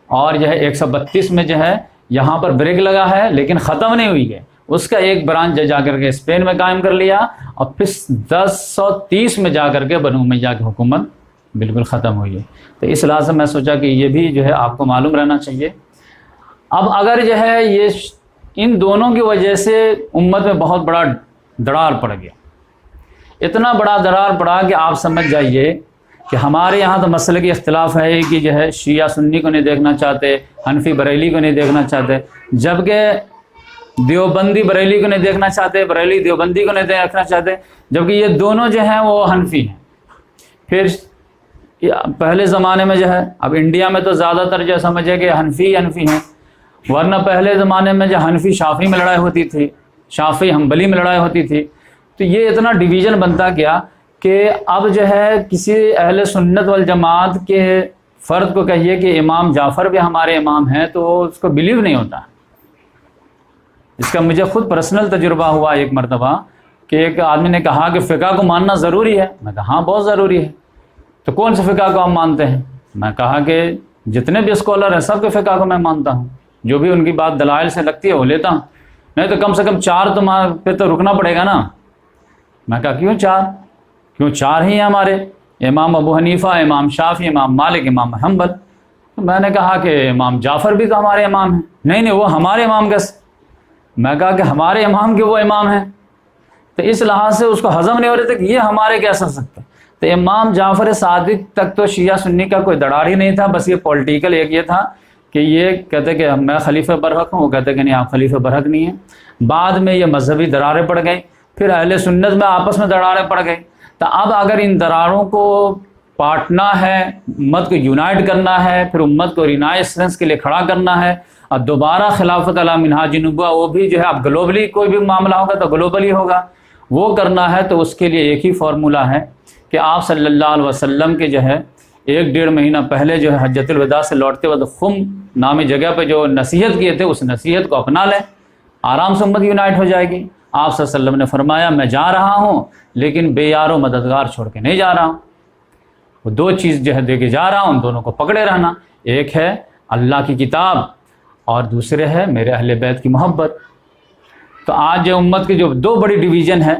اور جو ہے 132 میں جو ہے یہاں پر بریک لگا ہے، لیکن ختم نہیں ہوئی ہے، اس کا ایک برانچ جا کر کے اسپین میں قائم کر لیا، اور پھر 1030 میں جا کر کے بنو امیہ کی حکومت بالکل ختم ہوئی ہے۔ تو اس لحاظ سے میں سوچا کہ یہ بھی جو ہے آپ کو معلوم رہنا چاہیے اب اگر جو ہے یہ ان دونوں کی وجہ سے امت میں بہت بڑا دراڑ پڑ گیا، اتنا بڑا دراڑ پڑا کہ آپ سمجھ جائیے کہ ہمارے یہاں تو مسئلے اختلاف ہے کہ جو ہے شیعہ سنی کو نہیں دیکھنا چاہتے، حنفی بریلی کو نہیں دیکھنا چاہتے، جبکہ دیوبندی بریلی کو نہیں دیکھنا چاہتے، بریلی دیوبندی کو نہیں دیکھنا چاہتے، جبکہ یہ دونوں جو ہیں وہ حنفی ہیں۔ پھر پہلے زمانے میں جو ہے، اب انڈیا میں تو زیادہ تر جو سمجھے کہ حنفی ہیں، ورنہ پہلے زمانے میں جو حنفی شافعی میں لڑائی ہوتی تھی، شافعی حنبلی میں لڑائی ہوتی تھی، تو یہ اتنا ڈویژن بنتا گیا کہ اب جو ہے کسی اہل سنت والجماعت کے فرد کو کہیے کہ امام جعفر بھی ہمارے امام ہیں تو اس کو بلیو نہیں ہوتا۔ اس کا مجھے خود پرسنل تجربہ ہوا ایک مرتبہ کہ ایک آدمی نے کہا کہ فقہ کو ماننا ضروری ہے۔ میں کہا ہاں بہت ضروری ہے۔ تو کون سے فقہ کو آپ مانتے ہیں؟ میں کہا کہ جتنے بھی اسکالر ہیں سب کے فقہ کو میں مانتا ہوں، جو بھی ان کی بات دلائل سے لگتی ہے وہ لیتا ہوں، نہیں تو کم سے کم 4 تو پہ تو رکنا پڑے گا نا۔ میں کہا کیوں 4؟ کیوں 4 ہی ہیں ہمارے، امام ابو حنیفہ، امام شافعی، امام مالک، امام حنبل۔ تو میں نے کہا کہ امام جعفر بھی تو ہمارے امام ہیں۔ نہیں وہ ہمارے امام کیسے؟ میں کہا کہ ہمارے امام کے وہ امام ہیں، تو اس لحاظ سے اس کو ہضم نہیں ہو رہے تھے کہ یہ ہمارے کیسے ہو سکتے۔ تو امام جعفر صادق تک تو شیعہ سنی کا کوئی دراڑ ہی نہیں تھا، بس یہ پولیٹیکل ایک یہ تھا کہ یہ کہتے کہ میں خلیفہ برحق ہوں، وہ کہتے کہ نہیں آپ خلیفہ برحق نہیں ہیں۔ بعد میں یہ مذہبی دراڑیں پڑ گئی، پھر اہل سنت میں آپس میں دراڑیں پڑ گئی۔ تو اب اگر ان دراڑوں کو پاٹنا ہے، امت کو یونائٹ کرنا ہے، پھر امت کو رینائسنس کے لیے کھڑا کرنا ہے، اب دوبارہ خلافت علی منہاج نبوہ، وہ بھی جو ہے اب گلوبلی کوئی بھی معاملہ ہوگا تو گلوبلی ہوگا، وہ کرنا ہے تو اس کے لیے ایک ہی فارمولہ ہے کہ آپ صلی اللہ علیہ وسلم کے جو ہے 1-1.5 مہینہ پہلے جو ہے حجۃ الوداع سے لوٹتے وقت خم نامی جگہ پہ جو نصیحت کیے تھے اس نصیحت کو اپنا لیں، آرام سے امت یونائٹ ہو جائے گی۔ آپ صلی اللہ علیہ وسلم نے فرمایا میں جا رہا ہوں لیکن بے یار و مددگار چھوڑ کے نہیں جا رہا ہوں، وہ 2 چیز جو ہے دے کے جا رہا ہوں، ان دونوں کو پکڑے رہنا، ایک ہے اللہ کی کتاب اور دوسرے ہے میرے اہل بیت کی محبت۔ تو آج جو امت کی جو 2 بڑی ڈویژن ہے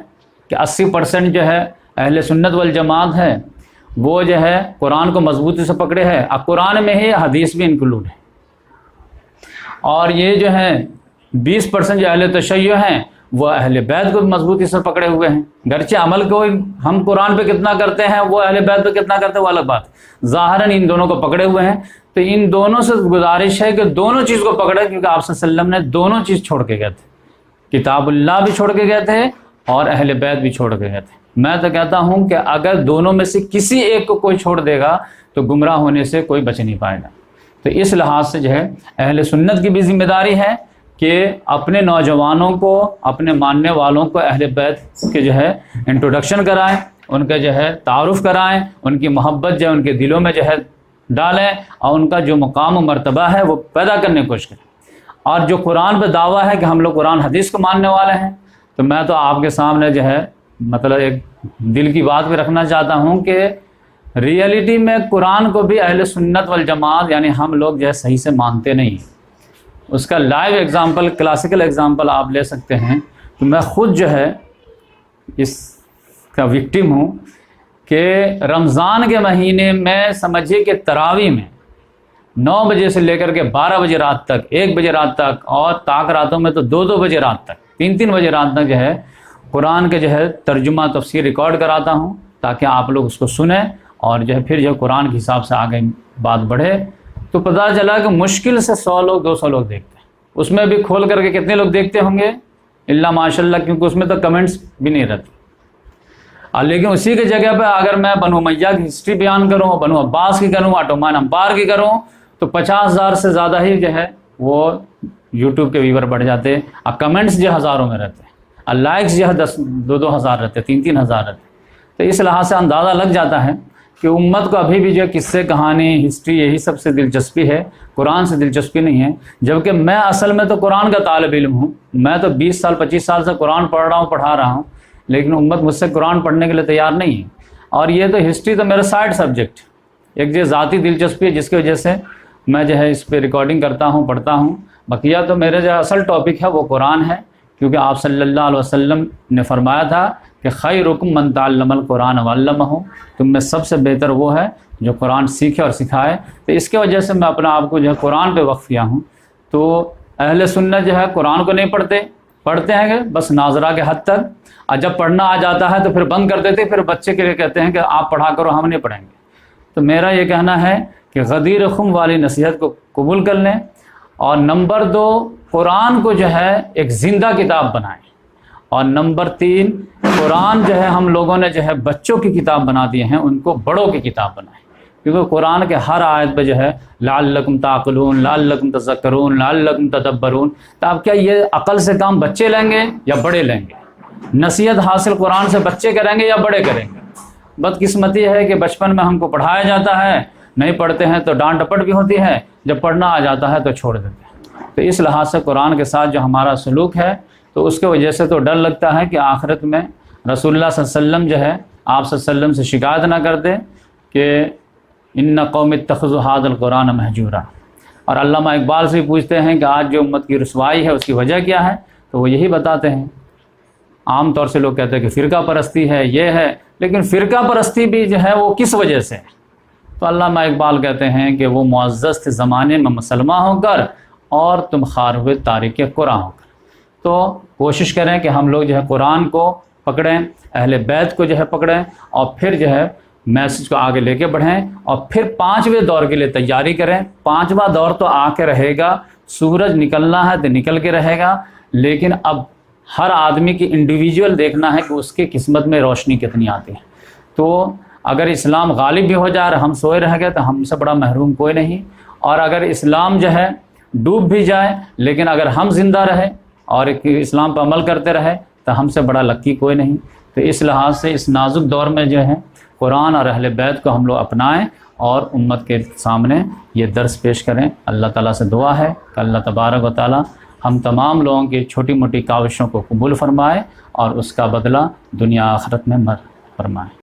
کہ 80% جو ہے اہل سنت والجماعت ہے وہ جو ہے قرآن کو مضبوطی سے پکڑے ہے، اب قرآن میں ہی حدیث بھی انکلوڈ ہے، اور یہ جو ہے 20% جو اہل تشیع ہیں وہ اہل بیت کو مضبوطی سے پکڑے ہوئے ہیں، گرچہ عمل کو ہم قرآن پہ کتنا کرتے ہیں وہ اہل بیت پہ کتنا کرتے ہیں وہ الگ بات، ظاہراً ان دونوں کو پکڑے ہوئے ہیں۔ تو ان دونوں سے گزارش ہے کہ دونوں چیز کو پکڑے، کیونکہ آپ صلی اللہ علیہ وسلم نے دونوں چیز چھوڑ کے گئے تھے، کتاب اللہ بھی چھوڑ کے گئے تھے اور اہل بیت بھی چھوڑ کے گئے تھے۔ میں تو کہتا ہوں کہ اگر دونوں میں سے کسی ایک کو کوئی چھوڑ دے گا تو گمراہ ہونے سے کوئی بچ نہیں پائے گا۔ تو اس لحاظ سے جو ہے اہل سنت کی بھی ذمہ داری ہے کہ اپنے نوجوانوں کو، اپنے ماننے والوں کو اہل بیت کے جو ہے انٹروڈکشن کرائیں، ان کا جو ہے تعارف کرائیں، ان کی محبت جو ہے ان کے دلوں میں جو ہے ڈالیں، اور ان کا جو مقام و مرتبہ ہے وہ پیدا کرنے کی کوشش کریں۔ اور جو قرآن پہ دعویٰ ہے کہ ہم لوگ قرآن حدیث کو ماننے والے ہیں، تو میں تو آپ کے سامنے جو ہے مطلب ایک دل کی بات بھی رکھنا چاہتا ہوں کہ ریئلٹی میں قرآن کو بھی اہل سنت والجماعت یعنی ہم لوگ جو ہے صحیح سے مانتے نہیں۔ اس کا لائیو ایگزامپل، کلاسیکل ایگزامپل آپ لے سکتے ہیں کہ میں خود جو ہے اس کا وکٹم ہوں کہ رمضان کے مہینے میں سمجھیے کہ تراویح میں 9 بجے سے لے کر کے 12 بجے رات تک، 1 بجے رات تک، اور طاق راتوں میں تو 2 بجے رات تک، 3 بجے رات تک جو ہے قرآن کے جو ہے ترجمہ تفسیر ریکارڈ کراتا ہوں تاکہ آپ لوگ اس کو سنیں، اور جو ہے پھر جو قرآن کے حساب سے آگے بات بڑھے۔ تو پتہ چلا کہ مشکل سے 100 لوگ 200 لوگ دیکھتے ہیں، اس میں بھی کھول کر کے کتنے لوگ دیکھتے ہوں گے اللہ ماشاء اللہ، کیونکہ اس میں تو کمنٹس بھی نہیں رہتے۔ لیکن اسی کی جگہ پہ اگر میں بنو امیہ کی ہسٹری بیان کروں، بنو عباس کی کروں، آٹومان امپائر کی کروں، تو 50,000 سے زیادہ ہی جو ہے وہ یوٹیوب کے ویور بڑھ جاتے ہیں، اور کمنٹس جو ہزاروں میں رہتے ہیں، اور لائکس جو ہے 2 ہزار رہتے ہیں، 3 ہزار رہتے ہیں۔ تو اس لحاظ سے اندازہ لگ جاتا ہے کہ امت کو ابھی بھی جو قصے، کہانی، ہسٹری یہی سب سے دلچسپی ہے، قرآن سے دلچسپی نہیں ہے۔ جبکہ میں اصل میں تو قرآن کا طالب علم ہوں، میں تو 20 سال 25 سال سے قرآن پڑھ رہا ہوں، پڑھا رہا ہوں، لیکن امت مجھ سے قرآن پڑھنے کے لیے تیار نہیں ہے۔ اور یہ تو ہسٹری تو میرا سائڈ سبجیکٹ، ایک جو ذاتی دلچسپی ہے جس کی وجہ سے میں جو ہے اس پہ ریکارڈنگ کرتا ہوں، پڑھتا ہوں۔ بقیہ تو میرے جو اصل ٹاپک ہے وہ قرآن ہے، کیونکہ آپ صلی اللہ علیہ وسلم نے فرمایا تھا کہ خیرکم من تعلم القرآن وعلمہ، تم میں سب سے بہتر وہ ہے جو قرآن سیکھے اور سکھائے۔ تو اس کی وجہ سے میں اپنا آپ کو جو ہے قرآن پہ وقف کیا ہوں، تو اہل سنت جو ہے قرآن کو نہیں پڑھتے ہیں کہ بس ناظرہ کے حد تک، اور جب پڑھنا آ جاتا ہے تو پھر بند کر دیتے، پھر بچے کے لیے کہتے ہیں کہ آپ پڑھا کرو، ہم نہیں پڑھیں گے۔ تو میرا یہ کہنا ہے کہ غدیر خم والی نصیحت کو قبول کر لیں، اور نمبر 2 قرآن کو جو ہے ایک زندہ کتاب بنائیں، اور نمبر 3 قرآن جو ہے ہم لوگوں نے جو ہے بچوں کی کتاب بنا دیے ہیں، ان کو بڑوں کی کتاب بنائیں، کیونکہ قرآن کے ہر آیت پہ جو ہے لعلکم تعقلون، لعلکم تذکرون، لعلکم تدبرون۔ تو اب کیا یہ عقل سے کام بچے لیں گے یا بڑے لیں گے؟ نصیحت حاصل قرآن سے بچے کریں گے یا بڑے کریں گے؟ بدقسمتی ہے کہ بچپن میں ہم کو پڑھایا جاتا ہے، نہیں پڑھتے ہیں تو ڈانٹ ڈپٹ بھی ہوتی ہے، جب پڑھنا آ جاتا ہے تو چھوڑ دیتے ہیں۔ تو اس لحاظ سے قرآن کے ساتھ جو ہمارا سلوک ہے، تو اس کے وجہ سے تو ڈر لگتا ہے کہ آخرت میں رسول اللہ صلی اللہ علیہ وسلم جو ہے آپ صلی اللہ علیہ وسلم سے شکایت نہ کر دے کہ ان قوم اتخذوا ھذا القرآن مہجورا۔ اور علامہ اقبال سے پوچھتے ہیں کہ آج جو امت کی رسوائی ہے اس کی وجہ کیا ہے، تو وہ یہی بتاتے ہیں۔ عام طور سے لوگ کہتے ہیں کہ فرقہ پرستی ہے، یہ ہے، لیکن فرقہ پرستی بھی جو ہے وہ کس وجہ سے؟ تو علامہ اقبال کہتے ہیں کہ وہ معزز تھے زمانے میں مسلمان ہو کر، اور تم خوار ہوئے تارک قرآن ہو کر۔ تو کوشش کریں کہ ہم لوگ جو ہے قرآن کو پکڑیں، اہل بیت کو جو ہے پکڑیں، اور پھر جو ہے میسج کو آگے لے کے بڑھیں، اور پھر 5ویں دور کے لیے تیاری کریں۔ 5واں دور تو آ کے رہے گا، سورج نکلنا ہے تو نکل کے رہے گا، لیکن اب ہر آدمی کی انڈیویجول دیکھنا ہے کہ اس کی قسمت میں روشنی کتنی آتی ہے۔ تو اگر اسلام غالب بھی ہو جائے اور ہم سوئے رہ گئے تو ہم سے بڑا محروم کوئی نہیں، اور اگر اسلام جو ہے ڈوب بھی جائے لیکن اگر ہم زندہ رہے اور اسلام پر عمل کرتے رہے تو ہم سے بڑا لکی کوئی نہیں۔ تو اس لحاظ سے اس نازک دور میں جو ہے قرآن اور اہل بیت کو ہم لوگ اپنائیں اور امت کے سامنے یہ درس پیش کریں۔ اللہ تعالیٰ سے دعا ہے کہ اللہ تبارک و تعالیٰ ہم تمام لوگوں کی چھوٹی موٹی کاوشوں کو قبول فرمائے اور اس کا بدلہ دنیا آخرت میں فرمائے۔